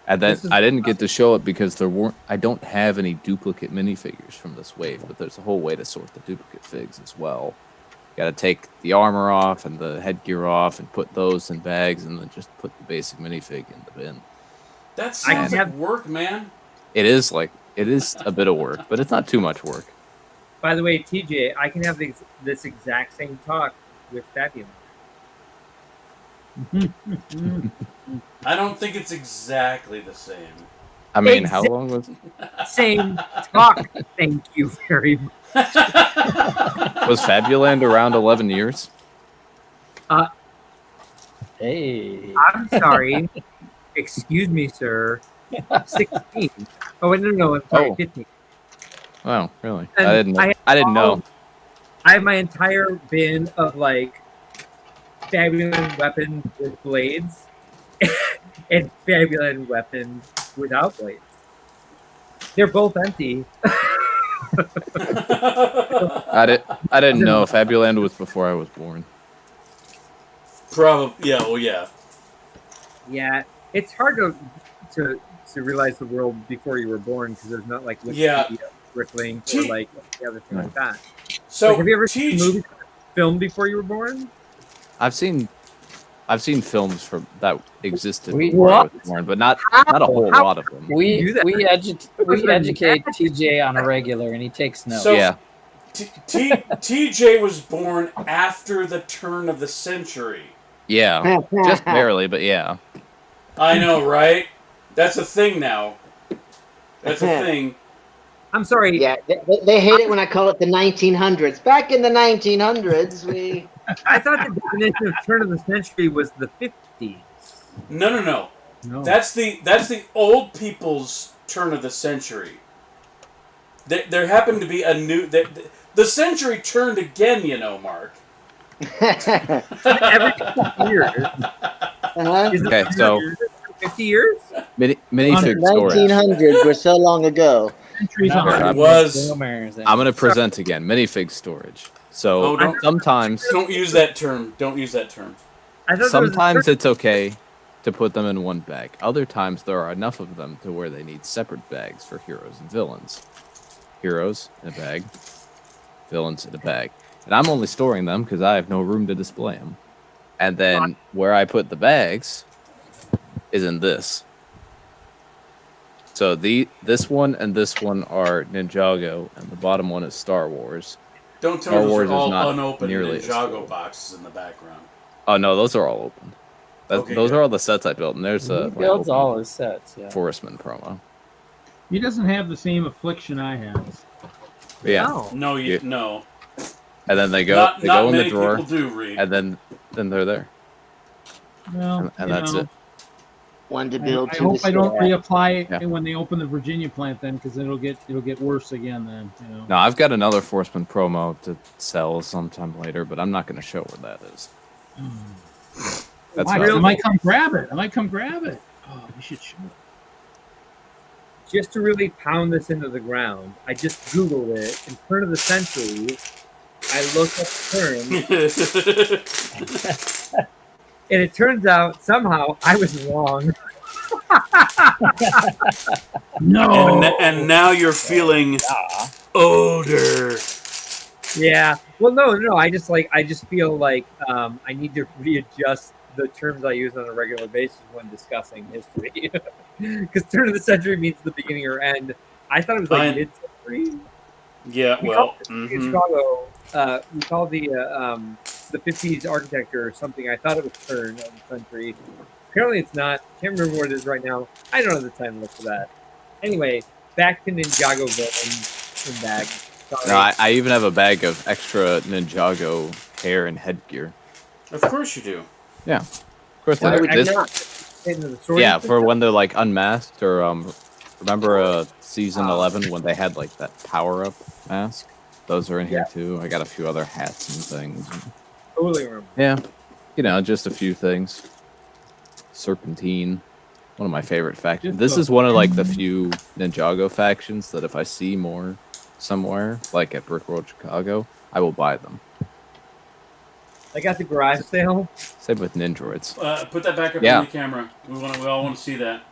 And then I didn't get to show it because I don't have any duplicate minifigures from this wave, but there's a whole way to sort the duplicate figs as well. Got to take the armor off and the headgear off and put those in bags, and then just put the basic minifig in the bin. That sounds like work, man. It is a bit of work, but it's not too much work. by the way, TJ, I can have this exact same talk with Fabulous. I don't think it's exactly the same. I mean, how long was it? Same talk. Thank you very much. Was Fabuland around 11 years? Hey. I'm sorry. Excuse me, sir. 16. Oh, no, I'm sorry, 15. Oh, really? And I didn't know. I have my entire bin of like Fabuland weapons with blades and Fabuland weapons without blades. They're both empty. I didn't know. Fabuland was before I was born. Probably, yeah. Well, yeah. Yeah, it's hard to realize the world before you were born because there's not like Bricklink or like the other thing like that. So like, have you ever seen movies filmed before you were born? I've seen films that existed before I was born, but not a whole lot of them. We educate TJ on a regular, and he takes notes. So, yeah. TJ was born after the turn of the century. Yeah, just barely, but yeah. I know, right? That's a thing now. That's a thing. I'm sorry. Yeah, they hate it when I call it the 1900s. Back in the 1900s, we... I thought the definition of turn of the century was the 50s. No. That's the old people's turn of the century. There happened to be a new... The century turned again, you know, Mark. Every 50 years. Okay, so 50 years? Minifig storage. 1900s were so long ago. It was. I'm going to present again. Minifig storage. So sometimes... Don't use that term. Don't use that term. Sometimes it's okay to put them in one bag. Other times there are enough of them to where they need separate bags for heroes and villains. Heroes in a bag. Villains in a bag. And I'm only storing them because I have no room to display them. And then where I put the bags is in this. So this one and this one are Ninjago, and the bottom one is Star Wars. Don't tell me those are all unopened Ninjago boxes in the background. Oh no, those are all open. Those are all the sets I built, and there's he builds all his sets. Yeah. Forestman promo. He doesn't have the same affliction I have. Yeah. No. And then they go in the drawer, and then they're there. Well, and that's it. One to build. I hope I don't reapply it when they open the Virginia plant then, because it'll get worse again then. You know. No, I've got another Forceman promo to sell sometime later, but I'm not going to show where that is. That's I might come grab it. Oh, you should show it. Just to really pound this into the ground, I just Googled it. In turn of the century, I looked up the term, and it turns out somehow I was wrong. No. And now you're feeling older. Yeah. Well, no. I just feel like I need to readjust the terms I use on a regular basis when discussing history. Because turn of the century means the beginning or end. I thought it was like mid-century. Yeah, well, in Chicago, we call the 50s architecture or something. I thought it was turn of the century. Apparently, it's not. Can't remember what it is right now. I don't have the time to look for that. Anyway, back to Ninjago in bag. Sorry. No, I even have a bag of extra Ninjago hair and headgear. Of course you do. Yeah, of course. Why would you This, not? Into the story yeah, and for stuff? when they're like unmasked or remember season 11 when they had like that power up mask? Those are in here too. I got a few other hats and things. Totally remember. Yeah, just a few things. Serpentine, one of my favorite factions. This is one of like the few Ninjago factions that if I see more somewhere, like at Brickworld Chicago, I will buy them. I got the garage sale. Same with Ninjroids. Put that back up Yeah. on the camera. We all want to see that.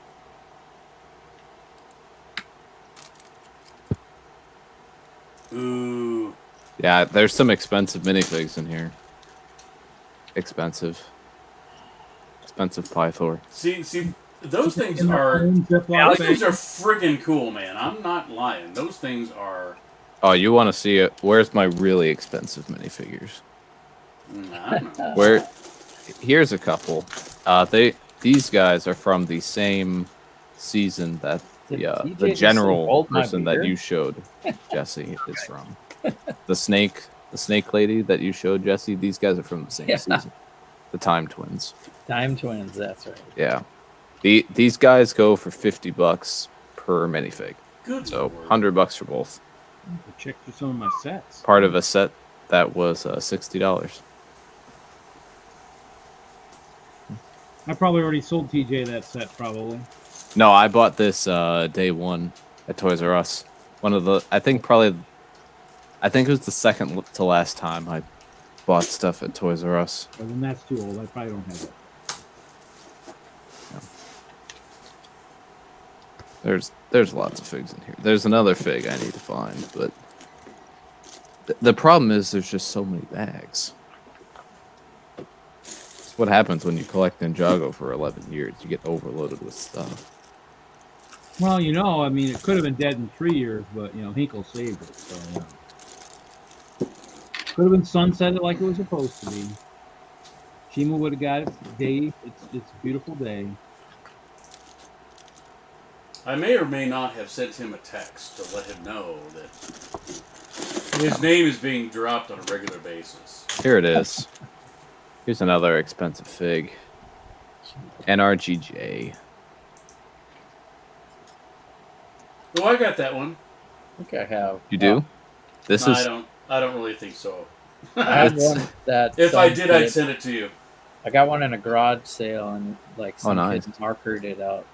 Ooh. Yeah, there's some expensive minifigs in here. Expensive Pythor. See, those things In the are home Ziploc those bag. things are friggin' cool, man. I'm not lying. Those things are. Oh, you want to see it? Where's my really expensive minifigures? I don't know. Where? Here's a couple. These guys are from the same season that Did the TJ just general say, "Hold my person that beer"? you showed, Jesse, is from. The snake lady that you showed, Jesse. These guys are from the same season. The Time Twins. Time Twins, that's right. Yeah. These guys go for $50 per minifig. Good So lord. $100 for both. Check for some of my sets. Part of a set that was $60. I probably already sold TJ that set, probably. No, I bought this day one at Toys R Us. I think it was the second to last time I bought stuff at Toys R Us. Well, then that's too old. I probably don't have it. There's lots of figs in here. There's another fig I need to find, but the problem is there's just so many bags. It's what happens when you collect Ninjago for 11 years. You get overloaded with stuff. Well, I mean, it could have been dead in 3 years, but, Hinkle saved it, so, Could have been sunsetted like it was supposed to be. Shima would have got it. Dave, it's a beautiful day. I may or may not have sent him a text to let him know that his name is being dropped on a regular basis. Here it is. Here's another expensive fig. NRGJ. Oh, I got that one. I think I have. You do? This No, is. I don't really think so. I have It's- one that. If I some did, I'd kid- send it to you. I got one in a garage sale and some nice. kid markered it out.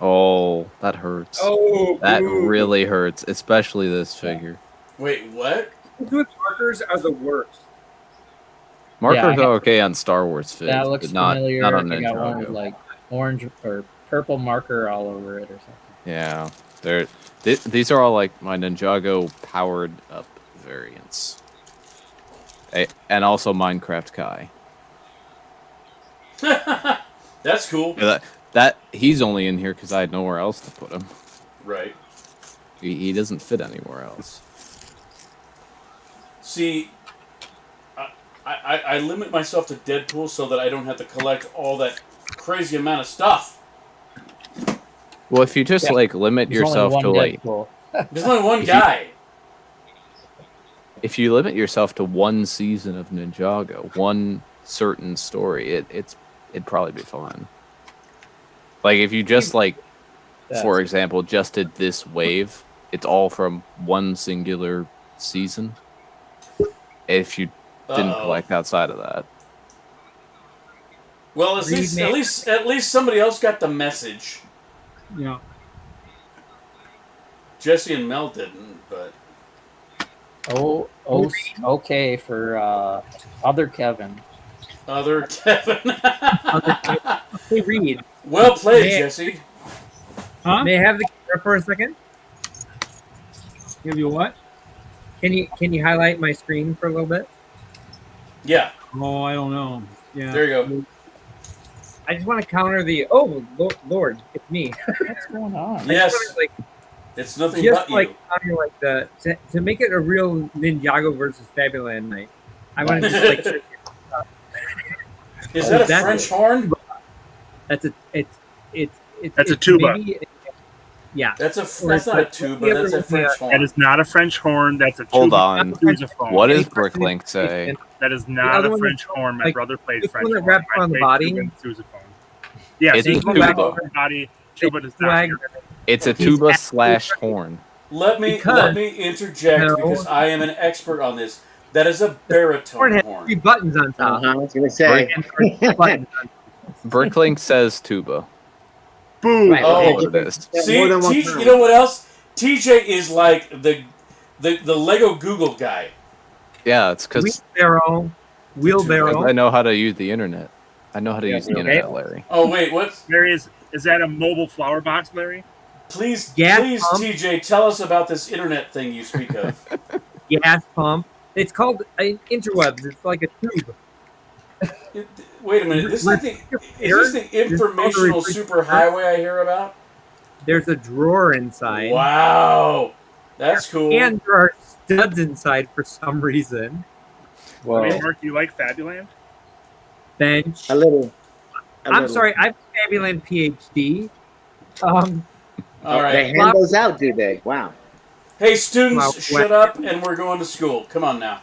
Oh, that hurts. Oh, That boo. really hurts, especially this figure. Wait, what? Good markers are the worst. Markers Yeah. are okay on Star Wars figs, That looks but not, familiar. not on I got one with Ninjago. orange or purple marker all over it or something. Yeah, these are all like my Ninjago powered up variants. And also Minecraft Kai. That's cool. Yeah, that he's only in here because I had nowhere else to put him. Right. He doesn't fit anywhere else. See, I limit myself to Deadpool so that I don't have to collect all that crazy amount of stuff. Well, if you just like limit There's only yourself one to like, Deadpool. There's only one guy. if you limit yourself to one season of Ninjago, one certain story, it'd probably be fine. Like if you just like, for example, just did this wave, it's all from one singular season. If you didn't Uh-oh. collect outside of that, Well, at least somebody else got the message. Yeah. Jesse and Mel didn't, but Okay for other Kevin. Other Kevin. Hey, Reed. Well played, May- Jesse. Huh? May I have the camera for a second? Give you what? Can you highlight my screen for a little bit? Yeah, Oh, I don't know. Yeah. there you go. I just want to counter the Lord, it's me. What's going on? Yes, I just wanna, it's nothing just but like you. counter like to make it a real Ninjago versus Fabuland night. I want to just like Is that a That's French it. horn? that's a That's a tuba. Yeah. That's not a tuba. That's a French That horn. is not a French horn. That's a Hold tuba on. sousaphone. What is Bricklink say? That is The not other a one French is, horn. My like, brother played this French one that horn. wraps I around the played body? tuba and sousaphone. Yes, It's a tuba tuba. wrapped around the body. Tuba does not. Flag. It's a He's tuba absolutely / horn. Let me Because- interject No. because I am an expert on this. That is a Horn baritone has horn. 3 buttons on top. I was gonna say. And 3 buttons on top. Bricklink says tuba. Boom. Right. Oh, That's what it is. See, More than one TJ, term. you know what else? TJ is like the Lego Google guy. Yeah, it's because Wheelbarrow. I know how to use the internet. I know how to Yeah, use the okay. internet, Larry. Oh wait, what's? Larry, is that a mobile flower box, Larry? Please, Gas please, pump. TJ, tell us about this internet thing you speak of. Gas pump. It's called interwebs. It's like a tube. Wait a minute. Is this the informational superhighway I hear about? There's a drawer inside. Wow, that's cool. And there are studs inside for some reason. Well, I mean, Mark, do you like Fabuland? Bench. A little. I'm sorry, I have a Fabuland PhD. All They right. hand those out, do they? Wow. Hey, students, Wow. shut up, and we're going to school. Come on now.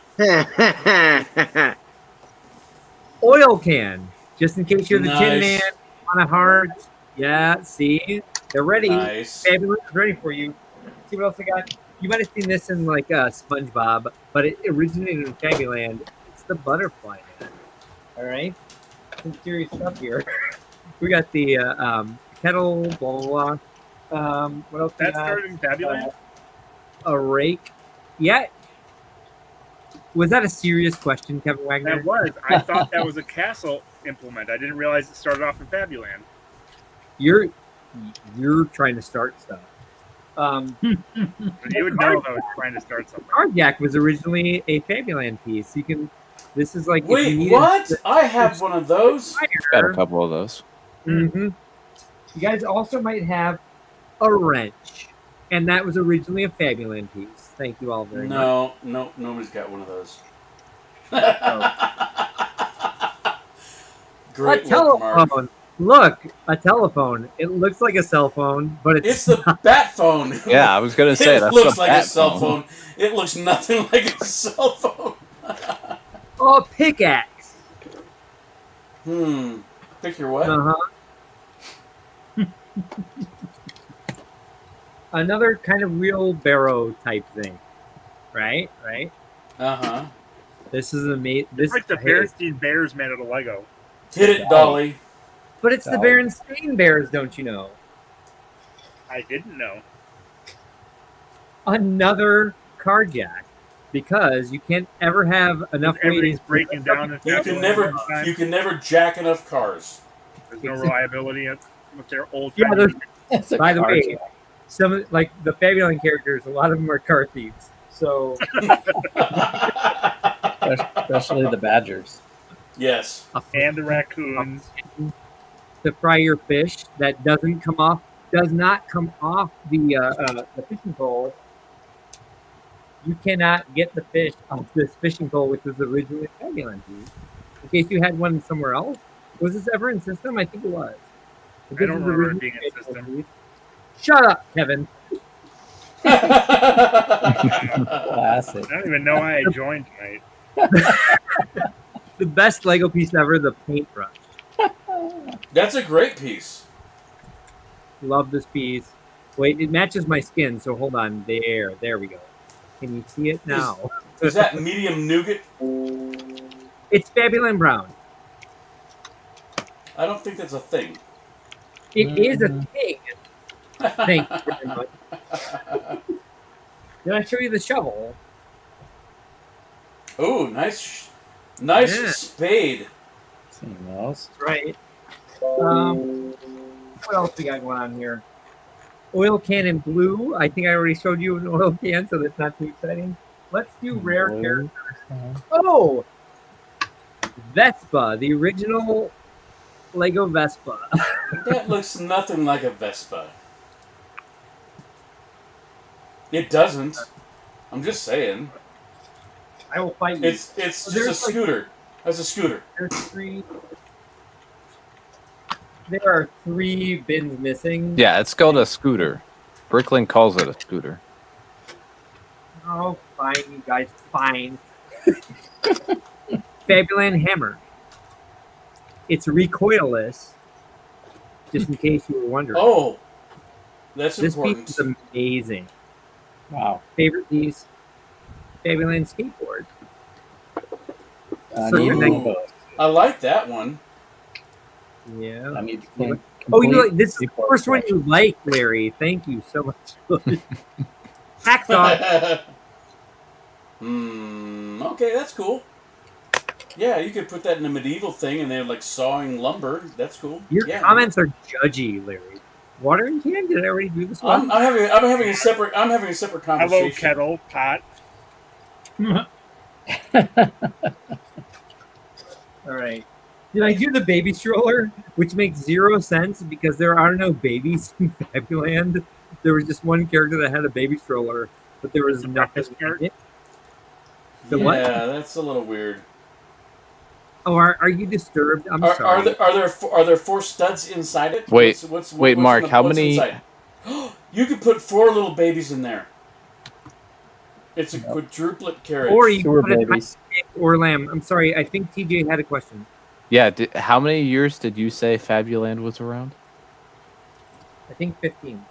Oil can. Just in case you're the Tin Nice. Man on a heart. Yeah, see? They're ready. Nice. Fabulous is ready for you. See what else I got? You might have seen this in like SpongeBob, but it originated in Fabuland. It's the butterfly man. All right, some serious stuff here. We got the kettle, blah blah blah. What else? we That got? started in Fabuland? A rake. Yeah. Was that a serious question, Kevin Wagner? That was. I thought that was a castle implement. I didn't realize it started off in Fabuland. You're trying to start stuff. You would know if I was trying to start something. Carjack was originally a Fabuland piece. You can. This is like. Wait, what? I have one of those. Got a couple of those. Mm-hmm. You guys also might have a wrench, and that was originally a Fabuland piece. Thank you all very much. No, nobody's got one of those. Great A work, Mark. telephone. Look, a telephone. It looks like a cell phone, but It's the bat phone. Yeah, I was gonna say It that's looks the like a bat cell phone. phone. It looks nothing like a cell phone. a pickaxe. Pick your what? Uh-huh. Another kind of wheelbarrow type thing, right? Uh-huh. This is It's like the Berenstein Bears made out of Lego. Hit it, Dolly. But it's the Berenstain Bears, don't you know? I didn't know. Another carjack, because you can't ever have enough weight. Everything's breaking down. In You can never jack enough cars. There's no reliability with their old. Yeah, that's a by the way, carjack. some like the Fabuland characters, a lot of them are car thieves. So Especially the Badgers. Yes. And the raccoons. to fry your fish that does not come off the fishing pole. You cannot get the fish off this fishing pole, which was originally a Fabuland piece. In case you had one somewhere else. Was this ever in system? I think it was. But I this don't is remember it originally being in a Fabuland system. piece. Shut up, Kevin. Classic. I don't even know why I joined tonight. The best Lego piece ever, the paintbrush. That's a great piece. Love this piece. Wait, it matches my skin, so hold on. There we go. Can you see it now? Is that medium nougat? It's Fabuland Brown. I don't think that's a thing. It is a thing. Thank you very much. Did I show you the shovel? Oh, nice Yeah. spade. Seen those. Right. What else we got going on here? Oil can in blue. I think I already showed you an oil can, so that's not too exciting. Let's do rare characters. Oh, Vespa, the original Lego Vespa. That looks nothing like a Vespa. It doesn't. I'm just saying. I will fight you. It's just a scooter. That's a scooter. There's three. There are 3 bins missing. Yeah, it's called a scooter. Bricklink calls it a scooter. Oh, fine, you guys, fine. Fabuland Hammer. It's recoilless, just in case you were wondering. Oh, that's this important. piece is amazing. Wow. Favorite piece? Fabuland Skateboard. I So need you're to next- clean those. I like that one. Yeah. I need to clean. Oh, you know, complete this is the report first one section. you like, Larry. Thank you so much. Hacksaw. Okay, that's cool. Yeah, you could put that in a medieval thing, and they're like sawing lumber. That's cool. Your yeah. comments are judgy, Larry. Watering can? Did I already do this one? I'm having a separate conversation. Hello, kettle, pot. All right. Did I do the baby stroller? Which makes 0 sense because there are no babies in Fabuland. There was just one character that had a baby stroller, but there was nothing in it. The yeah, what? that's a little weird. Oh, are you disturbed? I'm sorry. Are there 4 studs inside it? Wait, what's Mark, how what's many- inside? You could put 4 little babies in there. It's a quadruplet carriage. Or you Sewer could put a babies. pig or lamb. I'm sorry. I think TJ had a question. Yeah, how many years did you say Fabuland was around? I think 15.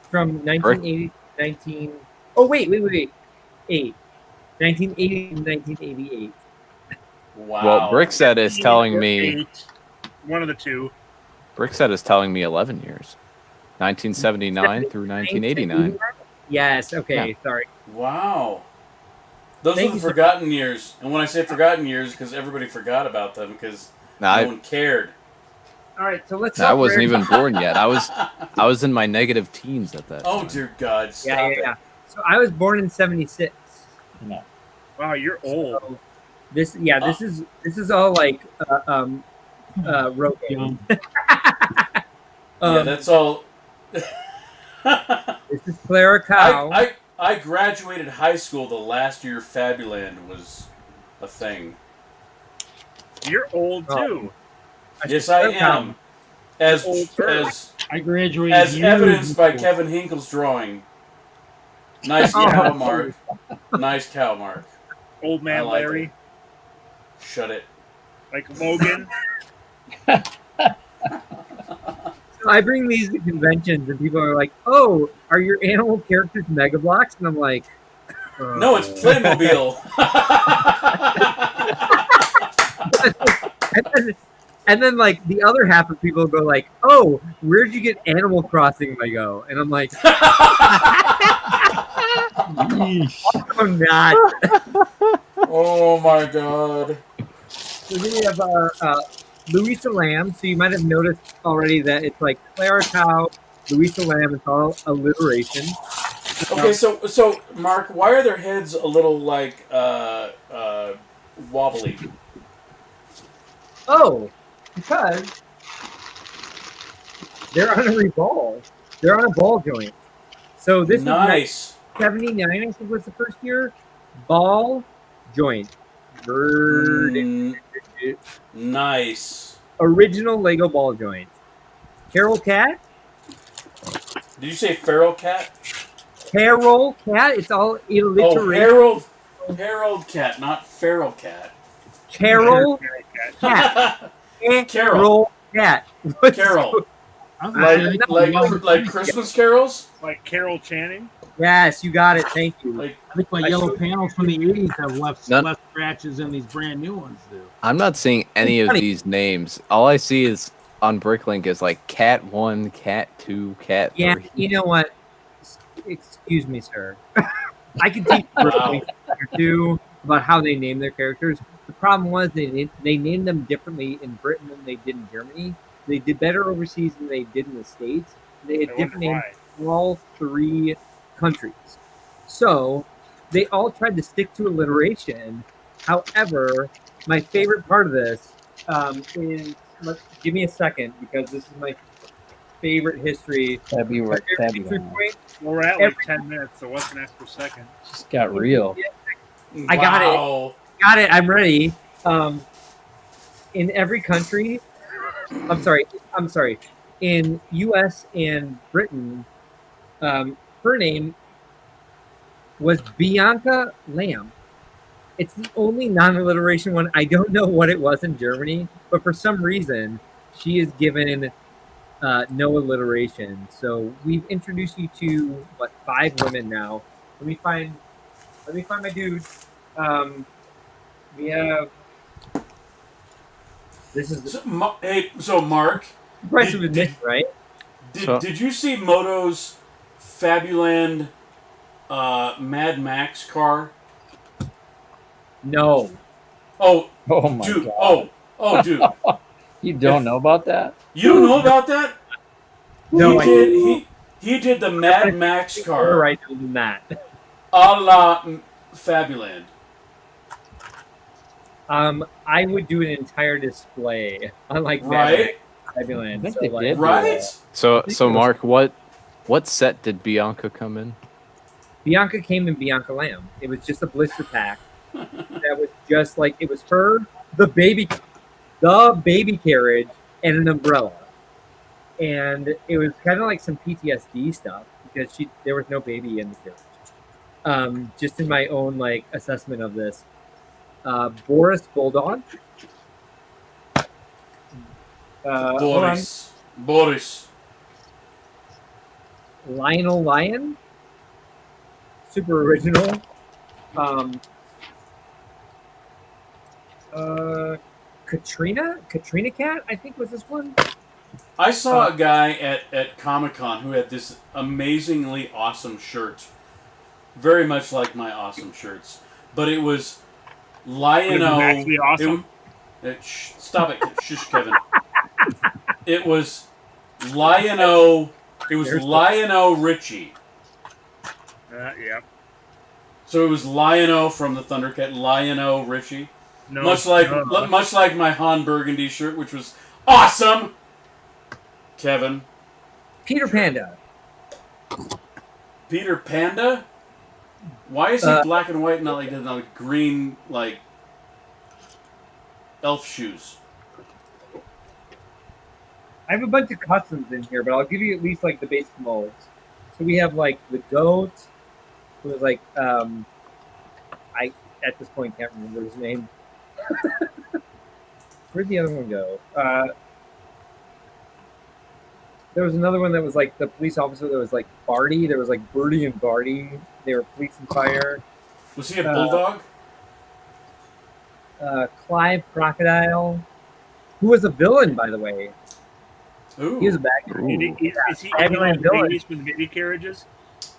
From 1980 to 19... Oh, wait. 8. 1980 to 1988. Wow. Well, Brickset is telling me... 8. One of the two. Brickset is telling me 11 years. 1979 through 1989. Yes. Okay. Yeah. Sorry. Wow. Those Thank are the you so forgotten years. And when I say forgotten years, because everybody forgot about them because Nah, no one cared. All right. So let's. I talk wasn't rare- even born yet. I was in my negative teens at that Oh, time. dear God. Stop Yeah. So I was born in '76. No. Wow, you're old. So this is all like Rogaine. Yeah, that's all. This is Clara Cow. I graduated high school the last year Fabuland was a thing. You're old too. Yes, I am. As I graduated as years evidenced by before. Kevin Hinkle's drawing. Nice cow, Mark. Nice cow, Mark. Old I man like Larry. it. Shut it. Like Logan. So I bring these to conventions, and people are like, "Oh, are your animal characters Mega Blocks?" And I'm like, No, it's Playmobil. and then like the other half of people go like, "Oh, where'd you get Animal Crossing Lego?" And I'm like, "Also not." Oh my God. So then we have Louisa Lamb. So you might have noticed already that it's like Clara Cow, Louisa Lamb. It's all alliteration. Okay, so Mark, why are their heads a little like wobbly? Oh, because they're on a revolve. They're on a ball joint. So this Nice. is 79, I think was the first year. Ball joint. Nice. Original Lego ball joint. Carol Cat. Did you say feral cat? Carol Cat. It's all Oh, alliteration. Harold cat, not feral cat. Carol Cat. Carol. Cat. Carol. I was gonna say, Like Christmas carols? Like Carol Channing. Yes, you got it. Thank you. Like I think my yellow panels from the 80s have left scratches than these brand new ones do. I'm not seeing any of these names. All I see is on Bricklink is like Cat 1, Cat 2, Cat 3. Yeah, you know what? Excuse me, sir. I can teach you Wow. or two. about how they name their characters. The problem was they named them differently in Britain than they did in Germany. They did better overseas than they did in the States. They had I different wonder names in all 3 countries. So they all tried to stick to alliteration. However, my favorite part of this is, give me a second because this is my favorite history. February. Point. Well, we're at like 10 minutes, so what's an extra second? Just got real. I got it. Wow. Got it. I'm ready. In every country, I'm sorry. In U.S. and Britain, her name was Bianca Lamb. It's the only non-alliteration one. I don't know what it was in Germany, but for some reason, she is given no alliteration. So we've introduced you to 5 women now. Let me find my dude. We have. This is So Mark, the price of admission, right? did you see Moto's Fabuland Mad Max car? No. Oh my dude. God. Oh dude. You don't know about that? You don't know about that? No, he did the Mad Max car. Right than that. A la Fabuland. I would do an entire display, unlike Right? Fabuland. I think So, they like, did. Right? So Mark, what set did Bianca come in? Bianca came in Bianca Lamb. It was just a blister pack. That was just like it was her, the baby carriage, and an umbrella. And it was kind of like some PTSD stuff because there was no baby in the carriage. Just in my own like assessment of this, Boris Bulldog. Boris. Lionel Lion. Super original. Katrina Cat, I think was this one. I saw a guy at Comic-Con who had this amazingly awesome shirt. Very much like my awesome shirts. But it was Lion-O. It was actually awesome. Stop it. Shush, Kevin. It was Lion-O. It was Lion-O Richie. Yeah. So it was Lion-O from the Thundercat. Lion-O Richie. No, much like my Han Burgundy shirt, which was awesome. Kevin. Peter Panda. Peter Panda? Why is he black and white and not like green, like elf shoes? I have a bunch of customs in here, but I'll give you at least like the basic molds. So we have like the goat, who was like I at this point can't remember his name. Where'd the other one go? There was another one that was like the police officer that was like Barty. There was like Birdie and Barty. They were police and fire. Was he a bulldog? Clive Crocodile, who was a villain, by the way. Ooh. He was a bad guy. Is he babies from the baby carriages?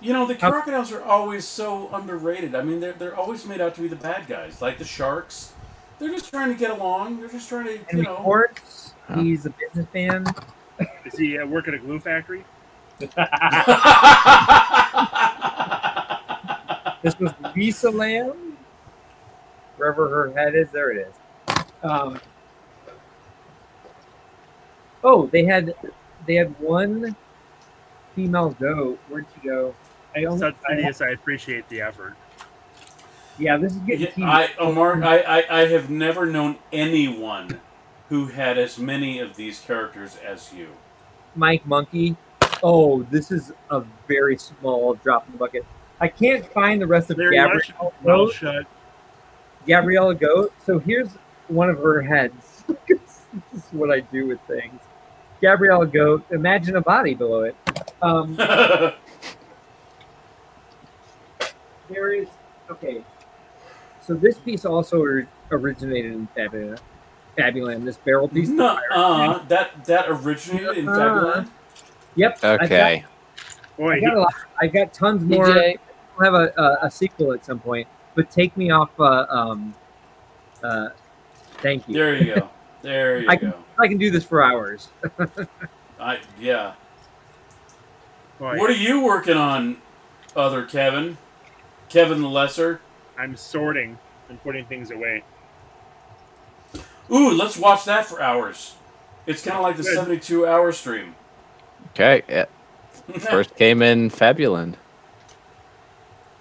You know, the crocodiles are always so underrated. I mean, they're always made out to be the bad guys, like the sharks. They're just trying to get along. They're just trying to, And Reports, he's a businessman. Does he work at a glue factory? This was Lisa Lamb. Wherever her head is, there it is. They had one female goat. Where'd she go? I appreciate the effort. Yeah, this is getting Mark, I have never known anyone who had as many of these characters as you. Mike Monkey. Oh, this is a very small drop in the bucket. I can't find the rest of Gabriella Goat. So here's one of her heads. This is what I do with things. Gabriella Goat. Imagine a body below it. There is So this piece also originated in Fabuland. This barrel piece. That originated in Fabuland. Yep. Okay. I got tons more. DJ. We'll have a sequel at some point. but take me off. Thank you. There you go. There you go. I can do this for hours. Yeah. Boy, What are you working on, other Kevin? Kevin the Lesser? I'm sorting and putting things away. Ooh, let's watch that for hours. It's kind of like the Good. 72-hour stream. Okay. Yeah. First came in Fabuland.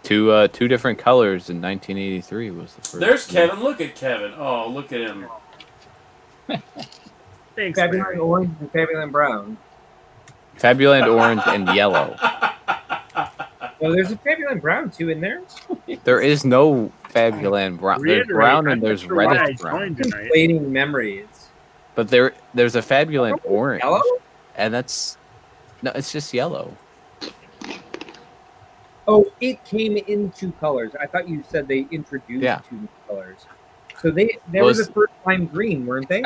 Two different colors in 1983 was the first. There's Kevin. Look at Kevin. Oh, look at him. Thanks, Fabuland Larry. orange and Fabuland brown. Fabuland orange and yellow. Well, there's a Fabuland brown too in there. There is no Fabuland brown. There's brown and there's reddish brown. Conflating memories. But there's a Fabuland orange. Yellow? And that's no, it's just yellow. Oh, it came in two colors. I thought you said they introduced two new colors. So they were the first time green, weren't they?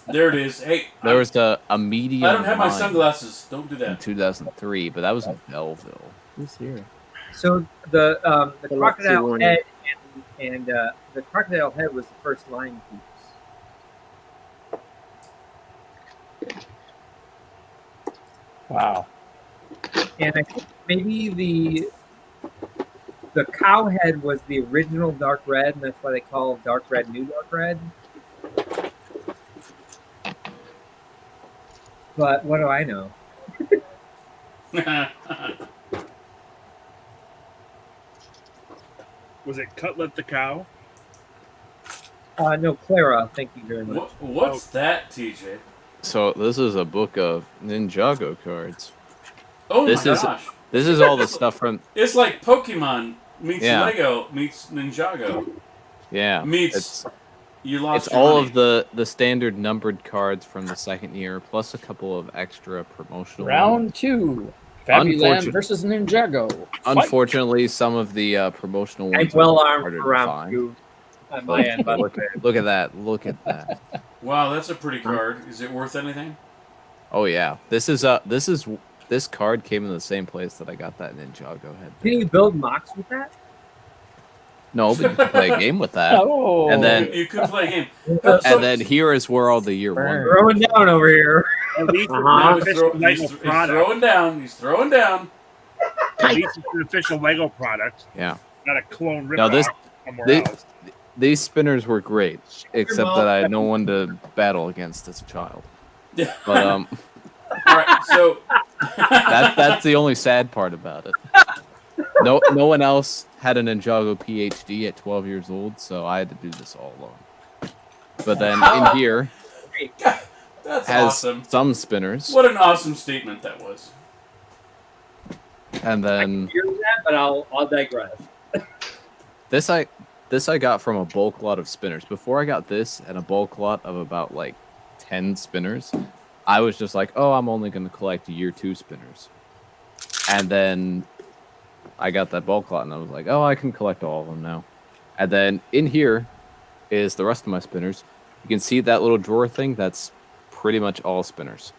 There it is. Hey, there was a medium. I don't have my line sunglasses. Don't do in that. 2003, but that was in Belleville. Who's here? So the crocodile head and the crocodile head was the first line piece. Wow. And I think maybe the cow head was the original dark red, and that's why they call dark red new dark red. But what do I know? Was it Cutlet the cow? No, Clara. Thank you very much. What's that, TJ? So this is a book of Ninjago cards. Oh this my is, gosh! This is all the stuff from. It's like Pokemon meets Yeah. Lego meets Ninjago. Yeah. Meets you lost. It's your all money. of the standard numbered cards from the second year, plus a couple of extra promotional. Round 2. Fabuland versus Ninjago. Unfortunately, some of the promotional ones. I'm well are armed harder for to round find. 2 on my end. By the way. Look at that! Look at that! Wow, that's a pretty card. Is it worth anything? Oh yeah, this card came in the same place that I got that Ninjago head. Can you build MOCs with that? No, but you can play a game with that. Oh. And then You could play a game. and then here is where all the year one. Throwing down over here. At least Now it's he's, an official Lego he's product. throwing down. He's throwing down. At least it's an official Lego product, Yeah. not a clone Now ripoff this, somewhere they- else. these spinners were great, except that I had no one to battle against as a child. Yeah. But All right. So that's the only sad part about it. No one else had a Ninjago PhD at 12 years old, so I had to do this all alone. But then in here that's has awesome. some spinners, What an awesome statement that was. and then Hear that, but I'll digress. this I got from a bulk lot of spinners. Before I got this and a bulk lot of about like 10 spinners, I was just like, oh, I'm only going to collect year 2 spinners. And then I got that bulk lot and I was like, oh, I can collect all of them now. And then in here is the rest of my spinners. You can see that little drawer thing. That's pretty much all spinners.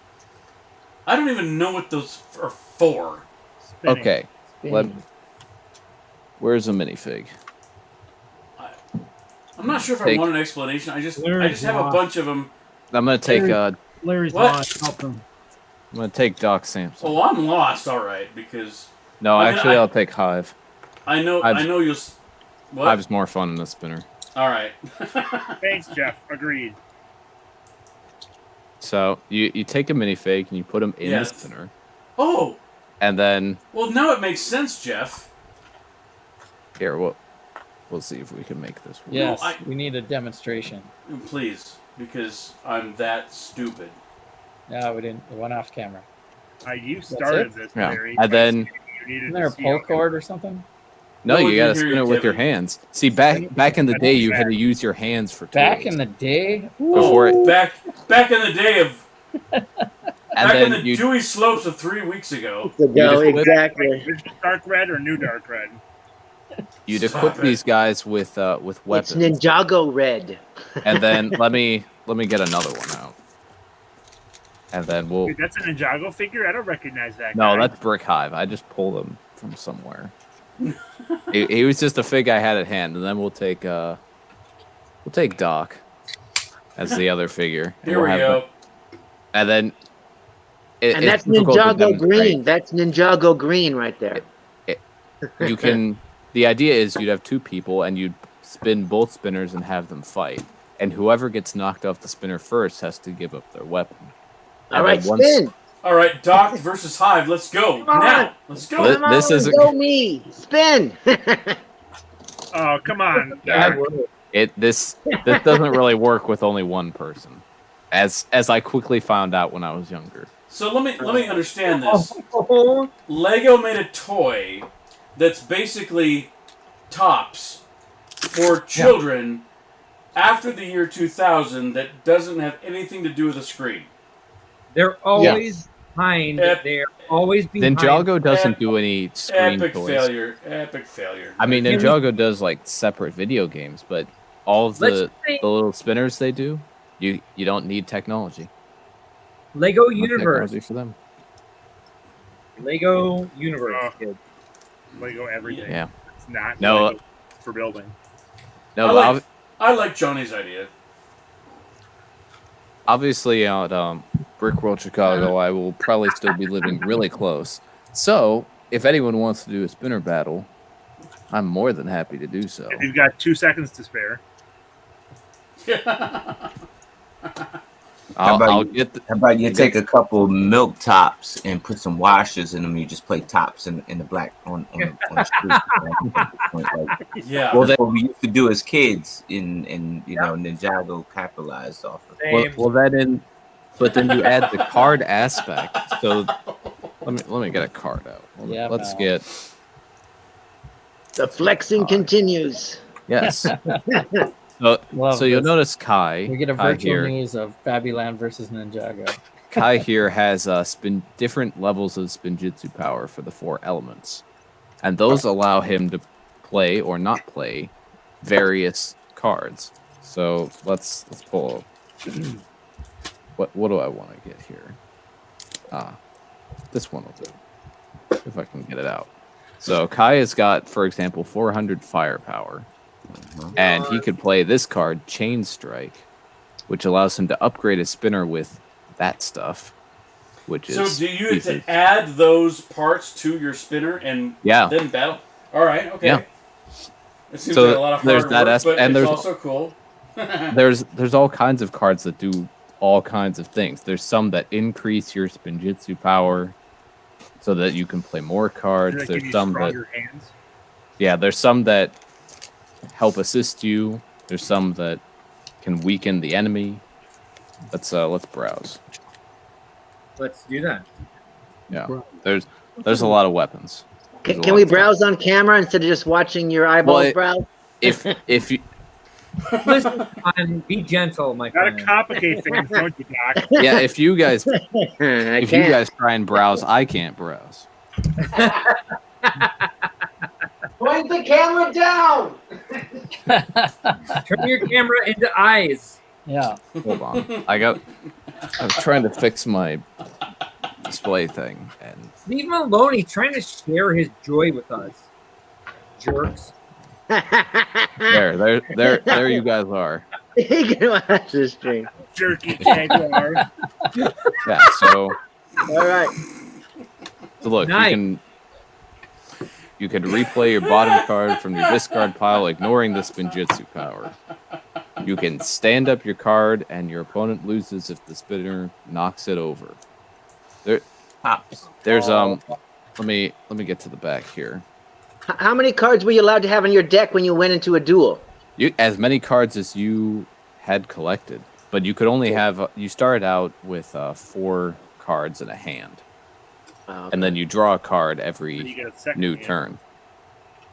I don't even know what those are for. Spinning. Okay. Where's a minifig? I'm not sure if I Take- want an explanation. I just Larry's have a lost. bunch of them. I'm gonna take Larry's What? lost. Help him. I'm gonna take Doc Samson. Oh, I'm lost. All right, because No, I mean, actually, I'll take Hive. I know you'll. What? Hive's more fun in the spinner. All right. Thanks, Jeff. Agreed. So you take a minifig and you put them in Yes. the spinner, Oh, and then well, now it makes sense, Jeff. here we'll see if we can make this work. Yes, I- we need a demonstration. Please, because I'm that stupid. No, we didn't. It went off camera. You started it? this, Yeah, Larry. and then You needed Isn't there a to see pull how- cord or something? no, No, you we gotta can hear spin you, it with your Kevin. hands. See, back in the day, you had to use your hands for tools. Back in the day? Before it, Back in the day of and back in then the dewy slopes of 3 weeks ago. So go, You just- exactly. Original dark red or new dark red? you'd Stop equip it. these guys with It's weapons, Ninjago red. and then let me get another one out, and then we'll. Wait, that's a Ninjago figure? I don't recognize that No, guy. that's Brick Hive. I just pulled them from somewhere. He was just a fig I had at hand, and then we'll take Doc as the other figure. Here we go. And then And it's that's difficult to Ninjago demonstrate. green. That's Ninjago green right there. You can. The idea is you'd have two people, and you'd spin both spinners and have them fight. And whoever gets knocked off the spinner first has to give up their weapon. All right, spin. All right, Doc versus Hive. Let's go now. Let's go. This Come on, isn't- go me. Spin. Oh, come on. Yeah, this doesn't really work with only one person, as I quickly found out when I was younger. So let me understand this. Lego made a toy that's basically tops for children after the year 2000 that doesn't have anything to do with the screen. They're always behind. They're always behind. Ninjago doesn't do any screen Epic toys. failure. Epic failure. I mean, Ninjago does like separate video games, but all of the little spinners they do, you don't need technology. Lego No Universe. technology for them. Lego Universe, kid. Lego everything. Yeah. It's not No. Lego for building. No, I like Johnny's idea. obviously at Brickworld Chicago, I will probably still be living really close. So if anyone wants to do a spinner battle, I'm more than happy to do so. If you've got 2 seconds to spare. How I'll about get. how about you take a couple milk tops and put some washers in them? You just play tops in the black on the street. Yeah. Well, That's what we used to do as kids, and you know, Ninjago capitalized off of. But then you add the card aspect. So let me get a card out. Let's get. The flexing continues. Yes. Love So you'll this. notice Kai. We get a Kai virtual here. news of Fabuland versus Ninjago. Kai here has different levels of Spinjitzu power for the 4 elements, and those allow him to play or not play various cards. So let's pull. What do I want to get here? This one will do. If I can get it out. So Kai has got, for example, 400 firepower. And he could play this card, Chain Strike, which allows him to upgrade his spinner with that stuff. Which So is do you have to add those parts to your spinner and then battle? All right, okay. Yeah. It seems So like a lot of there's hard that work, aspect, but and it's there's also cool. there's all kinds of cards that do all kinds of things. There's some that increase your Spinjitzu power so that you can play more cards. Does that give There's you some that stronger hands? there's some that help assist you. There's some that can weaken the enemy. Let's browse. Let's do that. Yeah. There's a lot of weapons. There's a Can lot we of stuff. browse on camera instead of just watching your eyeballs Well, browse? If you Listen, and be gentle, my Gotta friend. complicate things, don't you, Doc? yeah, if you guys I if you guys try and browse, I can't browse. Point the camera down. Turn your camera into eyes. Yeah. Hold on. I was trying to fix my display thing, and Leave him alone. He's trying to share his joy with us. Jerks. there you guys are. You can watch this stream. Jerky Jaguar. Yeah, so All right. look, Nice. you could replay your bottom card from your discard pile, ignoring the Spinjitzu power. You can stand up your card, and your opponent loses if the spinner knocks it over. There's let me get to the back here. How many cards were you allowed to have in your deck when you went into a duel? As many cards as you had collected, but you could only have. You started out with 4 cards in a hand, and then you draw a card Then you every get a second new hand. turn.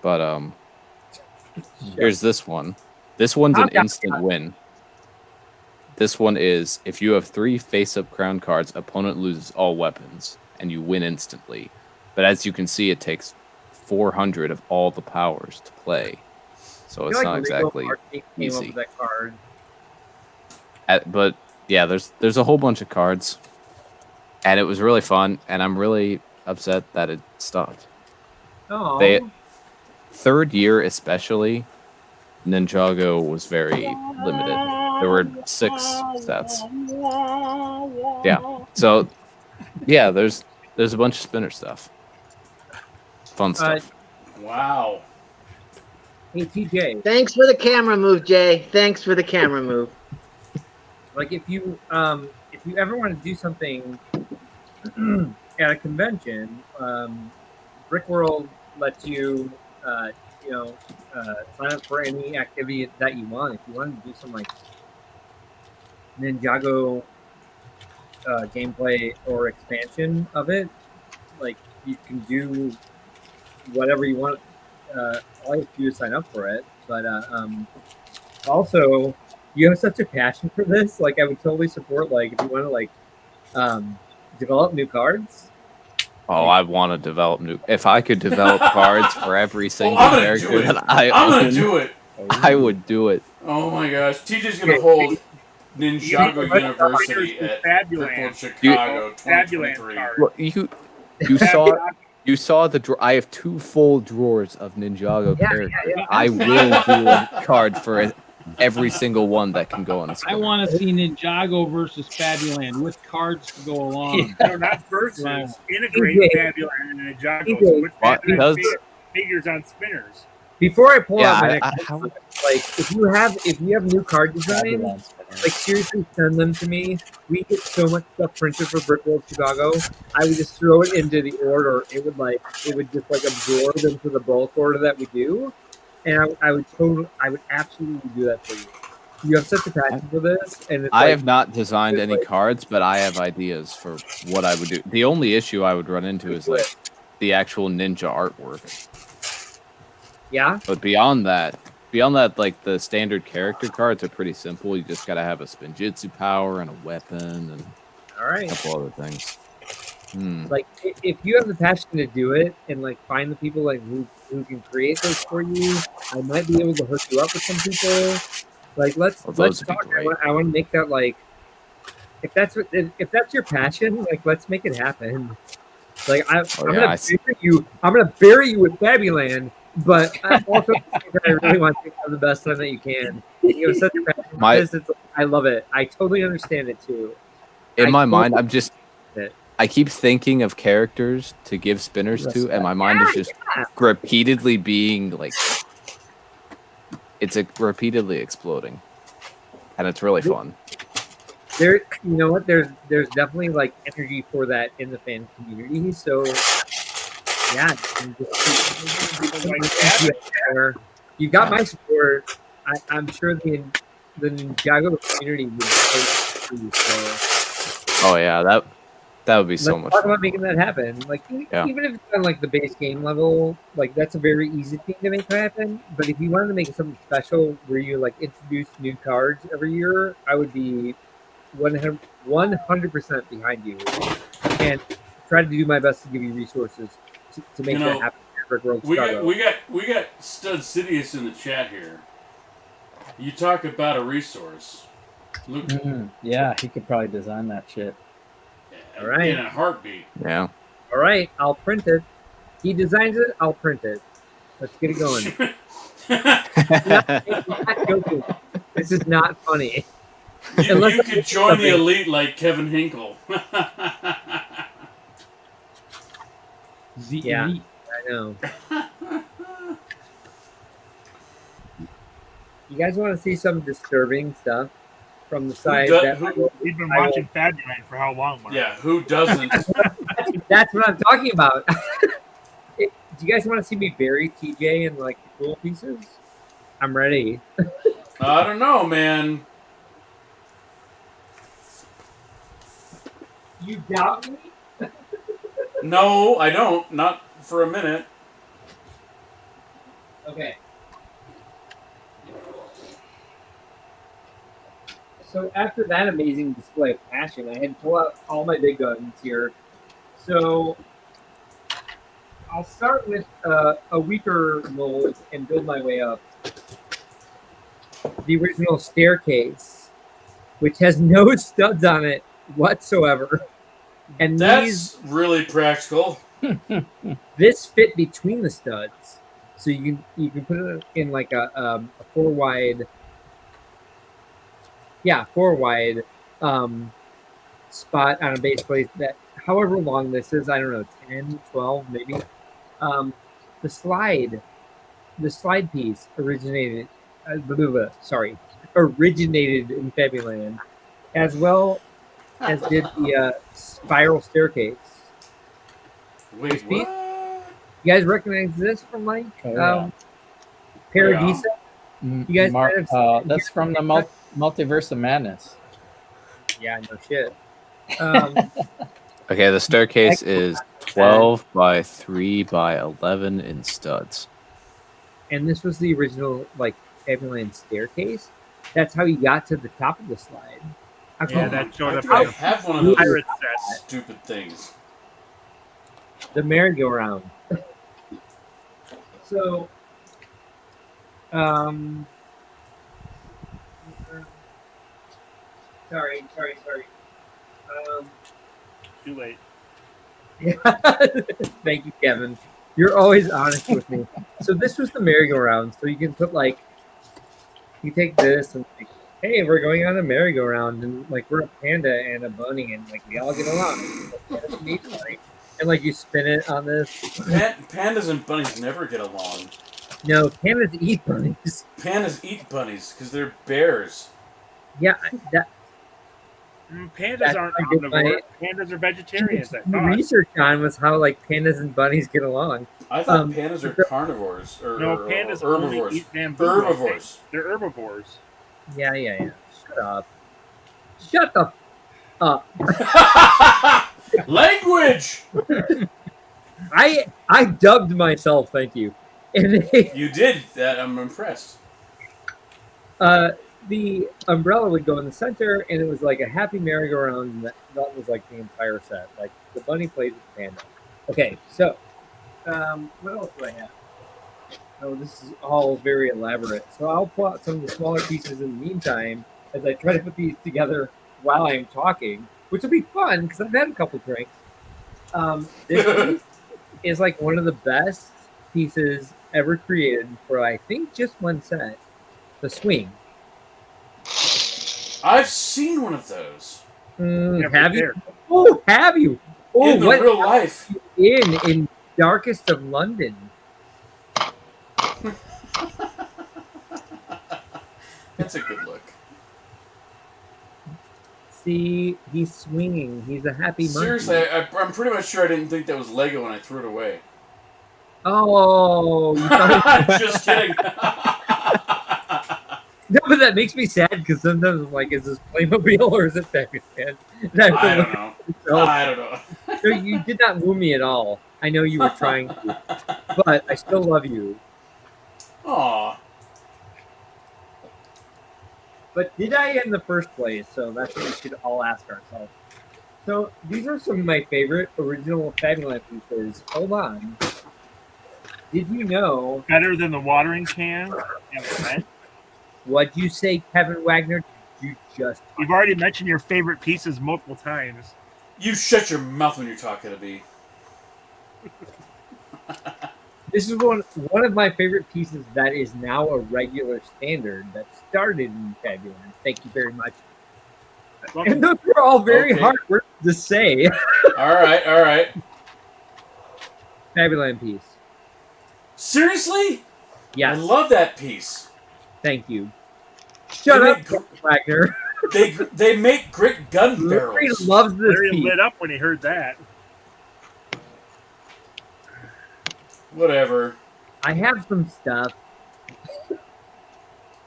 But here's this one. This one's an instant win. This one is if you have 3 face-up crown cards, opponent loses all weapons, and you win instantly. But as you can see, it takes 400 of all the powers to play, so I it's feel not like Lego exactly Arcade came up easy. with that card. But yeah, there's a whole bunch of cards, and it was really fun. And I'm really upset that it stopped. Oh, They third year especially, Ninjago was very limited. There were 6 sets. Yeah. So yeah, there's a bunch of spinner stuff. Fun stuff. Wow. Hey TJ, Thanks for the camera move, Jay. Thanks for the camera move. like if you ever want to do something at a convention, Brick World lets you sign up for any activity that you want. If you want to do some like Ninjago gameplay or expansion of it, like you can do whatever you want. All you have to do is sign up for it. But also, you have such a passion for this. Like I would totally support. Like if you want to like develop new cards. Oh, I want to develop new. If I could develop cards for every single I'm gonna character do it. that I I'm own, gonna do it. I would do it. Oh my gosh. TJ's gonna hold Ninjago University at Brickfest, Chicago 2023. Well, you saw the drawer. I have 2 full drawers of Ninjago characters. yeah. I will do a card for every single one that can go on a I spinner. want to see Ninjago versus Fabuland with cards to go along. No, not versus. Wow. Integrate Fabuland and Ninjago with Fabuland figures on spinners. Before I pull Yeah, out my next, like if you have new card designs, like seriously send them to me. We get so much stuff printed for Brick World Chicago. I would just throw it into the order. It would just like absorb into the bulk order that we do, and I would absolutely do that for you. You have such a passion for this, and it's I have not designed any cards, but I have ideas for what I would do. The only issue I would run into is like the actual ninja artwork. Yeah. But beyond that, like the standard character cards are pretty simple. You just gotta have a spinjitzu power and a weapon and a couple other things. Like if you have the passion to do it and like find the people like who can create those for you, I might be able to hook you up with some people. Like let's talk. I want to make that like if that's your passion, like let's make it happen. Like I'm gonna bury you with Fabuland. But I also I really want to have the best time that you can. You have such a passion for this. I love it. I totally understand it too. In my mind, I keep thinking of characters to give spinners to, and my mind is just repeatedly being like, repeatedly exploding, and it's really fun. You know what? There's definitely like energy for that in the fan community. So. Yeah, you got my support. I'm sure the Ninjago community would support you. So. Oh yeah, that would be so much Talk fun. about making that happen. Like even if it's on like the base game level, like that's a very easy thing to make happen. But if you wanted to make something special where you like introduce new cards every year, I would be 100% behind you and try to do my best to give you resources. To make that happen. We got Stud Sidious in the chat here. You talk about a resource. Luke, yeah, he could probably design that shit. All right. In a heartbeat. Yeah. All right, I'll print it. He designs it, I'll print it. Let's get it going. Not joking. This is not funny. You could join the elite like Kevin Hinkle. Yeah, I know. You guys want to see some disturbing stuff from the side? We've been watching Fabuland for how long, Mark? Yeah, who doesn't? That's what I'm talking about. Do you guys want to see me bury TJ in like cool pieces? I'm ready. I don't know, man. You doubt me? No, I don't. Not for a minute. Okay. So after that amazing display of passion, I had to pull out all my big guns here. So I'll start with a weaker mold and build my way up. The original staircase, which has no studs on it whatsoever. And that's really practical. This fit between the studs. So you can put it in like a 4 wide, 4 wide spot on a base plate that however long this is, I don't know, 10, 12 maybe. The slide piece originated in Fabuland, as well as did the spiral staircase. Wait, what? You guys recognize this from like Paradisa? You guys might have seen that's from the Multiverse of Madness. Yeah, no shit. Okay, the staircase is 12 by 3 by 11 in studs. And this was the original like Fabuland staircase. That's how you got to the top of the slide. Yeah, that showed up. I have one of those pirate sets. stupid things. The merry-go-round. So, sorry. Too late. Yeah. Thank you, Kevin. You're always honest with me. So this was the merry-go-round. So you can put like, you take this and like, hey, we're going on a merry-go-round, and like we're a panda and a bunny, and like we all get along. And like you spin it on this. Pandas and bunnies never get along. No, pandas eat bunnies. Pandas eat bunnies because they're bears. Yeah, that. Pandas aren't omnivores. Pandas are vegetarians. The research on was how like pandas and bunnies get along. I thought pandas are carnivores or pandas or only herbivores. eat bamboo. Herbivores. They're herbivores. Yeah. Shut up. Shut the up. Language. I dubbed myself. Thank you. And You did that. I'm impressed. The umbrella would go in the center, and it was like a happy merry-go-round, and that was like the entire set. Like the bunny played with the panda. Okay, so what else do I have? Oh, this is all very elaborate. So I'll pull out some of the smaller pieces in the meantime as I try to put these together while I'm talking, which will be fun because I've had a couple drinks. This piece is like one of the best pieces ever created for I think just one set. The swing. I've seen one of those. Have you? Oh, have you? Oh, in what real life? In darkest of London. That's a good look. See, he's swinging. He's a happy monkey. Seriously, I'm pretty much sure I didn't think that was Lego when I threw it away. Oh, Just kidding. No, but that makes me sad because sometimes I'm like, is this Playmobil or is it Fabuland? I don't know. I don't know. So you did not woo me at all. I know you were trying to, but I still love you. Aw. But did I in the first place? So that's what we should all ask ourselves. So these are some of my favorite original Fabuland pieces. Hold on. Did you know? Better than the watering can and cement? What'd you say, Kevin Wagner? Did you just... You've already mentioned your favorite pieces multiple times. You shut your mouth when you're talking to me. This is one of my favorite pieces that is now a regular standard that started in Fabuland. Thank you very much. And those were all very hard words to say. All right. Fabuland piece. Seriously? Yes. I love that piece. Thank you. Shut up, Wagner. They make great gun barrels. Larry loves this Larry piece. lit up when he heard that. Whatever. I have some stuff.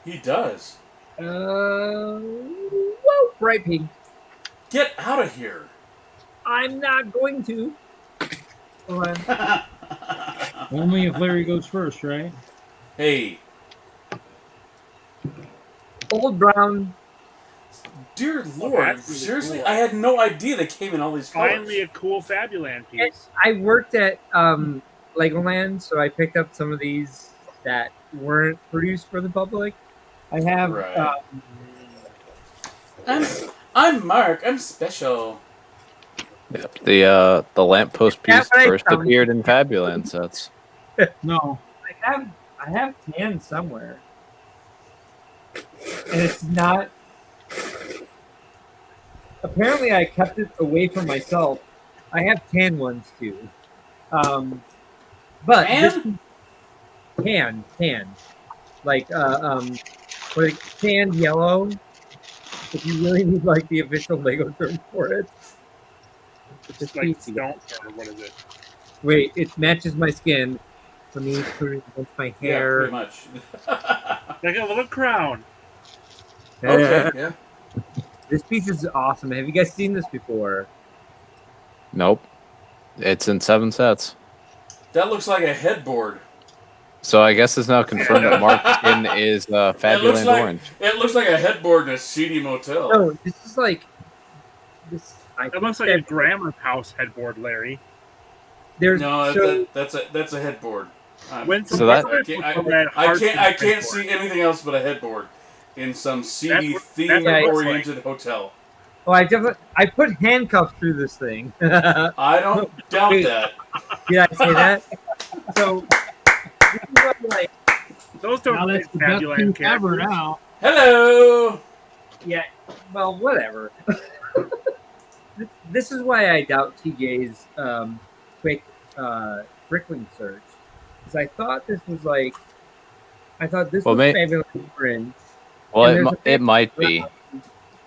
He does. Whoa, bright pink. Get out of here. I'm not going to. Hold on. Only if Larry goes first, right? Hey. Old brown. Dear Lord, seriously? Cool. I had no idea they came in all these colors. Finally a cool Fabuland piece. I worked at Legoland, so I picked up some of these that weren't produced for the public. I have... Right. I'm Mark. I'm special. Yep. The lamppost piece first appeared in Fabuland sets. No. I I have tan somewhere, and it's not. Apparently, I kept it away from myself. I have tan ones too, but tan, like tan yellow. If you really need like the official Lego term for it, It's just like stone or what is it? Wait, it matches my skin. Let me put it against my hair. Yeah, pretty much. Like a little crown. Okay, yeah. This piece is awesome. Have you guys seen this before? Nope. It's in 7 sets. That looks like a headboard. So I guess it's now confirmed that Mark's skin is Fabuland Orange. It looks like a headboard in a seedy motel. No, this is like this. It looks like a grandma's house headboard, Larry. That's a headboard. So that I can't see anything else but a headboard in some seedy theme-oriented hotel. Oh, I put handcuffs through this thing. I don't doubt that. Did I say that? So this is what, like, those don't Now that's the best Fabuland thing ever characters. now. Hello. yeah. Well, whatever. This is why I doubt TJ's quick Brickling search, because I thought this was like, was Fabuland Orange. Well, it might be.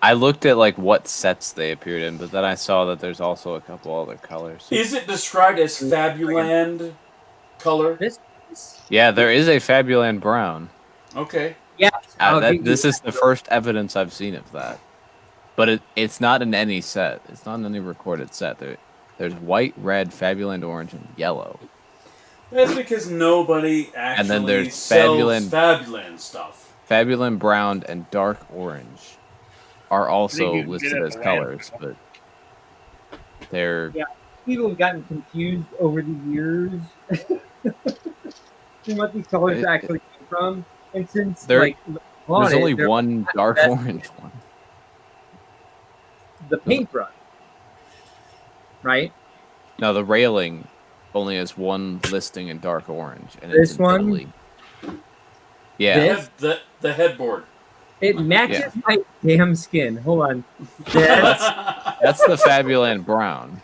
I looked at like what sets they appeared in, but then I saw that there's also a couple other colors. Is it described as Fabuland color? Yeah, there is a Fabuland brown. Okay. Yeah. This is the first evidence I've seen of that. But it's not in any set. It's not in any recorded set. There's white, red, Fabuland orange, and yellow. That's because nobody actually And then there's sells Fabuland stuff. Fabuland brown and dark orange are also you can listed get it as at the colors, but they're People have gotten confused over the years in what these colors actually came from, and since there's only one dark orange one. The paintbrush, right? No, the railing only has one listing in dark orange, and This it's in one? Italy. Yeah, The headboard. It matches my damn skin. Hold on. that's the Fabuland brown.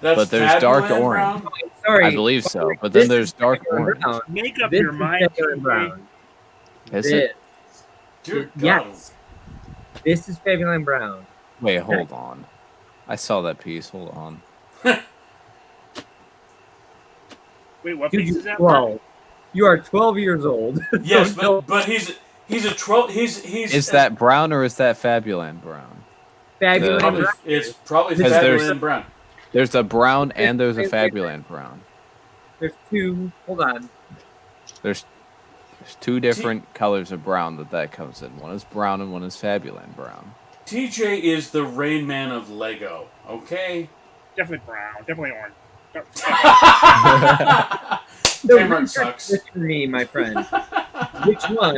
But there's dark orange. Sorry, I believe so. But then there's dark orange. brown. Make up This your is mind. Fabuland brown. Is This. it? Dear God. Yes. This is Fabuland brown. Wait, hold on. I saw that piece. Hold on. Wait, what Dude, piece you're is that? 12. You are 12 years old. Yes, but he's a troll. He's. Is that brown or is that Fabuland brown? Fabuland Probably, brown. it's probably Because Fabuland brown. There's a brown and there's a Fabuland brown. There's two. Hold on. There's two different colors of brown that comes in. One is brown and one is Fabuland brown. TJ is the Rain Man of Lego. Okay. Definitely brown. Definitely orange. Cameron sucks. Listen to me, my friend. Which one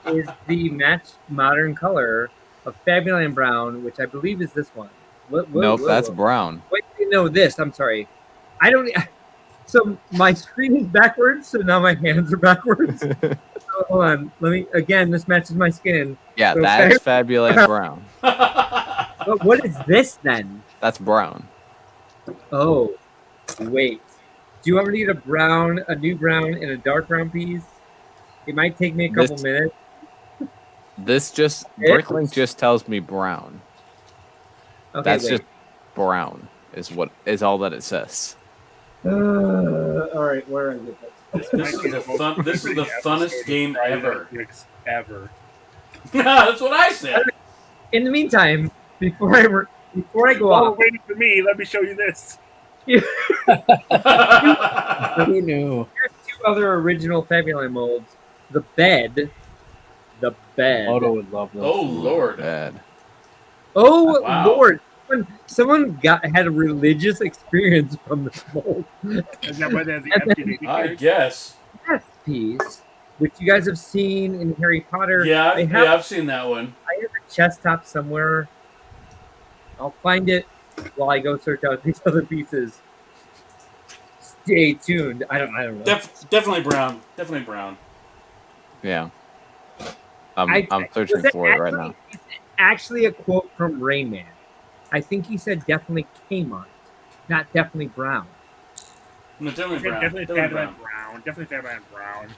is the matched modern color of Fabuland brown, which I believe is this one? Nope, that's brown. Wait, no, this. I'm sorry. I don't. So my screen is backwards, so now my hands are backwards. So hold on. Let me. Again, this matches my skin. Yeah, So that's Fabuland brown. But what is this then? That's brown. Oh, wait. Do you want me to get a new brown, and a dark brown piece? It might take me a couple minutes. This Bricklink just tells me brown. Okay, That's wait. just brown is all that it says. All right, where is it? This is the funnest game ever. Ever. That's what I said. In the meantime, before I go While off, waiting for me, let me show you this. Who knew? here's two other original Fabuland molds. The bed. Odo would love those. Oh Lord. Bad. Oh Wow. Lord! Someone had a religious experience from this mold. Is that why they have the And then- empty I guess. This piece, which you guys have seen in Harry Potter. Yeah, I have I've seen that one. a chest top somewhere. I'll find it while I go search out these other pieces. TJ tuned. I don't know. Definitely brown. Definitely brown. Yeah. I'm searching for it right now. It's actually a quote from Rain Man. I think he said definitely Kmart, not definitely brown. No, definitely brown. Definitely Definitely Fabulous brown. brown. Definitely Fabulous brown.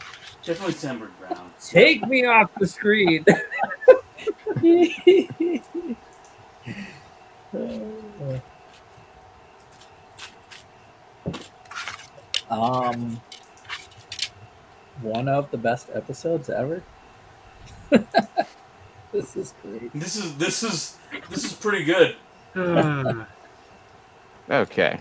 Definitely tempered brown. Take me off the screen. One of the best episodes ever. This is great. This is pretty good. Okay.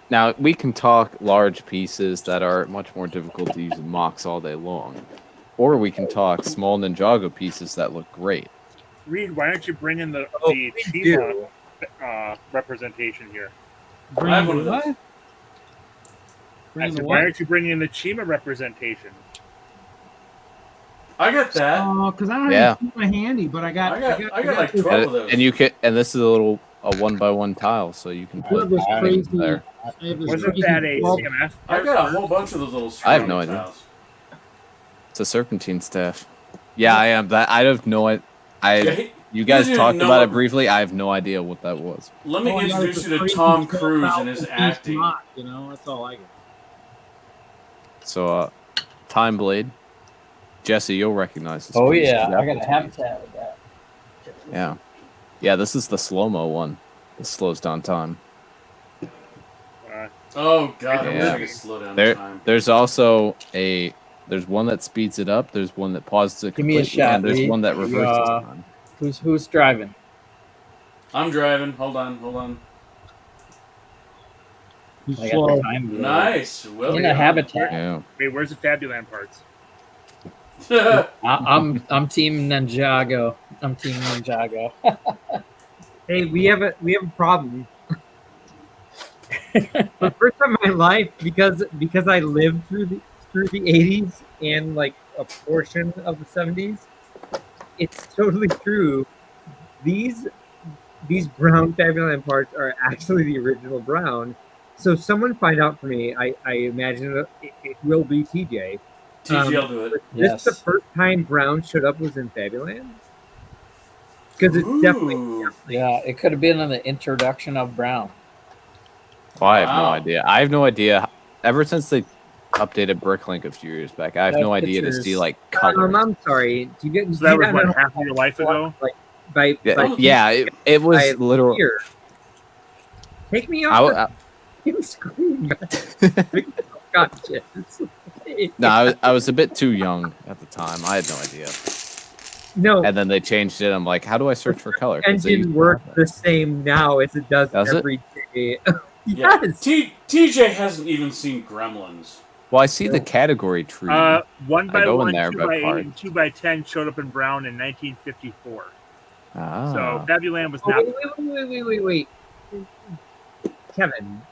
Now, we can talk large pieces that are much more difficult to use in MOCs all day long. Or we can talk small Ninjago pieces that look great. Reed, why don't you bring in the do. Chima representation here? Bring I have one the of those. what? Bring the Why what? aren't you bringing in the Chima representation? I got that. Oh, because I don't have my handy, but I got like 12 of those. And you can, and this is a little 1x1 tile, so you can put this things crazy. there. I have this Wasn't crazy that a 12 CMF? I got a whole bunch of those little. I have no ceramic idea. tiles. It's a serpentine staff. Yeah, I am. That I have no idea. You guys doesn't even talked know about what- it briefly. I have no idea what that was. Let me All I got is introduce a you to crazy Tom 12 Cruise and his 12 piece acting. knot, you know, that's all I got. So, Time Blade. Jesse, you'll recognize this. Oh piece. yeah, The I got Apple a habitat with that. Yeah. Yeah, this is the slow-mo one. It slows down time. Oh god, I wish Yeah. I could slow down the time. There's also there's one that speeds it up, there's one that pauses it Give me a completely, shot, and there's Lee. one that reverses time. Who's driving? I'm driving. Hold on. I got the time blade. Nice. Well In done. a habitat. Yeah. Wait, where's the Fabuland parts? I'm Team Ninjago. I'm Team Ninjago. Hey, we have a problem. For the first time in my life, because I lived through the 80s and like a portion of the 70s, it's totally true. These brown Fabuland parts are actually the original brown. So someone find out for me. I imagine it will be TJ. TJ will do it. This is the first time brown showed up was in Fabuland. Because it's definitely Yeah, it could have been in the introduction of Brown. Well, I have no Wow. idea. I have no idea. Ever since they updated Bricklink a few years back, I have no idea to see like colors. I'm sorry. Do you get? So that do was you what, not know half of your life ago? Like by Yeah, it was by literal. ear? Take me I off w- the screen. Gotcha. No, I was a bit too young at the time. I had no idea. No. And then they changed it. I'm like, how do I search for color? 'Cause they Engine used- works the same now as it does Does it? every day. Yeah. Yes. TJ hasn't even seen Gremlins. Well, I see the category tree. 1 by I go 1, in there 2 by by 8, part. and 2 by 10 showed up in Brown in 1954. Ah. So Fabuland was Oh, not. wait. Kevin.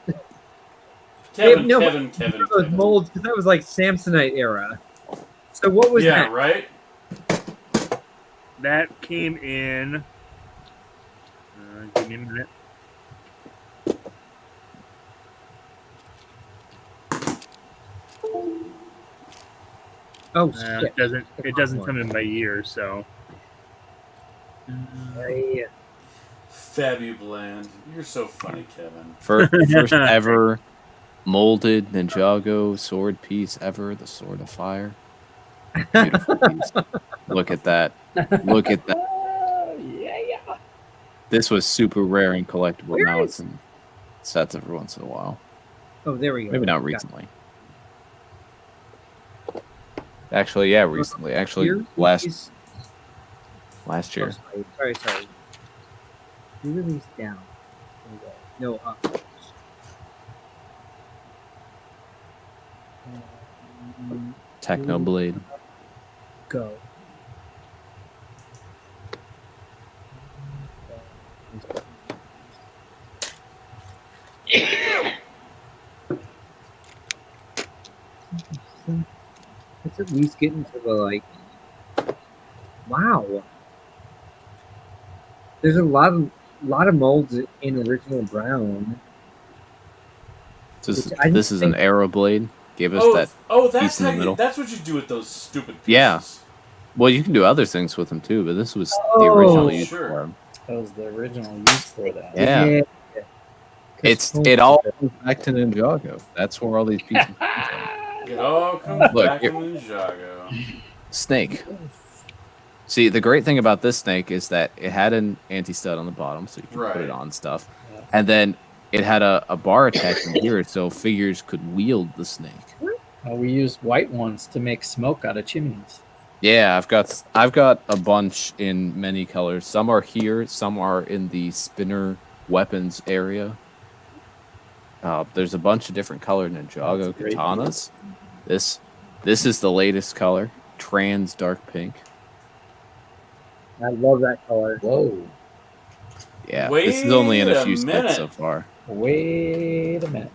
Kevin, no, Kevin. Those molds, because that was like Samsonite era. So what was Yeah, that? right? That came in. Give me a minute. Oh shit! It doesn't come in by year, so. Yeah. Fabubland. You're so funny, Kevin. First ever molded Ninjago sword piece ever, the Sword of Fire. Beautiful piece. Look at that. Look at that. Yeah. This was super rare and collectible. Where Now is- it's in sets every once in a while. Oh, there we go. Maybe not Got it. recently. Actually, yeah, recently. Actually, Here? last Oh, year. sorry. We release down. There we go. No, up. Technoblade. Go. Let's at least get into the like. Wow. There's a lot of molds in original brown. This is an arrow blade. Give us that that's piece in the middle. That's what you do with those stupid pieces. Yeah. Well, you can do other things with them too, but this was the original use sure. for them. That was the original use for that. Yeah. It all comes back to Ninjago. That's where all these pieces come from. It all comes back to Ninjago. Snake. See, the great thing about this snake is that it had an anti-stud on the bottom, so you can put it on stuff. Yeah. And then it had a bar attachment here, so figures could wield the snake. We used white ones to make smoke out of chimneys. Yeah, I've got a bunch in many colors. Some are here, some are in the spinner weapons area. There's a bunch of different colored Ninjago katanas. This is the latest color, trans dark pink. I love that color. Whoa. Yeah, this is only in a few sets minute. so far. Wait a minute.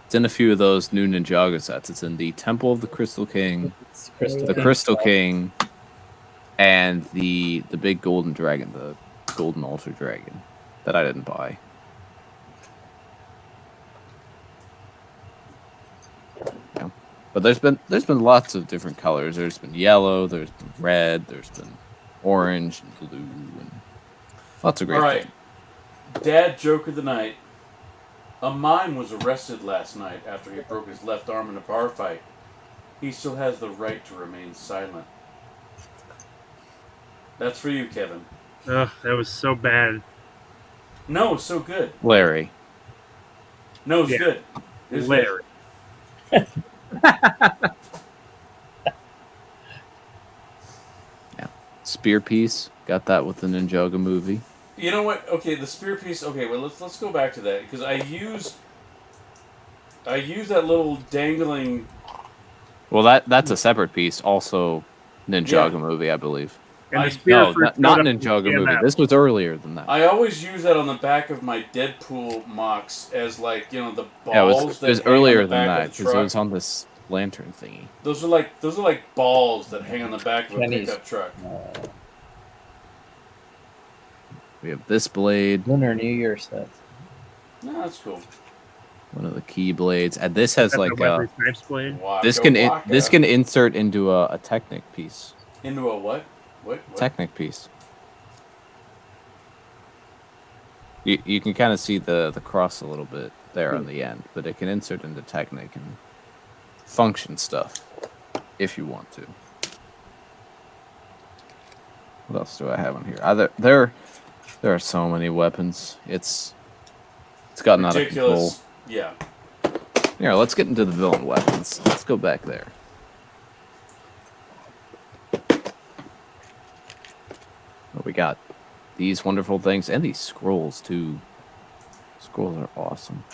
It's in a few of those new Ninjago sets. It's in the Temple of the Crystal King, the Crystal King, and the big golden dragon, the golden altar dragon that I didn't buy. Yeah. But there's been lots of different colors. There's been yellow, there's been red, there's been orange and blue, and lots of great All right. things. Dad joke of the night. A mime was arrested last night after he broke his left arm in a bar fight. He still has the right to remain silent. That's for you, Kevin. Ugh, that was so bad. No, it's so good. Larry. No, it's Yeah. good. It's Larry. Spear piece. Got that with the Ninjago movie. You know what? Okay, the spear piece. Okay, well let's go back to that because I use that little dangling. Well, that's a separate piece. Also, Ninjago movie, I believe. And the I- spear No, first not showed up in Ninjago movie. GML. This was earlier than that. I always use that on the back of my Deadpool MOCs as like the balls. Yeah, it was that hang on earlier the than back that of the because it truck. was on this lantern thingy. Those are like balls that hang on the back of a Pennies. pickup truck. We have this blade, Lunar New Year set. No, that's cool. one of the key blades, and this has That's like the Wesley Snipes blade. Waka this can waka. this can insert into a Technic piece. Into a what? What? Technic piece. You can kind of see the cross a little bit there on the end, but it can insert into Technic and function stuff if you want to. What else do I have on here? There are so many weapons. It's gotten out of control. Ridiculous. Yeah. Here, let's get into the villain weapons. Let's go back there. What we got? These wonderful things and these scrolls too. Scrolls are awesome.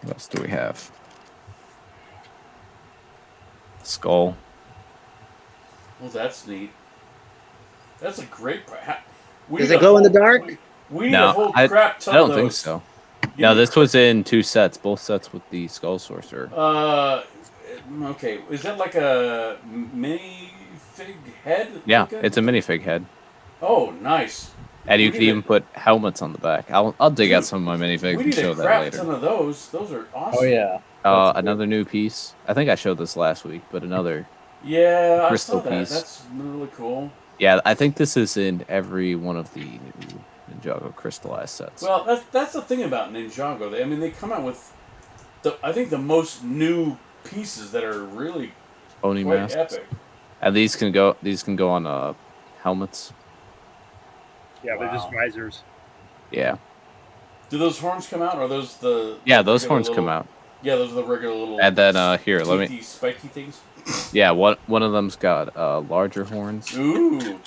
What else do we have? Skull. Well, that's neat. That's a great. Does it glow in the dark? We need No, a whole I crap ton don't of think those. so. You No, need this was in 2 sets, both sets with the Skull Sorcerer. Okay. Is that like a mini fig head? Yeah, looking? it's a minifig head. Oh, nice. And you We can need even put helmets on the back. I'll dig out some of my minifigs We and need show a that crap later. ton of those. Those are awesome. Oh yeah. Another new piece. I think I showed this last week, but another. Yeah, Crystal I saw that. piece. That's really cool. Yeah, I think this is in every one of the new Ninjago crystallized sets. Well, that's the thing about Ninjago. They come out with I think the most new pieces that are really Oni quite masks. epic. And these can go on helmets. Yeah, they're just Wow. visors. Yeah. Do those horns come out, or are those the? Yeah, those regular horns come little- out. Yeah, those are the regular little. And then here, let me. teethy, spiky things. Yeah, one of them's got larger horns, Ooh,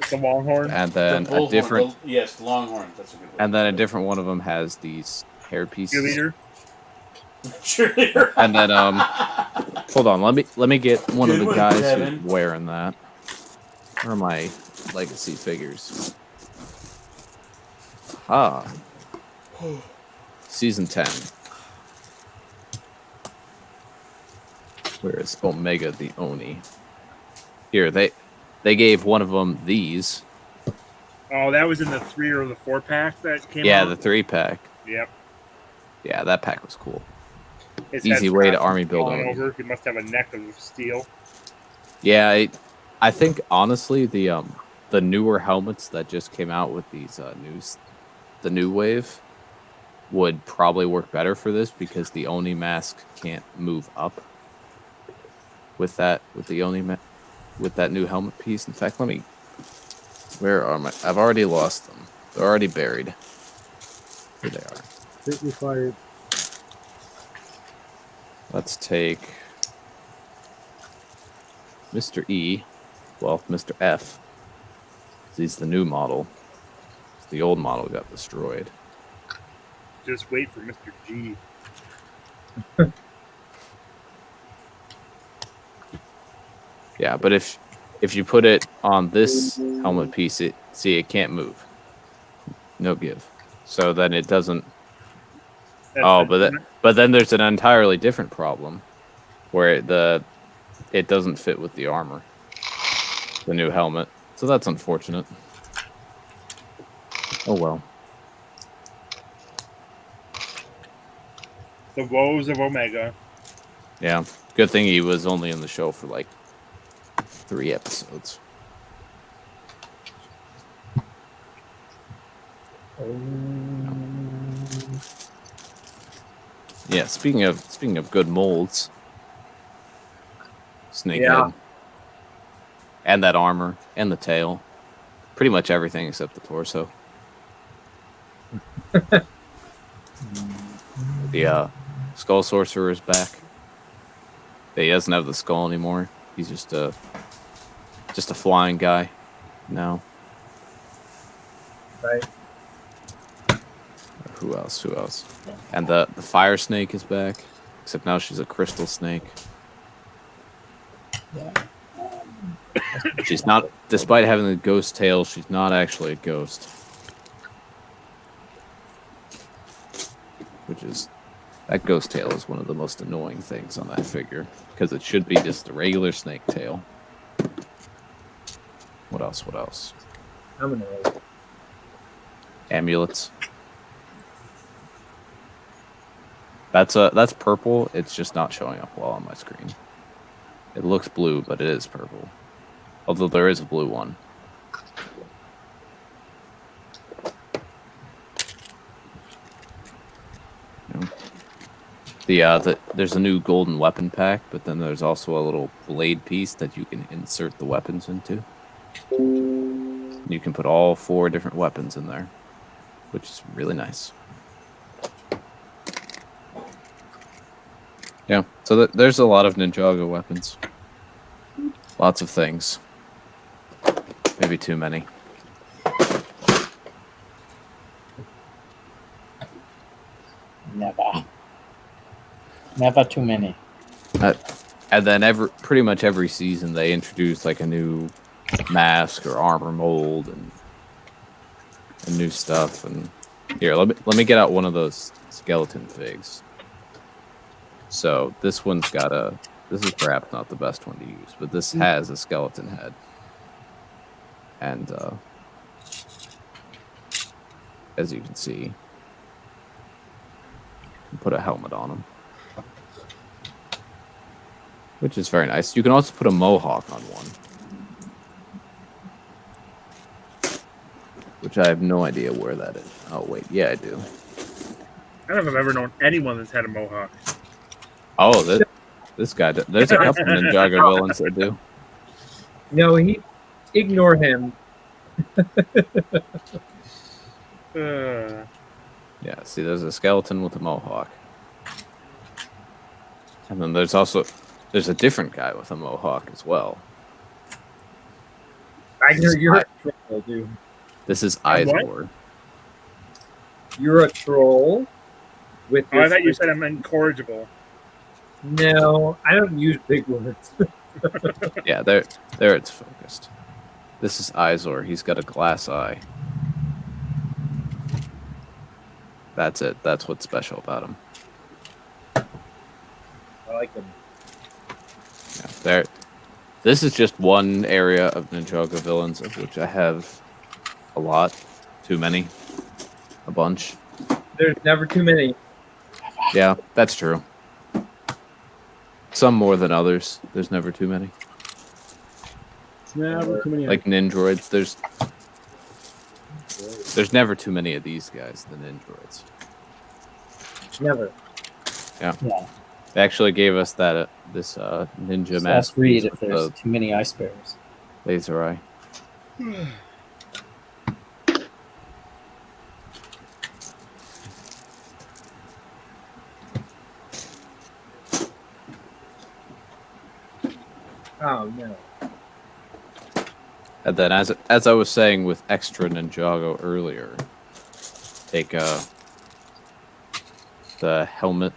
It's a longhorn. and then the a bullhorn. different, Yes, longhorn. That's a good one. and then a different one of them has these hair pieces. Cheerleader. Cheerleader. And then hold on, let me get one of Good the one, guys Kevin. who's wearing that. Where are my legacy figures? Ah. Season 10. Where is Omega the Oni? Here, they gave one of them these. Oh, Oh, that was in the 3 or the 4 pack that came out? Yeah, the 3-pack. Yep. Yeah, that pack was cool. His Easy head's way to constantly army build falling army. over. He must have a neck of steel. Yeah, I think honestly the newer helmets that just came out with these the new wave would probably work better for this because the Oni mask can't move up with that with that new helmet piece. In fact, where are my? I've already lost them. They're already buried. Here they are. Completely fired. Let's take Mr. E. Well, Mr. F. He's the new model. The old model got destroyed. Just wait for Mr. G. Yeah, but if you put it on this helmet piece, it can't move. No give. So then it doesn't. But then there's an entirely different problem, where it doesn't fit with the armor, the new helmet. So that's unfortunate. Oh well. The woes of Omega. Yeah. Good thing he was only in the show for like 3 episodes. Yeah, speaking of good molds, Snakehead, and that armor, and the tail, pretty much everything except the torso. The Skull Sorcerer is back. He doesn't have the skull anymore. He's just a flying guy now. Right. Who else? And the fire snake is back, except now she's a crystal snake. Yeah. She's not, despite having the ghost tail, she's not actually a ghost. That ghost tail is one of the most annoying things on that figure, because it should be just a regular snake tail. What else? Amulets. That's purple. It's just not showing up well on my screen. It looks blue, but it is purple. Although there is a blue one. There's a new golden weapon pack, but then there's also a little blade piece that you can insert the weapons into. You can put all 4 different weapons in there, which is really nice. Yeah, so there's a lot of Ninjago weapons. Lots of things. Maybe too many. Never too many. And then pretty much every season they introduce like a new mask or armor mold and new stuff. And here, let me get out one of those skeleton figs. So this one's got this is perhaps not the best one to use, but this has a skeleton head. And as you can see, you can put a helmet on him, which is very nice. You can also put a mohawk on one, which I have no idea where that is. Oh wait, yeah, I do. I don't know if I've ever known anyone that's had a mohawk. Oh, this guy. There's a couple Ninjago villains that do. No, ignore him. Yeah, see, there's a skeleton with a mohawk. And then there's a different guy with a mohawk as well. Ragnar, you're a troll, dude. This is Izor. You're a troll. I thought you said I'm incorrigible. No, I don't use big words. Yeah, there it's focused. This is Izor. He's got a glass eye. That's it. That's what's special about him. I like him. Yeah, this is just one area of Ninjago villains, of which I have a lot, too many, a bunch. There's never too many. Yeah, that's true. Some more than others. There's never too many. Never too many. Like Nindroids, there's never too many of these guys, the Nindroids. Never. Yeah. Yeah. They actually gave us that this ninja So mask. let's read if with there's the too many ice bears. laser eye. Oh no. And then, as I was saying with extra Ninjago earlier, take the helmet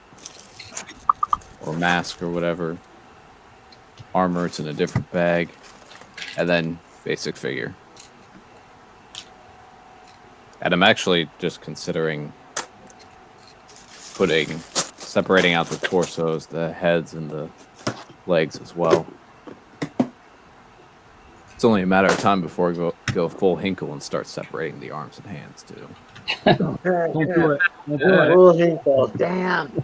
or mask or whatever, armor, it's in a different bag, and then basic figure. And I'm actually just considering separating out the torsos, the heads, and the legs as well. It's only a matter of time before I go full Hinkle and start separating the arms and hands too. Don't do it. Don't do it. Full Hinkle. Damn.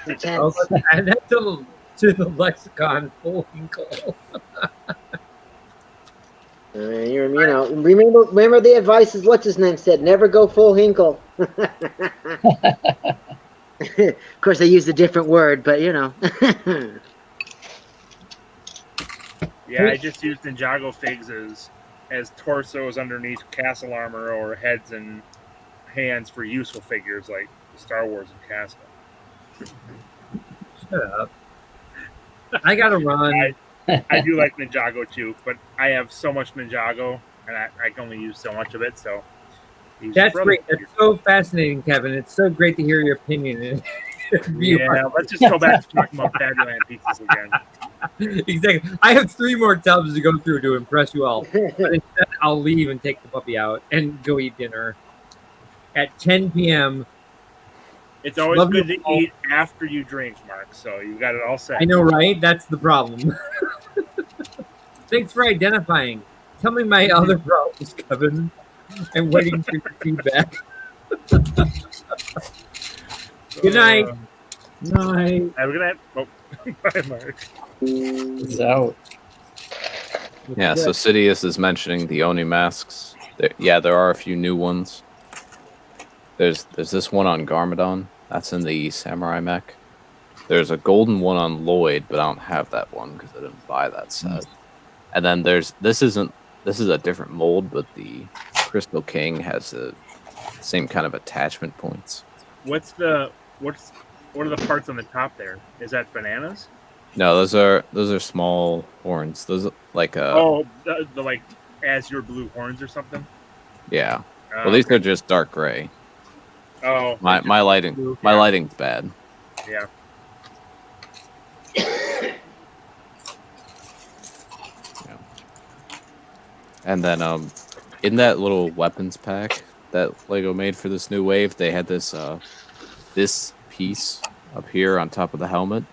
Intense. Add that to the lexicon. Full Hinkle. Remember the advice is what's his name said, never go full Hinkle. Of course, they used a different word, but you know. Yeah, I just used Ninjago figs as torsos underneath castle armor or heads and hands for useful figures like Star Wars and Castle. Shut up. I gotta run. I do like Ninjago too, but I have so much Ninjago and I can only use so much of it, so That's great. That's so fascinating, Kevin. It's so great to hear your opinion. Yeah, let's just go back to talking about Fabulous pieces again. Exactly. I have 3 more tubs to go through to impress you all. But instead, I'll leave and take the puppy out and go eat dinner at 10 p.m. It's always Love good you to all. eat after you drink, Mark, so you got it all set. I know, right? That's the problem. Thanks for identifying. Tell me my other problems, Kevin. I'm waiting for your feedback. Good night. Night. Have a good night. Oh, bye, Mark. It's out. Yeah, so Sidious is mentioning the Oni masks. There are a few new ones. There's this one on Garmadon. That's in the Samurai mech. There's a golden one on Lloyd, but I don't have that one because I didn't buy that set. And then this is a different mold, but the Crystal King has the same kind of attachment points. What are the parts on the top there? Is that bananas? No, those are small horns. Those are like the like azure blue horns or something. yeah. Well, these are just dark gray. Oh, My lighting's bad. Yeah. And then in that little weapons pack that Lego made for this new wave, they had this this piece up here on top of the helmet.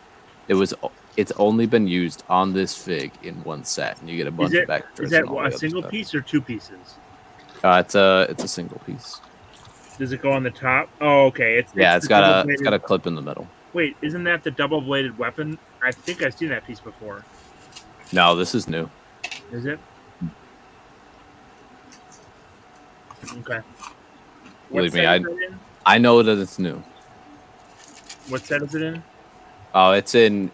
It's only been used on this fig in one set, and you get a bunch of extras. Is that and all a the other single stuff. piece or 2 pieces? It's a single piece. Does it go on the top? Oh, okay. It's It's the got double-bladed- a clip in the middle. Wait, isn't that the double-bladed weapon? I think I've seen that piece before. No, this is new. Is it? Okay. Believe me, set is it in? I know that it's new. What set is it in? Oh, it's in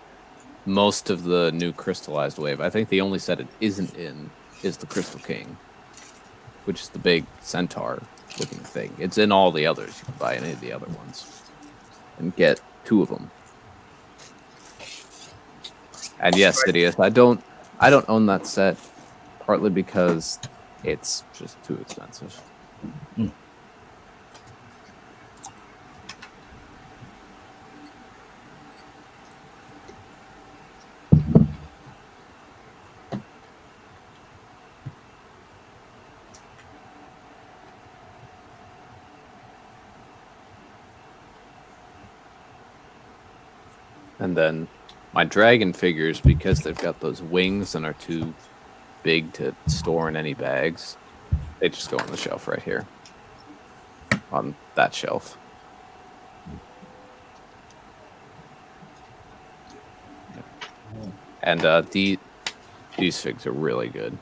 most of the new crystallized wave. I think the only set it isn't in is the Crystal King, which is the big centaur looking thing. It's in all the others. You can buy any of the other ones and get 2 of them. And yes, Sidious, I don't own that set, partly because it's just too expensive. And then my dragon figures, because they've got those wings and are too big to store in any bags, They just go on the shelf right here. On that shelf. And these figs are really good.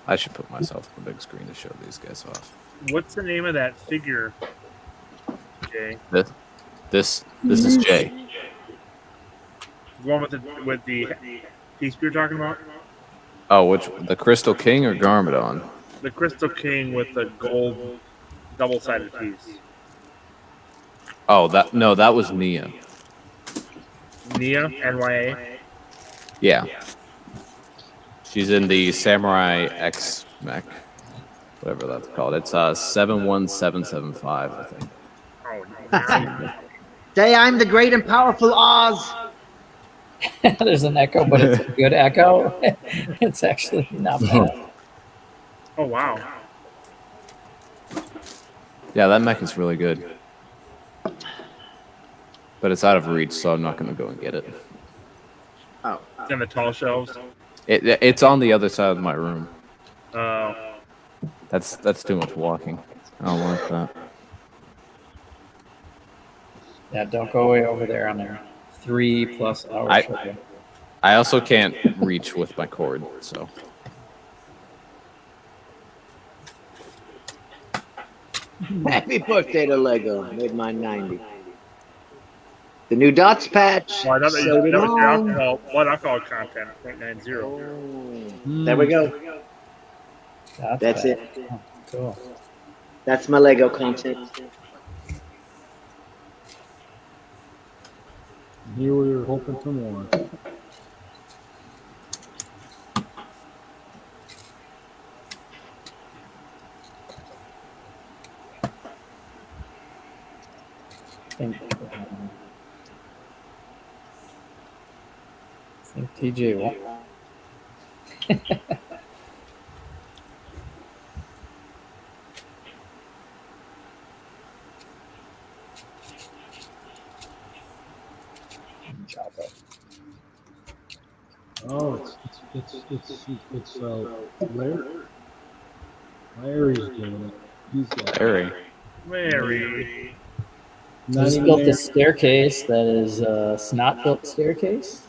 I should put myself on the big screen to show these guys off. What's the name of that figure, Jay? This is Jay. The one with the piece you're talking about? Oh, the Crystal King or Garmadon? The Crystal King with the gold double-sided piece. Oh, that was Nia. Nia, NYA. Yeah. She's in the Samurai X mech, whatever that's called. It's 71775, I think. Oh, no. Say I'm the great and powerful Oz. There's an echo, but it's a good echo. It's actually not bad. Oh, wow. Yeah, that mech is really good. But it's out of reach, so I'm not going to go and get it. Oh. It's in the tall shelves. It's on the other side of my room. Oh. That's too much walking. I don't like that. Yeah, don't go way over there on there. 3+ hours. I also can't reach with my cord, so. Happy birthday to Lego. Made mine 90. The new dots patch. Well, I thought So did that was your I. alcohol, blood alcohol content, 0.90. There we go. That's bad. it. Oh, cool. That's my Lego content. Here we were hoping for more. I think TJ won. Oh, it's Larry. Larry's doing it. He's got Larry. Larry. not Just even built there. a staircase that is a snot built staircase.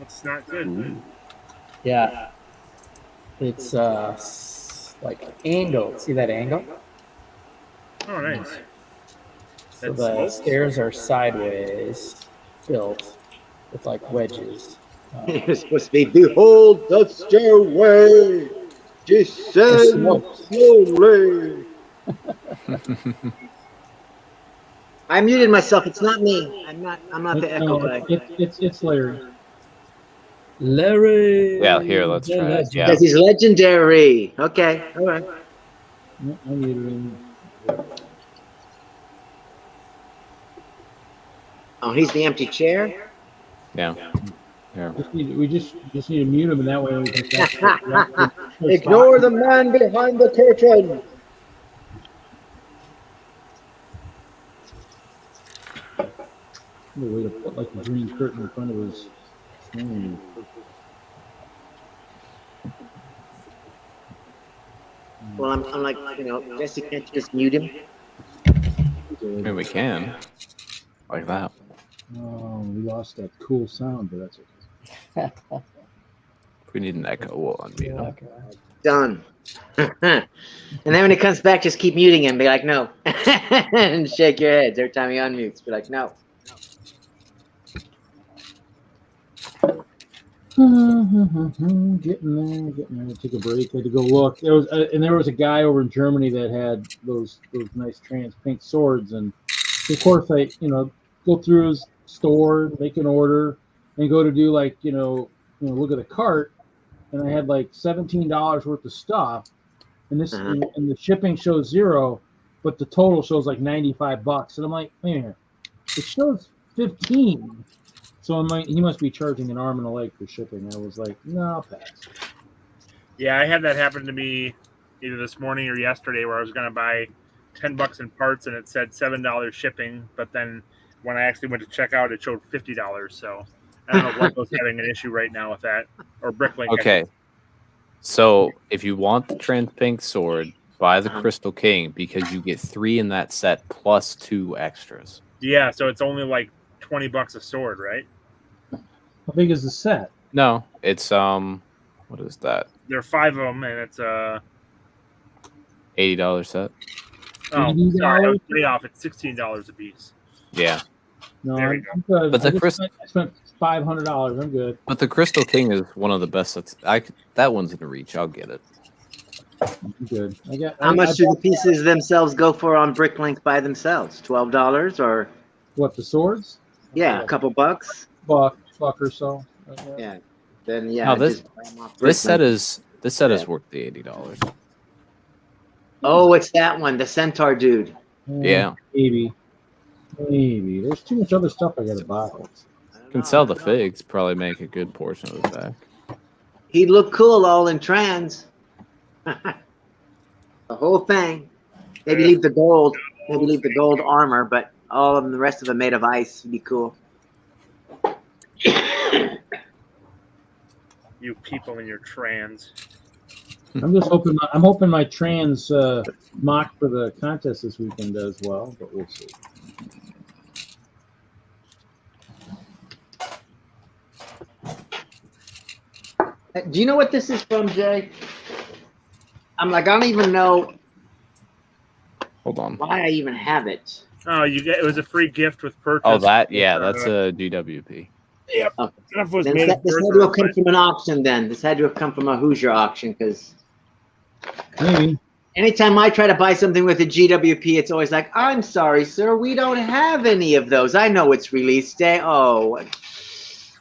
It's not good. Yeah. It's like angled. See that angle? Oh, nice. So That's the smoked. stairs are sideways built with like wedges. You're supposed to be, behold the stairway, descend smoked. slowly. I muted myself. It's not me. I'm not the echo guy. It's Larry. Larry. Yeah, here, let's try it. Yeah. Because he's legendary. Okay, all right. Yeah, I muted him. Oh, he's the empty chair. Yeah. Here. We just need to mute him, and that way we can Ignore the man behind the curtain. The way to put like a green curtain in front of his screen. Well, I'm like, Jesse, can't you just mute him? I mean, we can. Like that. Oh, we lost that cool sound, but that's okay. If we need an echo, we'll unmute him. Done. And then when he comes back, just keep muting him. Be like, no. And shake your heads every time he unmutes. Be like, no. Getting there. Take a break. Had to go look. There was a guy over in Germany that had those nice trans pink swords, and of course I go through his store, make an order, and go to do like look at the cart, and I had like $17 worth of stuff, and this and the shipping shows 0, but the total shows like $95, and I'm like, man, it shows 15. So I'm like, he must be charging an arm and a leg for shipping. I was like, no, I'll pass. Yeah, I had that happen to me either this morning or yesterday, where I was going to buy $10 in parts and it said $7 shipping, but then when I actually went to check out, it showed $50. So I don't know if Lego's having an issue right now with that, or Bricklink. Okay. So if you want the trans pink sword, buy the Crystal King because you get 3 in that set plus 2 extras. Yeah, so it's only like $20 a sword, right? How big is the set? No, it's what is that? There are 5 of them, and it's $80 set. oh, $80? sorry, I was way off. It's $16 a piece. Yeah. No, There we I'm good. But the I spent $500. I'm good. But the Crystal King is one of the best sets. That one's in reach. I'll get it. I'm good. How much do the pieces themselves go for on Bricklink by themselves? $12 or What, the swords? yeah, a couple bucks. Buck or so. Yeah. Then yeah. No, this just buy 'em off this set Bricklink. is worth the $80. Oh, it's that one, the Centaur dude. Yeah. Maybe. There's too much other stuff I gotta buy. Can sell the figs. Probably make a good portion of the back. He'd look cool all in trans. The whole thing. Maybe leave the gold. Maybe leave the gold armor, but all of them, the rest of them made of ice would be cool. You people in your trans. I'm just hoping. I'm hoping my trans mock for the contest this weekend does well, but we'll see. Do you know what this is from, Jay? I'm like, I don't even know Hold on. why I even have it. Oh, it was a free gift with purchase. Oh, that's a GWP. Yep. Okay. Stuff was Then made this of had to Berserk, have come from an auction then. This had to have come from a Hoosier auction because Maybe. anytime I try to buy something with a GWP, it's always like, I'm sorry, sir, we don't have any of those. I know it's release day. Oh,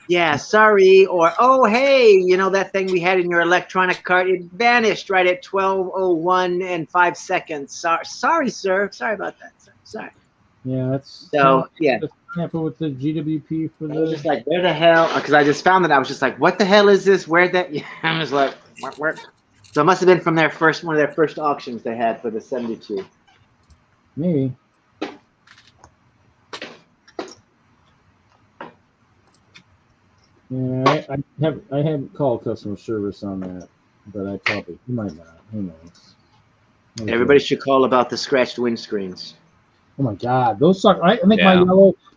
yeah, sorry. Or, oh, hey, you know that thing we had in your electronic cart? It vanished right at 12:01 and 5 seconds. Sorry, sir. Sorry about that, sir. Sorry. Yeah, that's So, yeah. That's what happened with the GWP for I was the. just like, where the hell? Because I just found it. I was just like, what the hell is this? Where'd that? Yeah, I was like, where? So it must have been from one of their first auctions they had for the 72. Maybe. Yeah, I haven't called customer service on that, but you might not. Who knows? Everybody should call about the scratched windscreens. Oh my God, those suck! I think Yeah.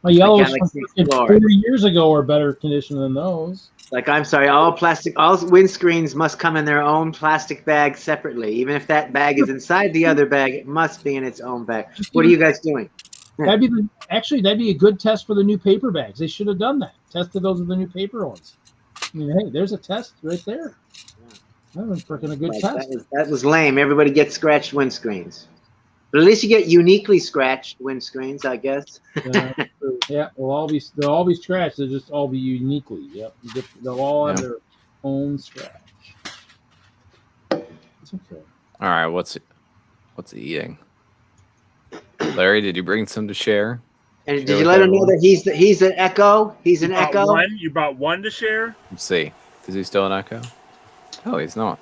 my yellows from Galaxy freaking Explorer. 4 years ago are better condition than those. Like, I'm sorry, all windscreens must come in their own plastic bag separately. Even if that bag is inside the other bag, it must be in its own bag. What are you guys doing? That'd be a good test for the new paper bags. They should have done that. Tested those with the new paper ones. I mean, hey, there's a test right there. That was freaking a good test. That was lame. Everybody gets scratched windscreens. But at least you get uniquely scratched windscreens, I guess. Yeah, they'll all be scratched. They'll just all be uniquely. Yep, they'll all have their own scratch. It's okay. All right, what's he eating? Larry, did you bring some to share? And did you let him know that he's an Echo? He's an Echo. You bought one to share? Let's see. Is he still an Echo? Oh, he's not.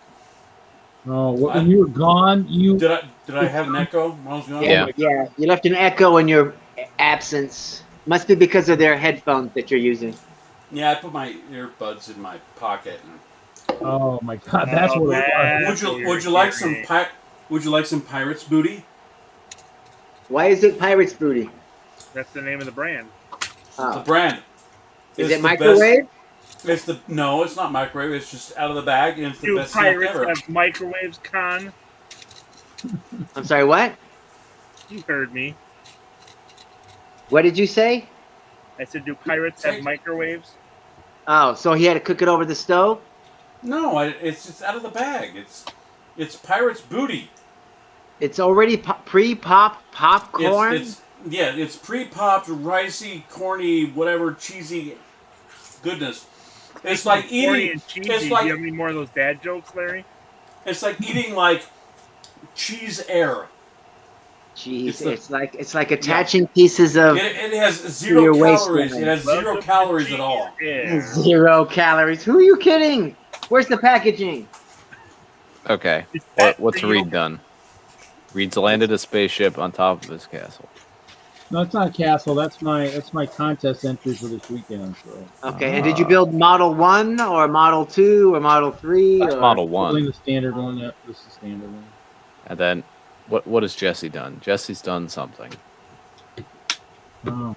Oh, when you were gone, Did I have an echo when I was gone? Yeah. Yeah, you left an Echo in your absence. Must be because of their headphones that you're using. Yeah, I put my earbuds in my pocket. Oh my God, that's what it was. Would you like some pirate's booty? Why is it Pirate's Booty? That's the name of the brand. The brand. Is It's it the microwave? No, it's not microwave. It's just out of the bag, and it's the Do best snack pirates ever. have microwaves, Con? I'm sorry, what? You heard me. What did you say? I said, do pirates have microwaves? Oh, so he had to cook it over the stove? No, it's just out of the bag. It's pirate's booty. It's already pre-popped popcorn? It's pre-popped, ricey, corny, whatever, cheesy goodness. It's like eating. And cheesy. It's Do you like have any more of those dad jokes, Larry? it's like eating like cheese air. Jeez, it's like attaching pieces of. It has to zero your calories. waistline. It has zero calories at all. Yeah. 0 calories. Who are you kidding? Where's the packaging? Okay. What's Reed done? Reed's landed a spaceship on top of his castle. No, it's not a castle. That's my contest entry for this weekend. So Okay, and did you build Model 1 or Model 2 or Model 3? That's or? Model building 1. the standard one. Yep, this is the standard one. And then, what has Jesse done? Jesse's done something. Oh.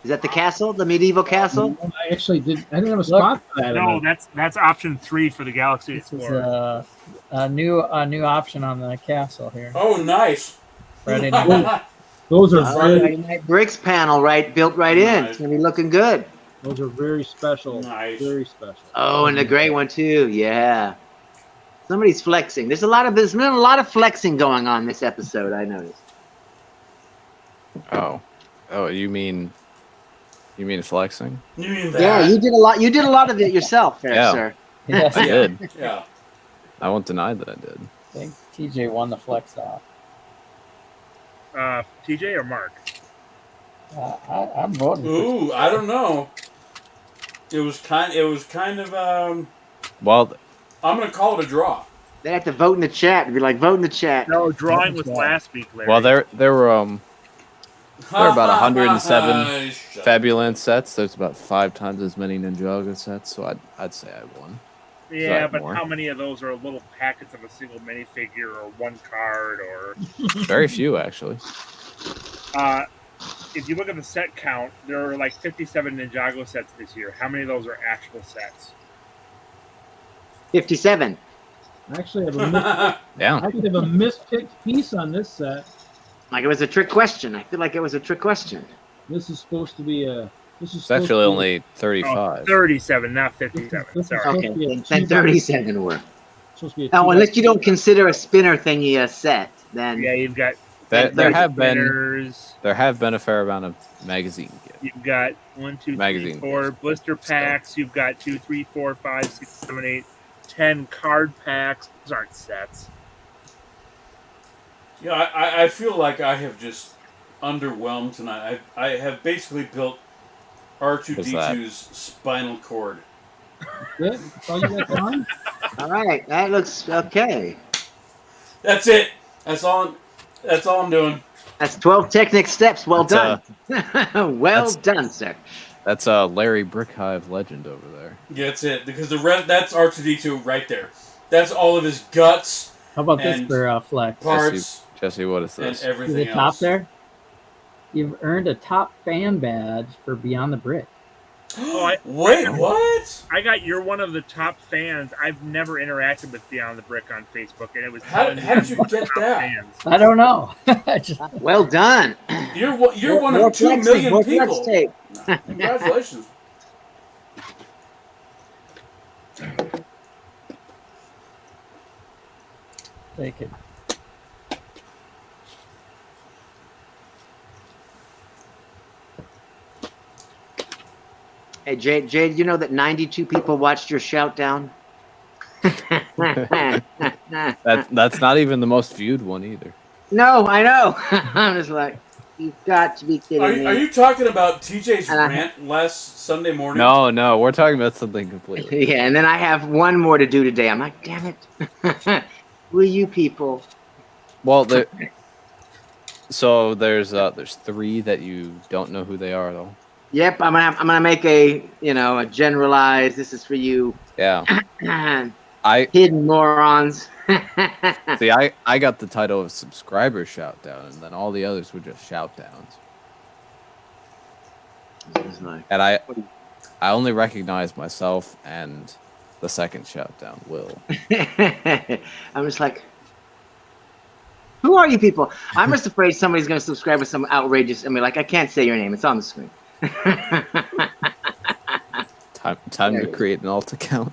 Is that the castle, the medieval castle? I actually did. I didn't have a spot for that. No, that's option 3 for the Galaxy This is Explorer. a new option on the castle here. Oh, nice. Friday night. Those are Friday Night Bricks panel, built right in. It's gonna be looking good. Those are very special. Nice. Very special. Oh, and the gray one too. Yeah. Somebody's flexing. There's been a lot of flexing going on this episode. I noticed. Oh, you mean flexing? You mean that? Yeah, you did a lot. You did a lot of it yourself, Yeah. sir. Yes, I did. Yeah. I won't deny that I did. I think TJ won the flex off. TJ or Mark? I'm voting. Ooh, I don't know. It was kind of. Well, I'm gonna call it a draw. They have to vote in the chat. It'd be like, vote in the chat. No, drawing was last week, Larry. well, there were about 107 Fabuland sets. There's about 5 times as many Ninjago sets, so I'd say I won. Yeah, that but more? how many of those are little packets of a single minifigure or one card or? Very few, actually. If you look at the set count, there are like 57 Ninjago sets this year. How many of those are actual sets? 57. I actually have a Yeah. mispicked piece on this set. Like it was a trick question. I feel like it was a trick question. This is supposed to be a. This is It's actually only 35. 37, not 57. Sorry. Okay, then 37 were. Supposed to be a Now, unless you don't consider a spinner thingy a set, then Yeah, you've got There have been spinners. a fair amount of magazine gifts. You've got 1, 2, 3, Magazine 4 gifts. blister packs. You've got 2, 3, 4, 5, 6, 7, 8, 10 card packs. Those aren't sets. Yeah, I feel like I have just underwhelmed tonight. I have basically built R2D2's spinal cord. Yeah, that's all you got done? all right, that looks okay. That's it. That's all I'm doing. That's 12 technic steps. Well done. That's, well done, sir. That's a Larry Brickhive legend over there. Yeah, that's it. Because that's R2D2 right there. That's all of his guts. How about this And for flex? Parts Jesse, what is and this? See everything the top else. there? You've earned a top fan badge for Beyond the Brick. Wait, what? I got you're one of the top fans. I've never interacted with Beyond the Brick on Facebook, and it was How did you get top that? fans. I don't know. I just, Well done. You're one More of 2 flexing, million more flex people. tape. Congratulations. take it. Hey, Jade, you know that 92 people watched your shout down? That's not even the most viewed one either. No, I know. I'm just like, you've got to be kidding me. Are you talking about TJ's And I- rant last Sunday morning? No, we're talking about something completely. Yeah, and then I have one more to do today. I'm like, damn it. Will you people? Well, so there's 3 that you don't know who they are though. Yep, I'm gonna make a generalized. This is for you, Yeah. hidden morons. See, I got the title of subscriber shout down, and then all the others were just shout downs. It's like, And I only recognize myself and the second shout down, Will. I'm just like, who are you people? I'm just afraid somebody's gonna subscribe with some outrageous. I mean, like, I can't say your name. It's on the screen. Time to create an alt account.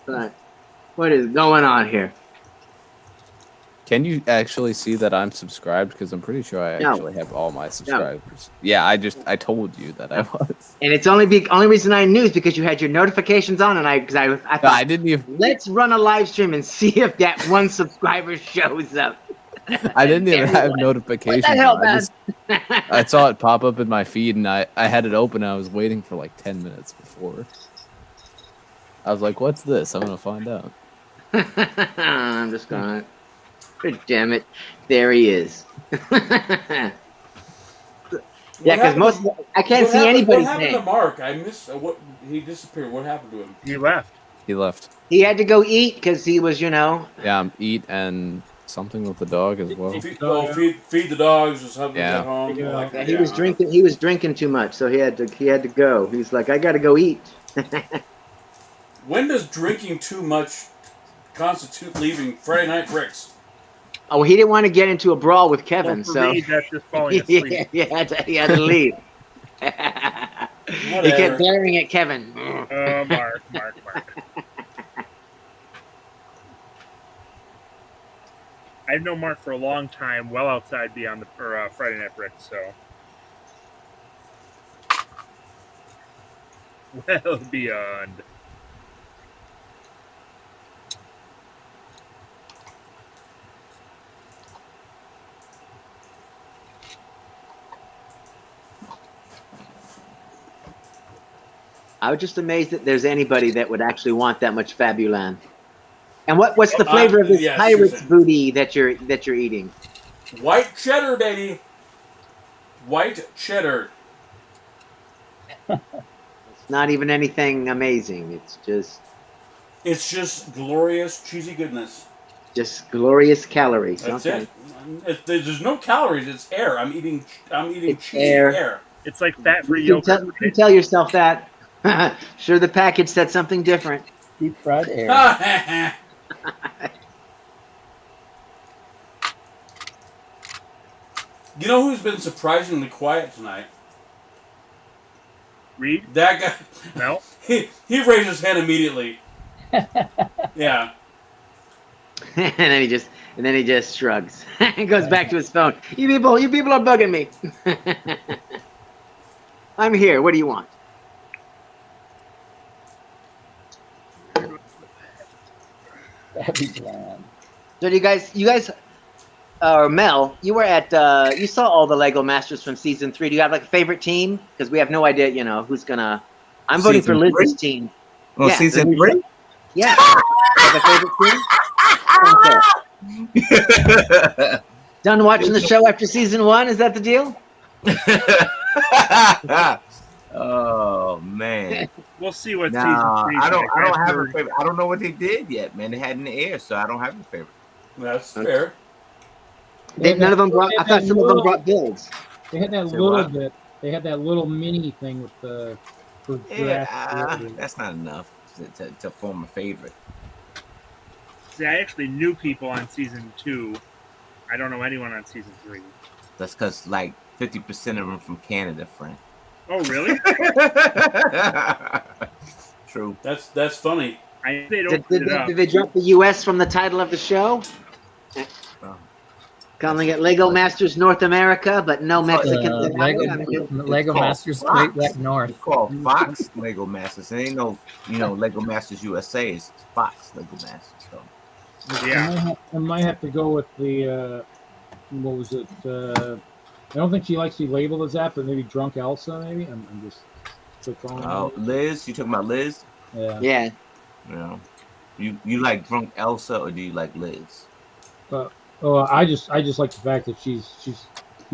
But what is going on here? Can you actually see that I'm subscribed? Because I'm pretty sure I No. actually have all my subscribers. Yeah, I told you that I was. And it's only reason I knew is because you had your notifications on, and I thought, I didn't even. let's run a live stream and see if that one subscriber shows up. I didn't even have notifications. What the hell, on. man? I saw it pop up in my feed, and I had it open. And I was waiting for like 10 minutes before. I was like, "What's this? I'm gonna find out." I'm just gonna. Damn it. There he is. Yeah, because most I can't see anybody's What happened to name. Mark? I missed what he disappeared. What happened to him? He left. He left. He had to go eat because he was, Yeah, eat and something with the dog as well. Feed the dogs or something at home. Yeah, he was drinking. He was drinking too much, so he had to go. He's like, I got to go eat. When does drinking too much constitute leaving Friday Night Bricks? Oh, he didn't want to get into a brawl with Kevin, For so me, that's just falling asleep. he had to leave. He kept glaring at Kevin. Oh, Mark. I've known Mark for a long time, well outside Beyond the Friday Night Bricks, so. Well beyond. I was just amazed that there's anybody that would actually want that much Fabulan. And what's the flavor of this pirate's booty that you're eating? White cheddar, baby. White cheddar. It's not even anything amazing. It's just glorious cheesy goodness. Just glorious calories. That's okay. it. There's no calories. It's air. I'm eating cheesy air. air. It's like fat-free yogurt. You can tell yourself that. Sure, the package said something different. Deep fried air. You know who's been surprisingly quiet tonight? Reed? That guy. No. He raised his hand immediately. Yeah. and then he just shrugs and goes back to his phone. You people are bugging me. I'm here. What do you want? So you guys, Mel, you were at, you saw all the Lego Masters from season 3. Do you have like a favorite team? Because we have no idea, who's gonna. I'm voting for Liz's team. Oh, yeah, season 3? Yeah. Have a favorite team? Done watching the show after season 1? Is that the deal? Oh man. We'll see what season 3. I don't have a favorite. I don't know what they did yet, man. They had in the air, so I don't have a favorite. That's fair. None of them brought. I thought some of them brought builds. They had that little bit. They had that little mini thing with the. That's not enough to form a favorite. See, I actually knew people on season 2. I don't know anyone on season 3. That's because like 50% of them from Canada, friend. Oh, really? True. That's funny. Did they drop the U.S. from the title of the show? Calling it Lego Masters North America, but no Mexican. Lego Masters Great White North. It's called Fox Lego Masters. It ain't no, Lego Masters USA. It's Fox Lego Masters. So. Yeah. I might have to go with the. What was it? I don't think she likes to be labeled as that, but maybe Drunk Elsa. Maybe I'm just. Oh, Liz, you talking about Liz? Yeah. Yeah. Yeah. You like Drunk Elsa or do you like Liz? I just like the fact that she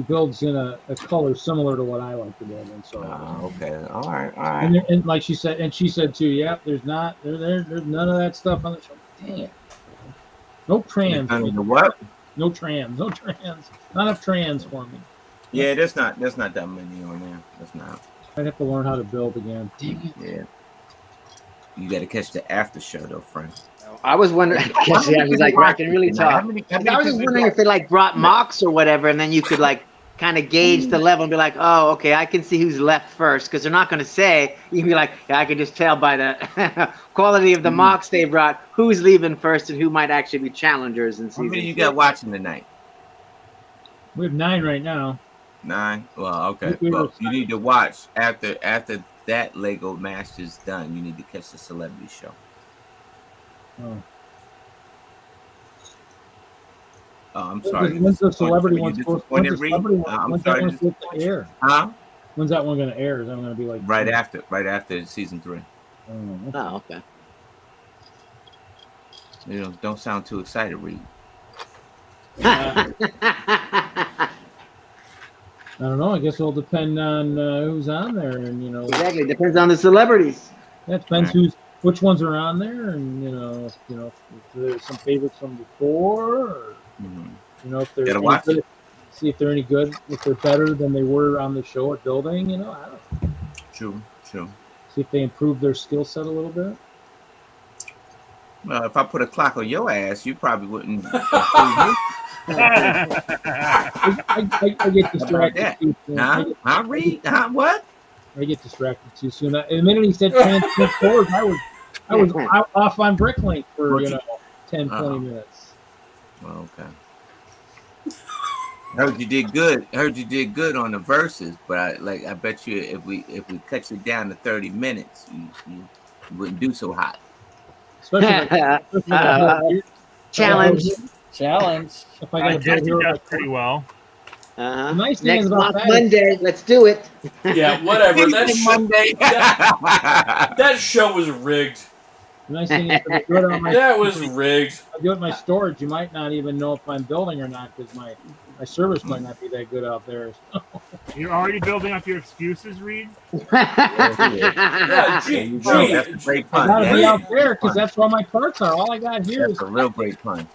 builds in a color similar to what I like to build in. So. Okay. All right. And like she said too. Yeah, there's none of that stuff on the show. Damn. No trans. What? No trans. Not enough trans for me. Yeah, there's not that many on there. That's not. I'd have to learn how to build again. Dang it. Yeah. You got to catch the after show though, friend. I was wondering. I was like, I can really talk. I was just wondering if they like brought MOCs or whatever, and then you could like kind of gauge the level and be like, oh, okay, I can see who's left first, because they're not going to say. You can be like, yeah, I can just tell by the quality of the MOCs they brought who's leaving first and who might actually be challengers in season. How many you got watching tonight? We have 9 right now. 9. Well, okay. Well, you need to watch after that Lego Masters done. You need to catch the celebrity show. Oh. I'm sorry. When's the celebrity one supposed to air? Huh? When's that one going to air? Is that going to be like right after season 3? Oh, okay. Don't sound too excited, Reed. I don't know. I guess it'll depend on who's on there, and Exactly. Depends on the celebrities. that depends which ones are on there, and if there's some favorites from before, or if they're Gotta any watch good, it. see if they're any good, if they're better than they were on the show at building. I don't know. True. See if they improve their skill set a little bit. Well, if I put a clock on your ass, you probably wouldn't. I get distracted too soon. What? I get distracted too soon. The minute he said transmit forward, I was off on Bricklink for 10, 20 minutes. Well, okay. Heard you did good on the verses, but I bet you if we cut you down to 30 minutes, you wouldn't do so hot. Challenge. If I got Jesse does pretty well. The nice thing Next is about that Monday, let's do it. Yeah, whatever. Monday. That show was rigged. The nice thing is if I do it on That was rigged. If I do it in my storage, you might not even know if I'm building or not because my service might not be that good out there. You're already building up your excuses, Reed? Yeah, gee, That's a great I pun. gotta be out there because that's where my parts are. All I got here is That's a real great pun.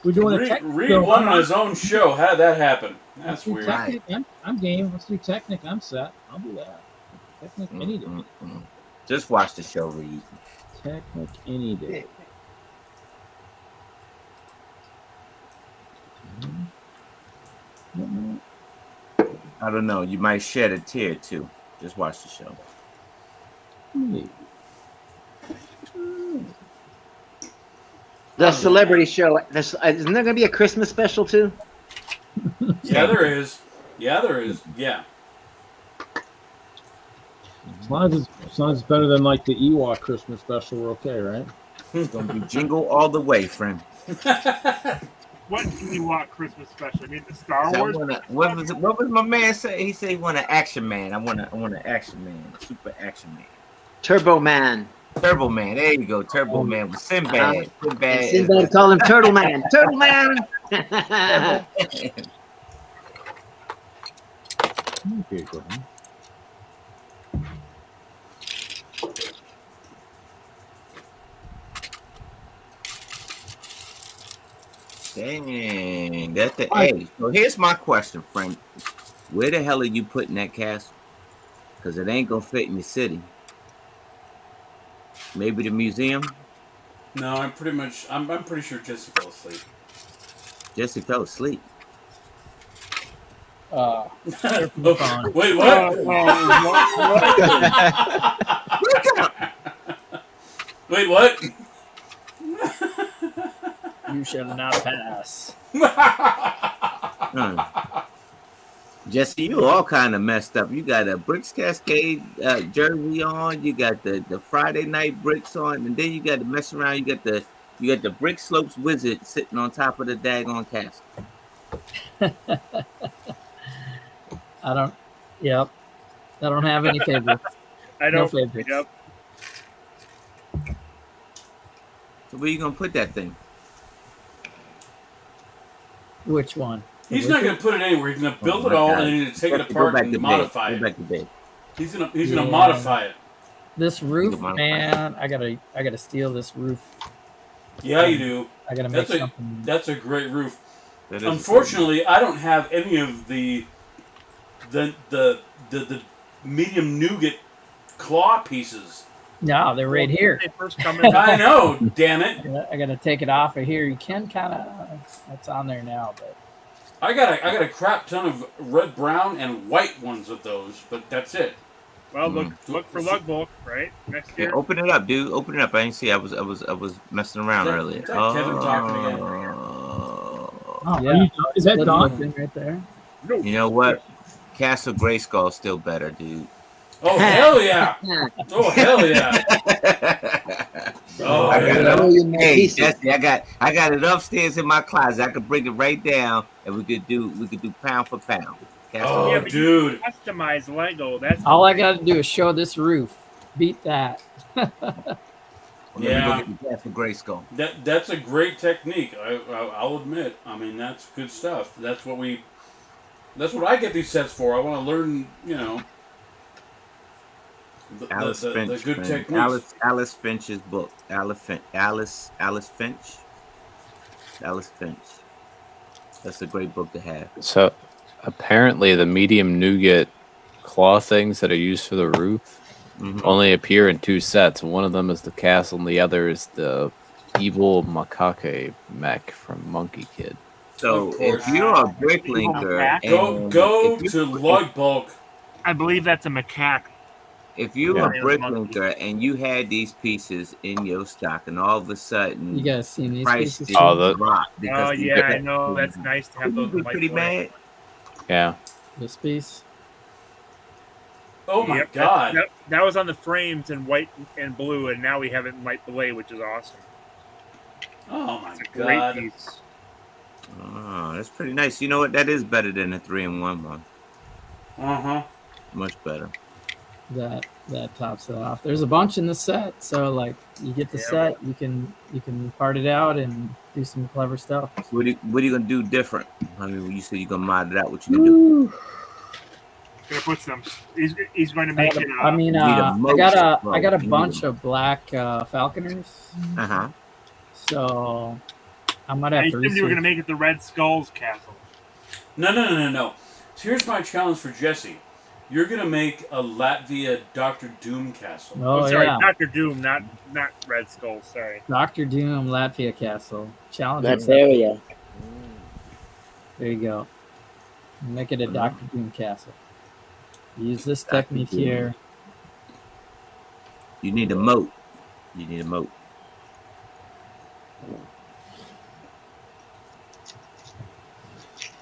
we're doing a tech. Reed won on his own show. How did that happen? That's weird. Technic, I'm game. Let's do Technic. I'm set. I'll do that. Technic any day. Just watch the show, Reed. Technic any day. I don't know. You might shed a tear too. Just watch the show. The celebrity show. Isn't there going to be a Christmas special too? Yeah, there is. Yeah. As long as it's better than like the Ewok Christmas special, we're okay, right? It's gonna be jingle all the way, friend. What do you want Christmas special? I mean, the Star So Wars? what was my man say? He said he want an action man. I want an action man, super action man. Turbo Man. Turbo Man. There you go. Turbo Man with Sinbad. Sinbad call him Turtle Man. Turtle Man. Okay, go ahead. Dang, that's the A. So here's my question, Frank. Where the hell are you putting that castle? Because it ain't gonna fit in the city. Maybe the museum. No, I'm pretty sure Jesse fell asleep. Jesse fell asleep. Wait, what? Wait, what? You shall not pass. Jesse, you all kind of messed up. You got a Bricks Cascade jersey on. You got the Friday Night Bricks on, and then you got to mess around. You got the Brick Slopes Wizard sitting on top of the daggone castle. I don't have any favorites. I No don't. favorites. Yep. So where you gonna put that thing? Which one? He's not going to put it anywhere. He's going to build it all and then he's going to take it apart and modify it. Go back to bed. He's going to modify it. This roof, man, I gotta steal this roof. Yeah, you do. I gotta make something. That's a great roof. Unfortunately, I don't have any of the medium nougat claw pieces. No, they're right here. I know, damn it. I gotta take it off of here. You can kind of. It's on there now, but I got a crap ton of red, brown, and white ones of those, but that's it. Well, look for Lug Bulk, right? Next year. Yeah, open it up, dude. Open it up. I didn't see. I was messing around earlier. Is that Kevin talking again? Oh, yeah. Is that Don? Right there? You know what? Castle Grayskull still better, dude. Oh hell yeah! Oh hell yeah! Oh, hey Jesse, I got it upstairs in my closet. I could bring it right down, and we could do pound for pound. Oh, yeah, but dude! You customize Lego. That's all I got to do is show this roof. Beat that. Well, let me Yeah. go get the Castle Grayskull. That's a great technique. I'll admit. I mean, that's good stuff. That's what I get these sets for. I want to learn, Alice the Finch, good man. techniques. Alice Finch's book. Alice Finch. Alice Finch. That's a great book to have. So apparently the medium nougat claw things that are used for the roof only appear in 2 sets. One of them is the castle, and the other is the evil macaque mech from Monkey Kid. So if you're a bricklinker, go to Lug Bulk. I believe that's a macaque. If you're a bricklinker and you had these pieces in your stock, and all of a sudden You guys seen these prices pieces? drop Oh yeah, I know. That's nice to have those. pretty bad. Yeah. This piece. Oh my Yep, god. That was on the frames in white and blue, and now we have it in light blue, which is awesome. Oh my It's a god. great piece. Oh, that's pretty nice. You know what? That is better than a 3-in-1 one. Uh-huh. Much better. That tops it off. There's a bunch in the set, so like you get the set, you can part it out and do some clever stuff. What are you gonna do different? I mean, when you say you're gonna mod it out, what you gonna do? Gonna put some. He's going to make it. I mean, I got a bunch of black falconers. So I might have I to assumed you were going research. to make it the Red Skull's castle. No. So here's my challenge for Jesse. You're gonna make a Latvia Dr. Doom castle. Oh, sorry, yeah. Dr. Doom, not Red Skull. Sorry. Dr. Doom Latvia Castle. Challenge. Latveria. There you go. Make it a Dr. Doom Castle. Use this technique here. You need a moat.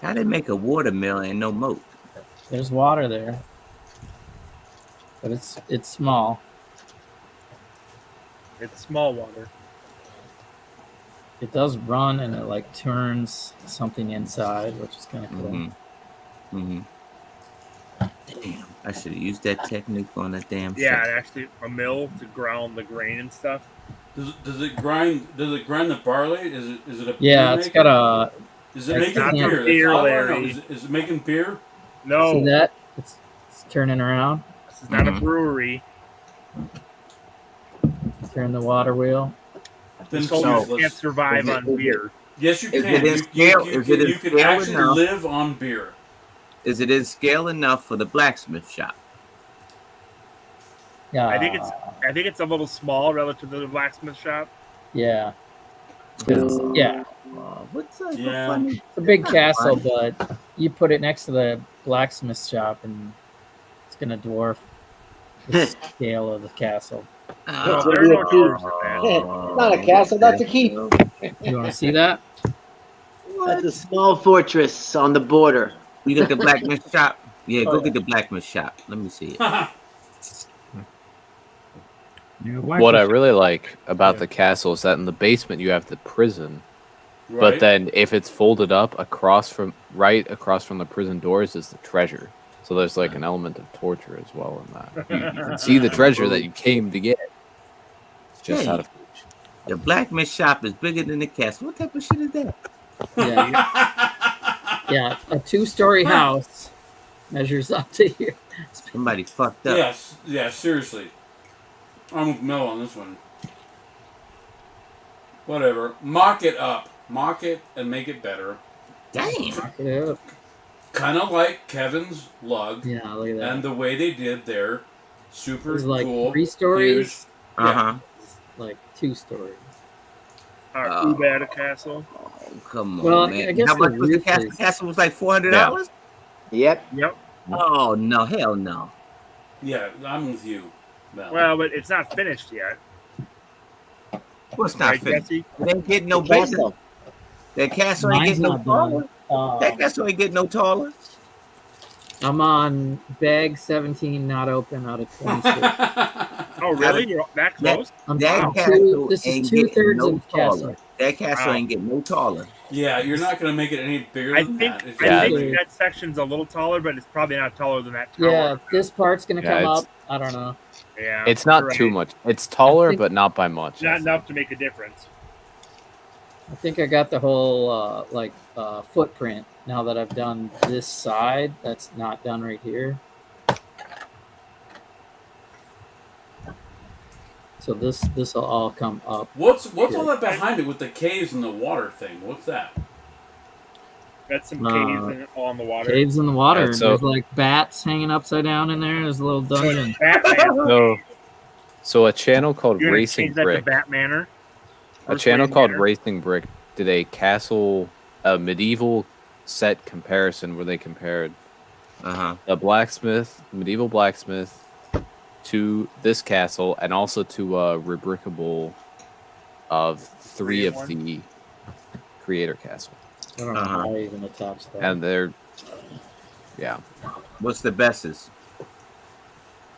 How they make a watermill and no moat? There's water there, but it's small. It's small water. It does run and it like turns something inside, which is kind of cool. Damn, I should have used that technique on that damn Yeah, shit. actually, a mill to ground the grain and stuff. Does it grind the barley? Is it a Yeah, beer it's maker? got a. Is it it's making not beer? beer, That's all I wanna know. Larry. Is it making beer? No, See that? It's turning around. this is not a brewery. Turn the water wheel. Then Soldiers useless. can't survive on beer. Yes, you Is can. it in scale? You Is it in can scale actually enough? live on beer. Is it in scale enough for the blacksmith shop? Yeah. I think it's a little small relative to the blacksmith shop. Yeah. Yeah. What's that? Yeah. Funny? It's a big castle, but you put it next to the blacksmith shop, and it's gonna dwarf the scale of the castle. Well, gonna there be are a no huge- doors to that. Not a castle, that's a keep. You want to see that? That's a small fortress on the border. You got the blacksmith shop? Yeah, go get the blacksmith shop. Let me see it. What I really like about the castle is that in the basement you have the prison, but Right? then if it's folded up right across from the prison doors is the treasure. So there's like an element of torture as well in that. You can see the treasure that you came to get. It's just Hey. out of reach. The blacksmith shop is bigger than the castle. What type of shit is that? Yeah, a 2-story house measures up to here. Somebody fucked up. Yes. Yeah. Seriously. I'm with Mel on this one. Whatever. Mock it up. Mock it and make it better. Damn. Yeah, Kind of like Kevin's lug yeah, look at that. and the way they did their super There's like cool 3 stories, Uh-huh. like 2 stories. Too bad a castle. Oh, come on, Well, man. I guess How much the was the roof castle? is- The castle was like $400? Yep. Yep. Oh, no. Hell no. Yeah, I'm with you, Mel. Well, but it's not finished yet. What's not Right, finished? Jesse? It ain't getting no bigger. Castle. That castle ain't Mine's getting no not done. taller. That castle ain't getting no taller. I'm on bag 17, not open out of 26. Oh, really? You're that close? I'm That I'm castle this ain't is getting 2/3 no of the castle. taller. That castle Wow. ain't getting no taller. Yeah, you're not going to make it any bigger I than think that. It's I just- think that section's a little taller, but it's probably not taller than that tower. Yeah, this part's gonna Yeah, come it's- up. I don't know. Yeah, It's not you're too right. much. It's taller, think- but not by much. I Not think. enough to make a difference. I think I got the whole footprint now that I've done this side. That's not done right here. So this will all come up. What's all that behind it with the caves and the water thing? What's that? That's some Uh, caves on the water. Caves in the water. Yeah, And so- there's like bats hanging upside down in there. There's a little dungeon. Batman. So a channel called You're gonna Racing change that Brick. to Batmaner. A channel Wayne called Manor? Racing Brick did a medieval set comparison where they compared a medieval blacksmith to this castle and also to a rebrickable of three of the creator castle. I don't know how I even attached that. And they're, yeah. What's the bestest?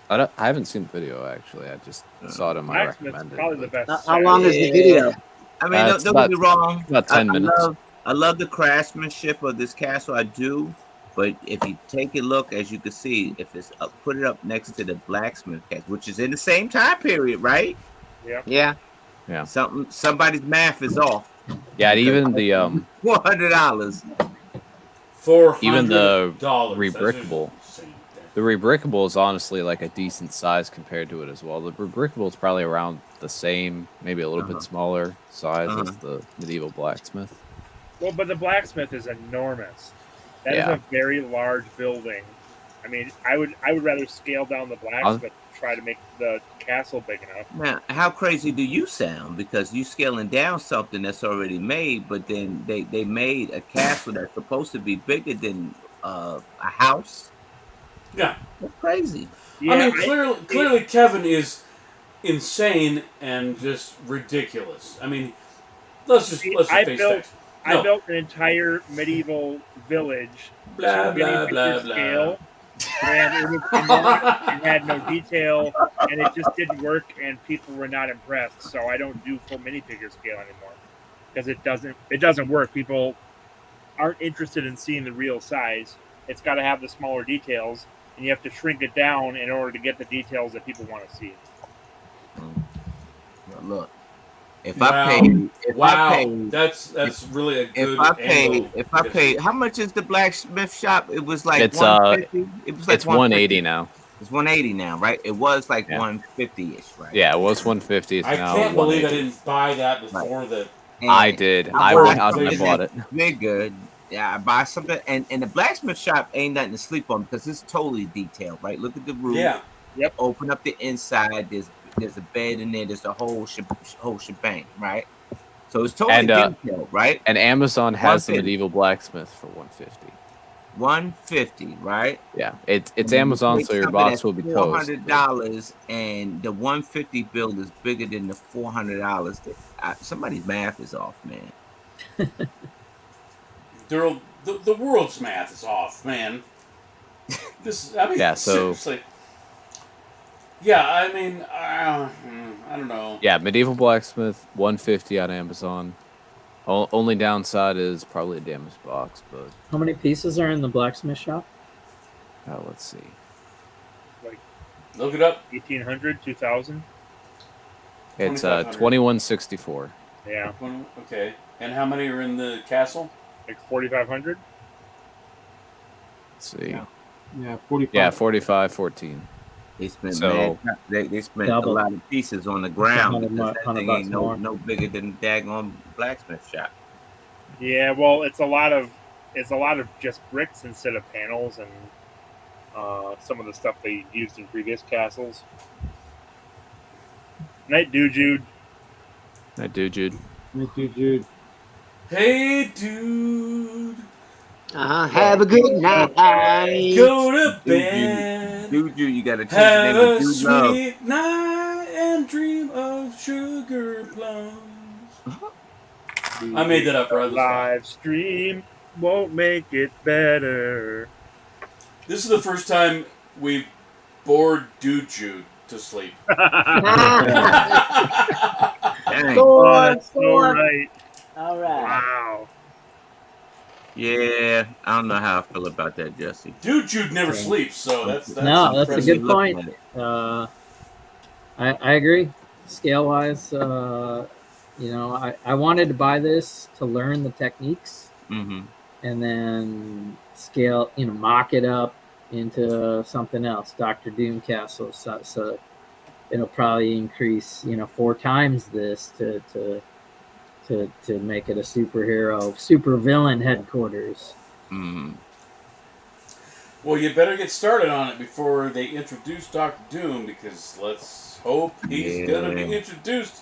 I haven't seen the video actually. I just saw it on my Blacksmith's recommended. probably the best. How long is the video? I mean, It's don't get me wrong. about 10 minutes. I love the craftsmanship of this castle. I do. But if you take a look, as you can see, if it's up, put it up next to the blacksmith castle, which is in the same time period, right? Yeah. Yeah. Somebody's math is off. Yeah, and even the $400. even the $400. rebrickable. The rebrickable is honestly like a decent size compared to it as well. The rebrickable is probably around the same, maybe a little bit smaller size as the medieval blacksmith. Well, but the blacksmith is enormous. That is Yeah. a very large building. I mean, I would rather scale down the blacksmith than try to make the castle big enough. Now, how crazy do you sound? Because you scaling down something that's already made, but then they made a castle that's supposed to be bigger than a house. Yeah. That's crazy. Yeah, I mean, clearly Kevin is insane and just ridiculous. I mean, let's just face facts. I built an entire medieval village, Blah, so many blah, blah, picture blah. scale, and it had no detail, and it just didn't work, and people were not impressed. So I don't do full mini figure scale anymore because it doesn't work. People aren't interested in seeing the real size. It's got to have the smaller details, and you have to shrink it down in order to get the details that people want to see. Now, look, if Wow. I pay, That's really a good if I pay, how much is the blacksmith shop? It was like It's 150. It was like it's 180 now. It's 180 now, right? It was like 150-ish, right? Yeah, it was 150. It's I now can't believe I 180. didn't buy that before the. And I did. I bought went out and I something bought it. that's bigger. Yeah, I buy something, and the blacksmith shop ain't nothing to sleep on because it's totally detailed, right? Look at the roof. Yeah. Yep. Open up the inside. There's a bed in there. There's the whole shebang, right? So it's totally detailed, right? And Amazon has the 150. medieval blacksmith for 150. 150, right? Yeah, it's Amazon, so your box will be toast. $400, and the 150 bill is bigger than the $400. Somebody's math is off, man. The world's math is off, man. Yeah, so- seriously. Yeah, I mean, I don't know. Yeah, medieval blacksmith 150 on Amazon. Only downside is probably a damaged box, but How many pieces are in the blacksmith shop? let's see. Look it up. 1800, 2000. It's 2500. 2164. Yeah, Okay, and how many are in the castle? like 4,500. Let's see. Yeah, 45. Yeah, 4514. They spent So- they spent Double. a lot of pieces on the ground. $100 because that thing bucks ain't more. no bigger than the daggone blacksmith shop. Yeah, well, it's a lot of just bricks instead of panels and some of the stuff they used in previous castles. Night, Jude. I do, Jude. Me too, Jude. Hey, dude, Have a good night. go to bed. Dude, you gotta change Have the name a of Dude Love. sweet night and dream of sugar plums. I made that up, right? Live stream won't make it better. This is the first time we've bored Dude Jude to sleep. Dang. Oh, that's so right. All right. Wow. Yeah, I don't know how I feel about that, Jesse. Dude, Jude never sleeps, so that's No, that's a impressive. good point. I agree. Scale wise, I wanted to buy this to learn the techniques Mm-hmm. and then scale, mock it up into something else, Dr. Doom Castle. So it'll probably increase, 4 times this to make it a super villain headquarters. Mm-hmm. Well, you better get started on it before they introduce Dr. Doom, because let's hope he's gonna be introduced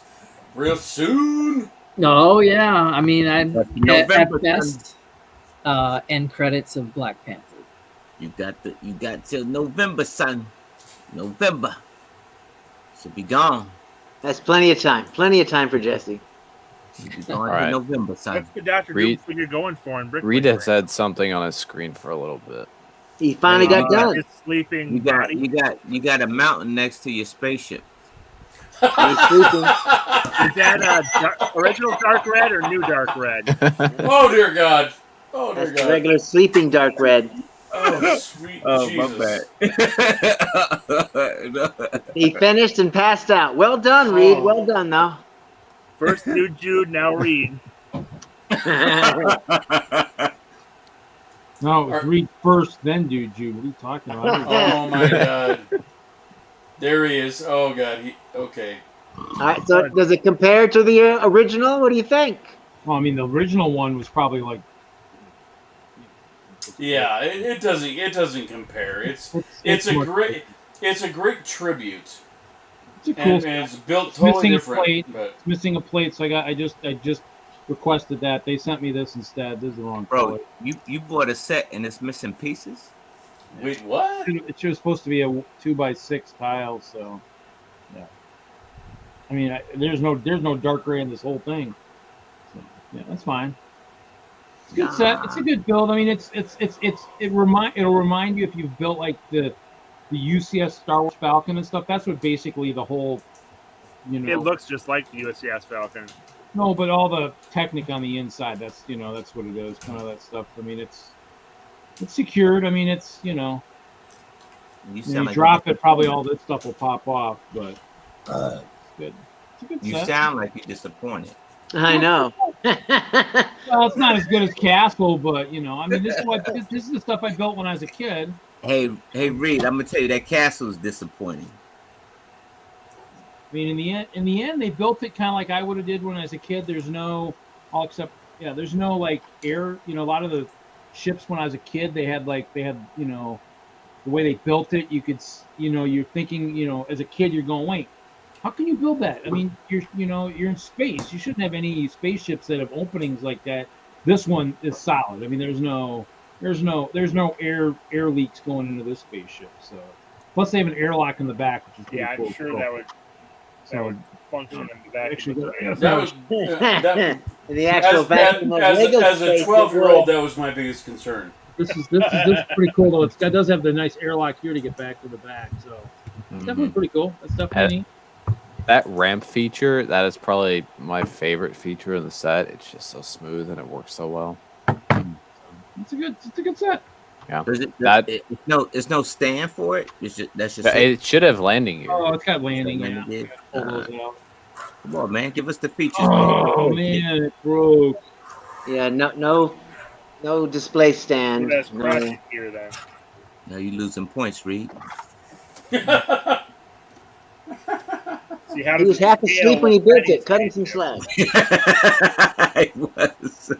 real soon. Oh yeah, I mean, at November, best, end credits of Black Panther. You got till November, son. November. Should be gone. That's plenty of time. Plenty of time for Jesse. Should be gone Right. in November, son. What's the Dr. Doom figure going for in Brickfest? Reed has had something on his screen for a little bit. He finally got done. His sleeping You got body. you got a mountain next to your spaceship. He's sleeping. Is that original dark red or new dark red? Oh dear God! Oh dear That's God! regular sleeping dark red. Oh sweet Jesus! My bad. He finished and passed out. Well done, Reed. Well done, though. First dude Jude, now Reed. No, it was Reed first, then Jude. What are you talking about? Oh my God! There he is. Oh God! Okay. All right. So, does it compare to the original? What do you think? Well, I mean, the original one was probably like. Yeah, it doesn't compare. It's a great tribute. It's a cool. And it's built totally missing different. A plate. But It's missing a plate, so I just requested that. They sent me this instead. This is the wrong color. Bro, you bought a set and it's missing pieces? wait, what? It's just supposed to be a 2x6 tile, so yeah. I mean, there's no dark gray in this whole thing. So, yeah, that's fine. It's a good set. It's a good build. I mean, it'll remind you if you've built like the UCS Star Wars Falcon and stuff. That's what basically the whole, It looks just like the USCS Falcon. No, but all the Technic on the inside. That's that's what it is. Kind of that stuff. I mean, it's secured. I mean, it's you drop it, probably all this stuff will pop off. But it's good. It's a good You set. sound like you're disappointed. I know. Well, it's not as good as Castle, but I mean, this is the stuff I built when I was a kid. Hey, Reed, I'm gonna tell you that castle is disappointing. I mean, in the end, they built it kind of like I would have did when I was a kid. There's no, there's no like air. A lot of the ships when I was a kid, they had the way they built it. You could, you're thinking, as a kid, you're going, wait, how can you build that? I mean, you're in space. You shouldn't have any spaceships that have openings like that. This one is solid. I mean, there's no air leaks going into this spaceship. So, plus they have an airlock in the back, which is pretty Yeah, cool. I'm sure that would function in the back. Actually, That was The actual vacuum of Lego as a space, 12-year-old, that was my biggest concern. This is pretty cool though. It does have the nice airlock here to get back to the back, so it's definitely pretty cool. That's definitely neat. That ramp feature, that is probably my favorite feature in the set. It's just so smooth and it works so well. It's a good set. Yeah. It's no stand for it. That's just It should have landing gear. Oh, it's got landing. Yeah. gear. Pull those out. Come on, man, give us the features. Oh man, it broke. Yeah, no display stand. That's No. plastic here then. Now you losing points, Reed. See how He was does it half scale asleep when he with built Betty's it. Cut him scale? some slack. It was.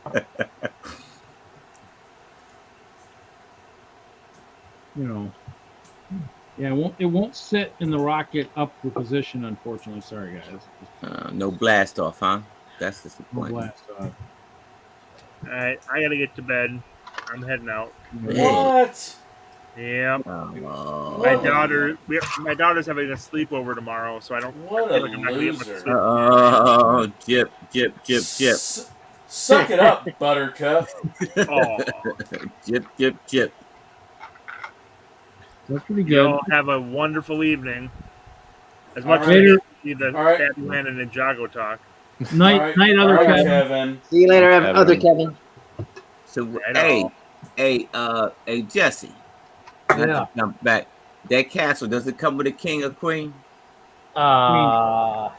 Yeah, it won't sit in the rocket upward position, unfortunately. Sorry, guys. No blast off, huh? That's No disappointing. blast off. All right, I gotta get to bed. I'm heading out. What? Yeah. Oh. My daughter's having a sleepover tomorrow, so I don't. What I a feel like I'm not gonna get much loser. sleep. Oh, Jip. Suck it up, Buttercup. Oh, Jip. That's pretty good. y'all have a wonderful evening. As much as Later. I see the All right. Batman and Ninjago talk. Night, other All right, Kevin. Kevin. See you later, Kevin. other Kevin. So At hey, Jesse. Not Yeah. to jump back. That castle, does it come with a king or queen? Yeah,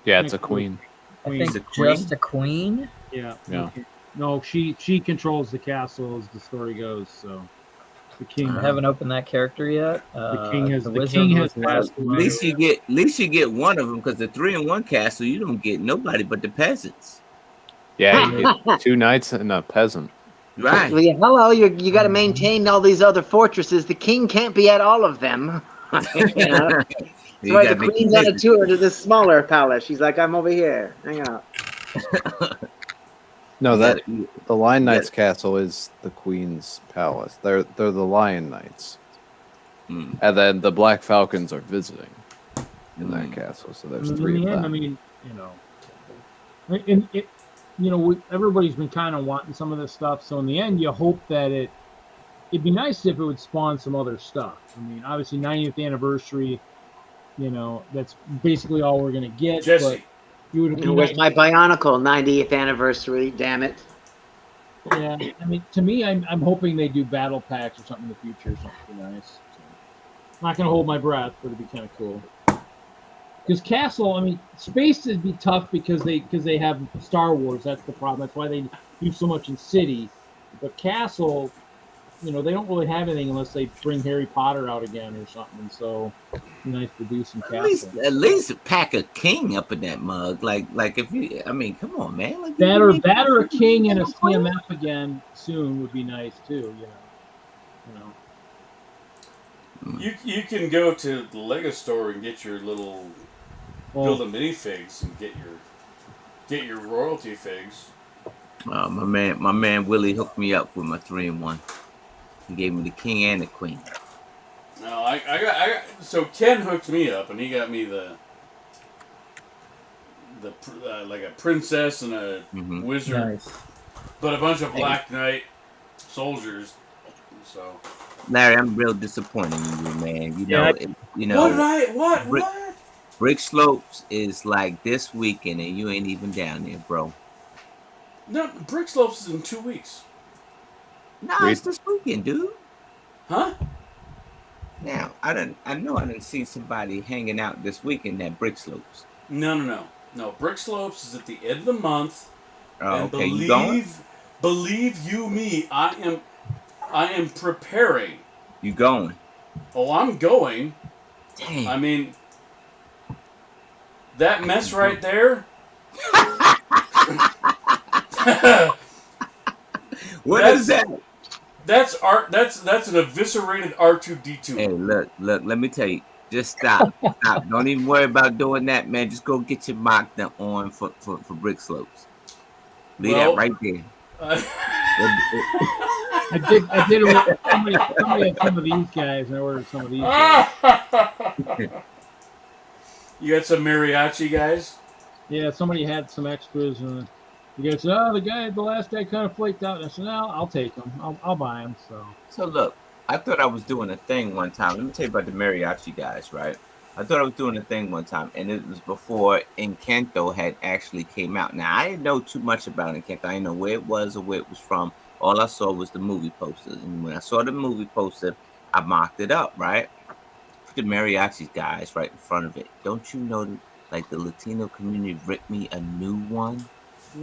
it's a queen. I Queen. think It's a queen? just a queen. Yeah. Yeah. No, she controls the castle as the story goes. So the king. I haven't opened that character yet. The king has wizard was passed At away. least you get one of them, because the 3-in-1 castle, you don't get nobody but the peasants. Yeah, you get 2 knights and a peasant. Right. Well, yeah, hello, you got to maintain all these other fortresses. The king can't be at all of them. You know? That's You why gotta the make queen's it on a big. tour to this smaller palace. She's like, I'm over here. Hang out. No, You that gotta- the Lion Yeah. Knight's castle is the Queen's palace. They're the Lion Knights, Mm. and then the Black Falcons are visiting in that Mm. castle. So I there's mean, 3 in of the end, them. I mean, and it, everybody's been kind of wanting some of this stuff. So in the end, you hope that it'd be nice if it would spawn some other stuff. I mean, obviously 90th anniversary, that's basically all we're gonna get. Jesse. But it would be Where's nice. my Bionicle 90th anniversary? Damn it. Yeah, I mean, to me, I'm hoping they do battle packs or something in the future. Something nice. So, I'm not gonna hold my breath, but it'd be kind of cool. Because Castle, I mean, space would be tough because they have Star Wars. That's the problem. That's why they do so much in City. But Castle, they don't really have anything unless they bring Harry Potter out again or something. So it'd be nice to do some Castle. At least pack a king up in that mug. Like if you, I mean, come on, man. Like, That you make- or a king and a CMF again soon would be nice too. You can go to the Lego store and get your little build a minifigs and get your royalty figs. my man Willie hooked me up with my 3-in-1. He gave me the king and the queen. No, I got so Ken hooked me up and he got me the like a princess and a Mhm. wizard, Nice. but a bunch of Black Knight soldiers. So Larry, I'm real disappointed in you, man. what? Brick- Brick Slopes is like this weekend, and you ain't even down there, bro. No, Brick Slopes is in 2 weeks. Nah, it's this weekend, dude. Huh? Now, I know I didn't see somebody hanging out this weekend at Brick Slopes. No. Brick Slopes is at the end of the month. Oh, And okay, you going? believe you me, I am preparing. You going? Oh, I'm going. Damn. I mean, that mess right there. What is that? That's art. That's an eviscerated R2D2. Hey, look. Let me tell you. Just stop. Stop. Don't even worry about doing that, man. Just go get your mock on for Brick Slopes. Leave that right there. I did somebody had some of these guys, and I ordered some of these guys. You got some mariachi guys? Yeah, somebody had some extras, and the guy said, the last guy kind of flaked out. And I said, no, I'll take them. I'll buy them. So look, I thought I was doing a thing one time. Let me tell you about the mariachi guys, right? I thought I was doing a thing one time, and it was before Encanto had actually came out. Now, I didn't know too much about Encanto. I didn't know where it was or where it was from. All I saw was the movie poster. And when I saw the movie poster, I mocked it up, right? Put the mariachi guys right in front of it. Don't you know, like, the Latino community ripped me a new one?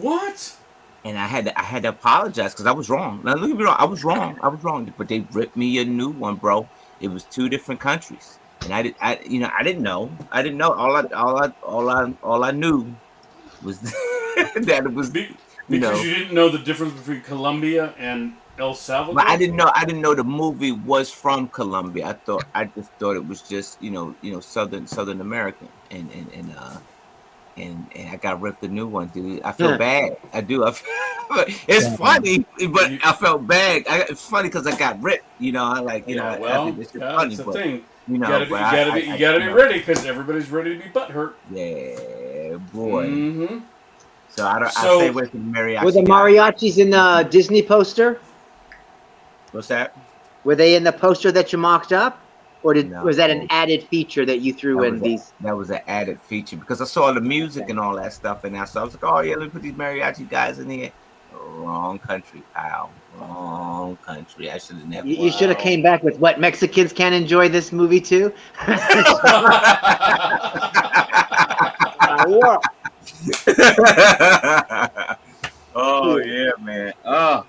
What? And I had to apologize because I was wrong. Now, look at me wrong. I was wrong. But they ripped me a new one, bro. It was 2 different countries. And I didn't know. All I knew was that it was Because you didn't know the difference between Colombia and El Salvador. But I didn't know the movie was from Colombia. I just thought it was just Southern American, and I got ripped a new one, dude. I feel bad. I do. It's funny, but I felt bad. It's funny because I got ripped. I think it's funny, that's the but, thing. You You gotta be ready because everybody's ready to be butthurt. Yeah, boy. Mm-hmm. So I stay away from the mariachi. Were the mariachis in the Disney poster? What's that? Were they in the poster that you mocked up, or was that an added feature that you threw in these? That was an added feature because I saw the music and all that stuff, and so I was like, oh yeah, let me put these mariachi guys in here, Wrong country, pal. Wrong country. I should have never. You should have came back with what Mexicans can't enjoy this movie too. Yeah. Oh yeah, man. Oh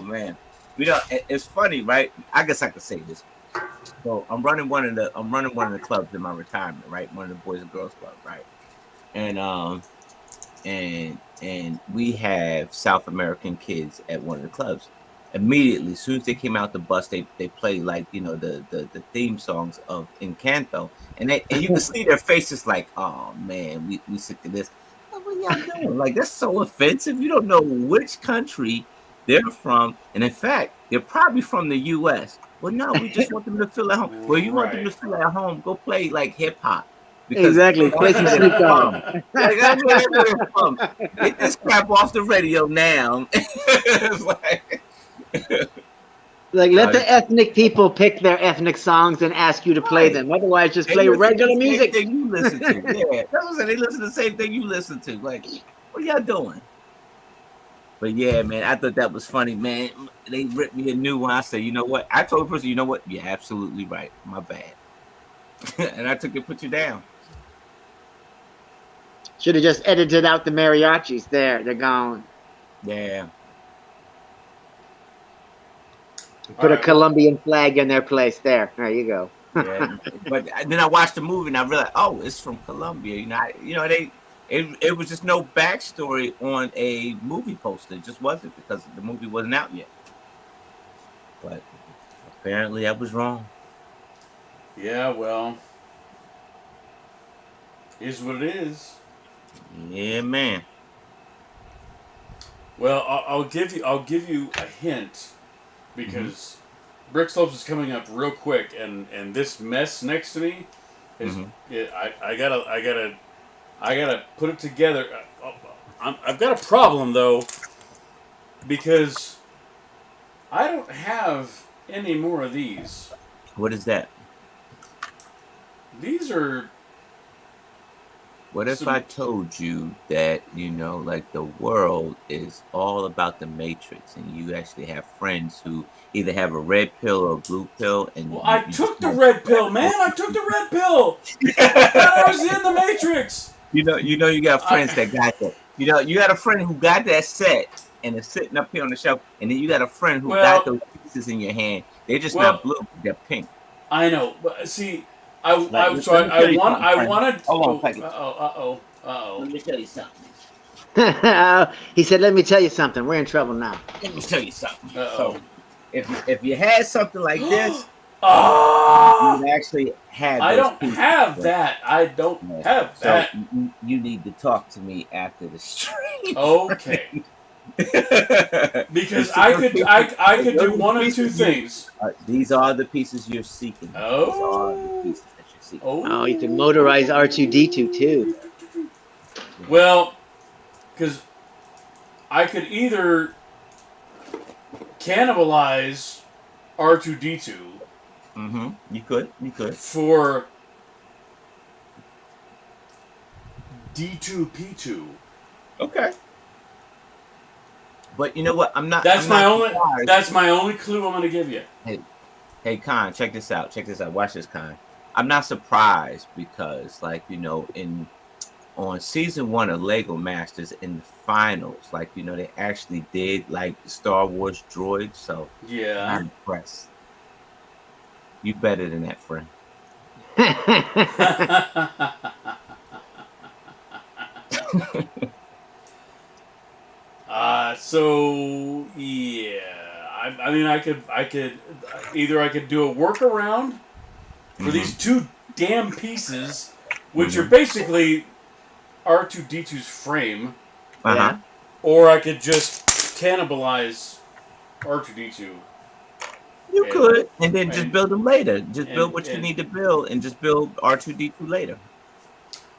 man. It's funny, right? I guess I could say this. So I'm running one of the clubs in my retirement, right? One of the Boys and Girls Club, right? And we have South American kids at one of the clubs. Immediately, as soon as they came out the bus, they play like the theme songs of Encanto, and you can see their faces like, oh man, we sick of this. Like, what y'all doing? Like, that's so offensive. You don't know which country they're from, and in fact, they're probably from the U.S. Well, no, we just want them to feel at home. Well, you want them to feel at home? Go play like hip hop. Exactly. Play some Snoop Dogg. Like, that's where they're from. Get this crap off the radio now. It's like let the ethnic people pick their ethnic songs and ask you to play them. Otherwise, just play regular music. Thing you listen to. Yeah, that's what I'm saying. They listen to the same thing you listen to. Like, what are y'all doing? But yeah, man, I thought that was funny, man. They ripped me a new one. I said, you know what? I told the person, you know what? You're absolutely right. My bad. And I took it, put you down. Should have just edited out the mariachis. There, they're gone. Yeah. Put a Colombian flag in their place. There you go. Yeah. But then I watched the movie and I realized, oh, it's from Colombia. It was just no backstory on a movie poster. It just wasn't, because the movie wasn't out yet. But apparently I was wrong. Yeah, well, is what it is. Yeah, man. Well, I'll give you a hint, because Brick Slopes is coming up real quick, and this mess next to me is I gotta put it together. I've got a problem though, because I don't have any more of these. What is that? These are. What if I told you that, like the world is all about the Matrix, and you actually have friends who either have a red pill or a blue pill? And well, I took the red pill, man. I took the red pill. I was in the Matrix. You got friends that got that. You got a friend who got that set and is sitting up here on the shelf, and then you got a friend who got those pieces in your hand. They're just not blue; they're pink. I know, but see. I wanted. Hold on, Let me tell you something. He said, "Let me tell you something. We're in trouble now." Let me tell you something. So, if you had something like this, you would actually have. I don't have that. I don't have that. So you need to talk to me after the stream. Okay. Because I could do one of two things. These are the pieces you're seeking. Oh. These are the pieces that you're seeking. Oh, you can motorize R2D2 too. Well, because I could either cannibalize R2D2. Mm-hmm. You could. For D2P2. Okay. But you know what? That's my only clue I'm gonna give you. Hey, Khan, check this out. Watch this, Khan. I'm not surprised because, on season 1 of Lego Masters in the finals, they actually did Star Wars droids. So yeah, I'm impressed. You better than that, friend. So yeah, I mean, I could either do a workaround for these two damn pieces, which are basically R2D2's frame, or I could just cannibalize R2D2. You could, and then just build them later. Just build what you need to build, and just build R2D2 later.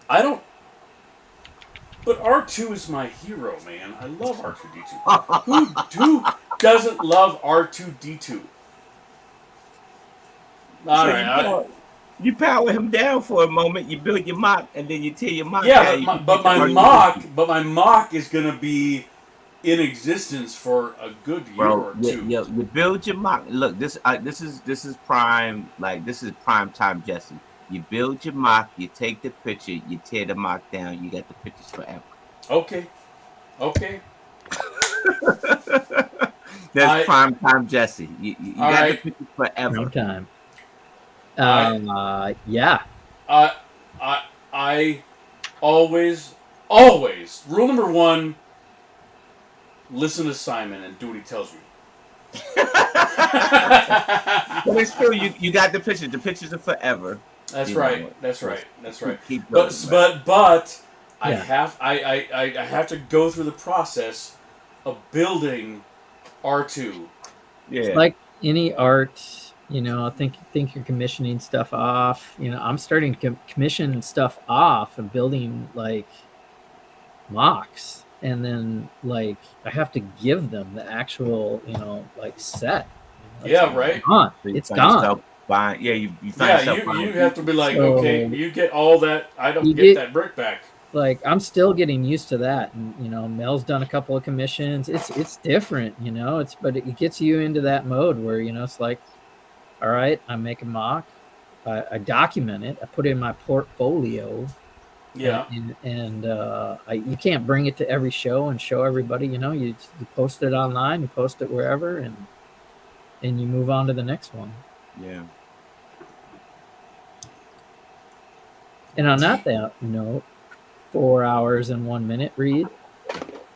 But R2 is my hero, man. I love R2D2. Who doesn't love R2D2? All right. You power him down for a moment. You build your MOC, and then you tear your MOC. Yeah, but my MOC is gonna be in existence for a good year Bro, or two. you build your mock. Look, this is prime. Like this is prime time, Jesse. You build your mock. You take the picture. You tear the mock down. You got the pictures forever. Okay. That's prime time, Jesse. You got the pictures forever. No time. I always rule number 1: listen to Simon and do what he tells you. But it's true. You got the pictures. The pictures are forever. That's You know right. what? That's right. That's right. Keep going, But I Yeah. have to go through the process of building R2. Yeah. It's like any art, you know, I think you're commissioning stuff off. You know, I'm starting to commission stuff off and building like mocks, and then like I have to give them the actual, you know, like set. You know, Yeah, right. Gone. So you It's find gone. yourself buying. Yeah, you find Yeah, yourself you buying. have to be like, So- okay, you get all that. I don't You get get- that brick back. Like I'm still getting used to that, and you know, Mel's done a couple of commissions. It's different, you know. But it gets you into that mode where you know it's like, all right, I make a mock, I document it, I put it in my portfolio. Yeah. And you can't bring it to every show and show everybody. You know, you post it online, you post it wherever, and you move on to the next one. Yeah. And on that note, 4 hours and 1 minute, Reed.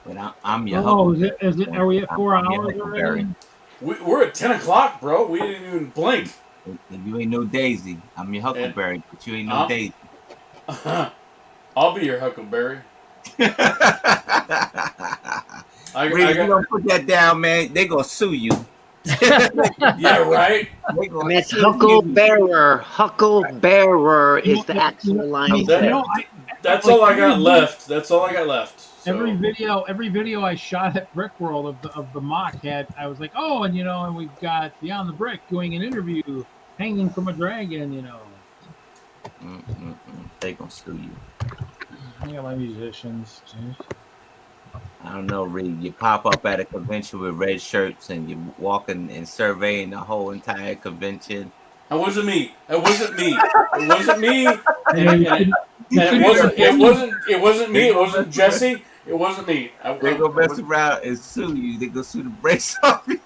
But I'm your Oh, Huckleberry. is it? Are we at 4 I'm your hours Huckleberry. already? We're at 10 o'clock, bro. We didn't even blink. And you ain't no Daisy. I'm your Huckleberry, but you ain't no Daisy. I'll be your Huckleberry. Reed, you don't put that down, man. They gonna sue you. Yeah, right. They gonna I mean, it's sue Hucklebearer. Hucklebearer is the actual line he That- said. That's all I got left. That's all I got left. So. Every video I shot at Brickworld of the mock had, I was like, oh, and you know, and we've got Beyond the Brick doing an interview, hanging from a dragon, you know. They gonna sue you. I got my musicians. Geez. I don't know, Reed. You pop up at a convention with red shirts and you're walking and surveying the whole entire convention. That wasn't me. That wasn't me. It wasn't me. And it wasn't me. It wasn't Jesse. It wasn't me. They gonna mess around and sue you. They gonna sue the brakes off you.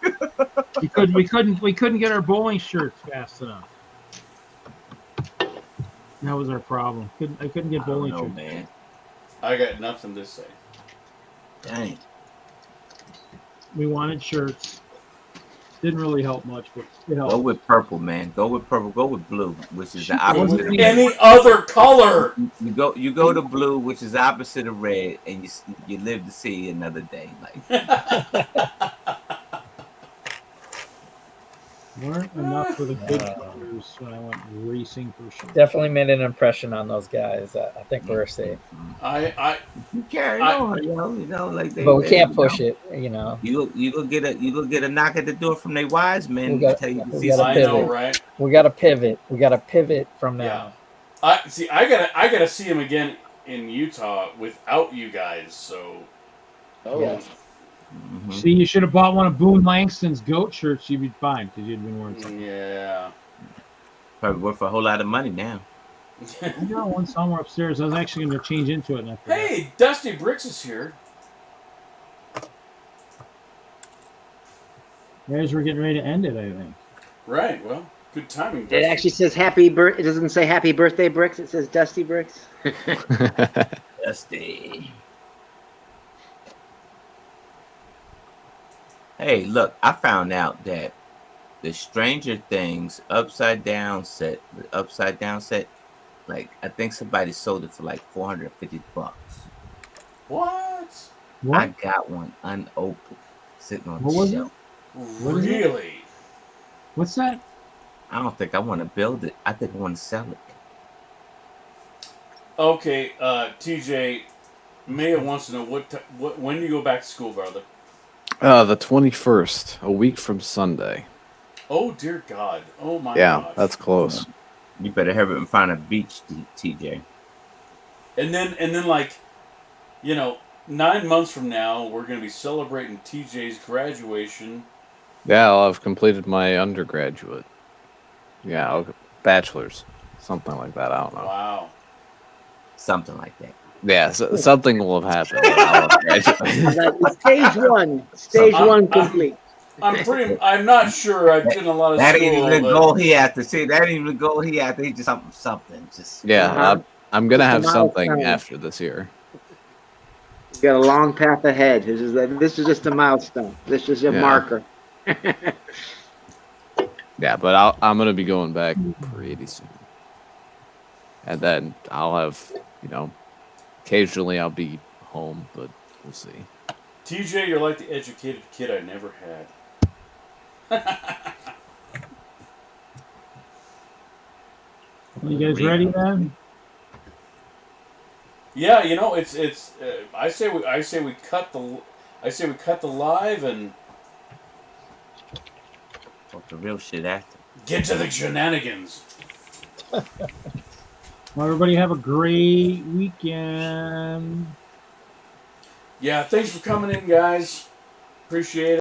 We couldn't get our bowling shirts fast enough. That was our problem. I couldn't get bowling shirts. Man. I got nothing to say. Dang. We wanted shirts. Didn't really help much, but it helped. Go with purple, man. Go with purple. Go with blue, which is the opposite of red. Any other color. You go to blue, which is opposite of red, and you live to see another day. Like Weren't enough for the good colors when I went racing for sure. Definitely made an impression on those guys. I think we're safe. You carry on, you know, like they. But we can't you push know. it, you know. You go get a knock at the door from their wise men. We got- tell you to we see gotta something. I know, right? We got to pivot. We got to pivot from now. I gotta see him again in Utah without you guys. So. Yeah. Mm-hmm. See, you should have bought one of Boone Langston's goat shirts. You'd be fine because you'd been wearing something. Yeah. Probably worth a whole lot of money now. I got one somewhere upstairs. I was actually going to change into it. And I forgot. Hey, Dusty Bricks is here. Guys, we're getting ready to end it, I think. Right. Well, good timing. It Dusty. actually says it doesn't say happy birthday, Bricks. It says Dusty Bricks. Dusty. Hey, look, I found out that the Stranger Things upside down set, like I think somebody sold it for like $450. What? I got one unopened, sitting on What the was shelf. What is it? Really? What's that? I don't think I want to build it. I think I want to sell it. Okay, TJ, Maya wants to know when do you go back to school, brother? The 21st, a week from Sunday. Oh dear God! Oh my Yeah, gosh! that's close. You better hurry up and find a beach, TJ. And then like, you know, 9 months from now, we're going to be celebrating TJ's graduation. Yeah, I'll have completed my undergraduate. Yeah, bachelor's, something like that. I don't know. Wow. Something like that. Yeah, so something will have happened. I'll have graduated. Stage one complete. I'm not sure. I've been a lot of That school. ain't even but- the goal he had to see. That ain't even the goal he had to. He just something. Just Yeah, I'm gonna have Just a something milestone. after this year. You got a long path ahead. This is just a milestone. This is a Yeah. marker. Yeah, but I'm gonna be going back pretty soon, and then I'll have, occasionally I'll be home, but we'll see. TJ, you're like the educated kid I never had. You guys ready then? Yeah, it's. I say we cut the live and talk the real shit after. get to the shenanigans. Well, everybody have a great weekend. Yeah, thanks for coming in, guys. Appreciate it.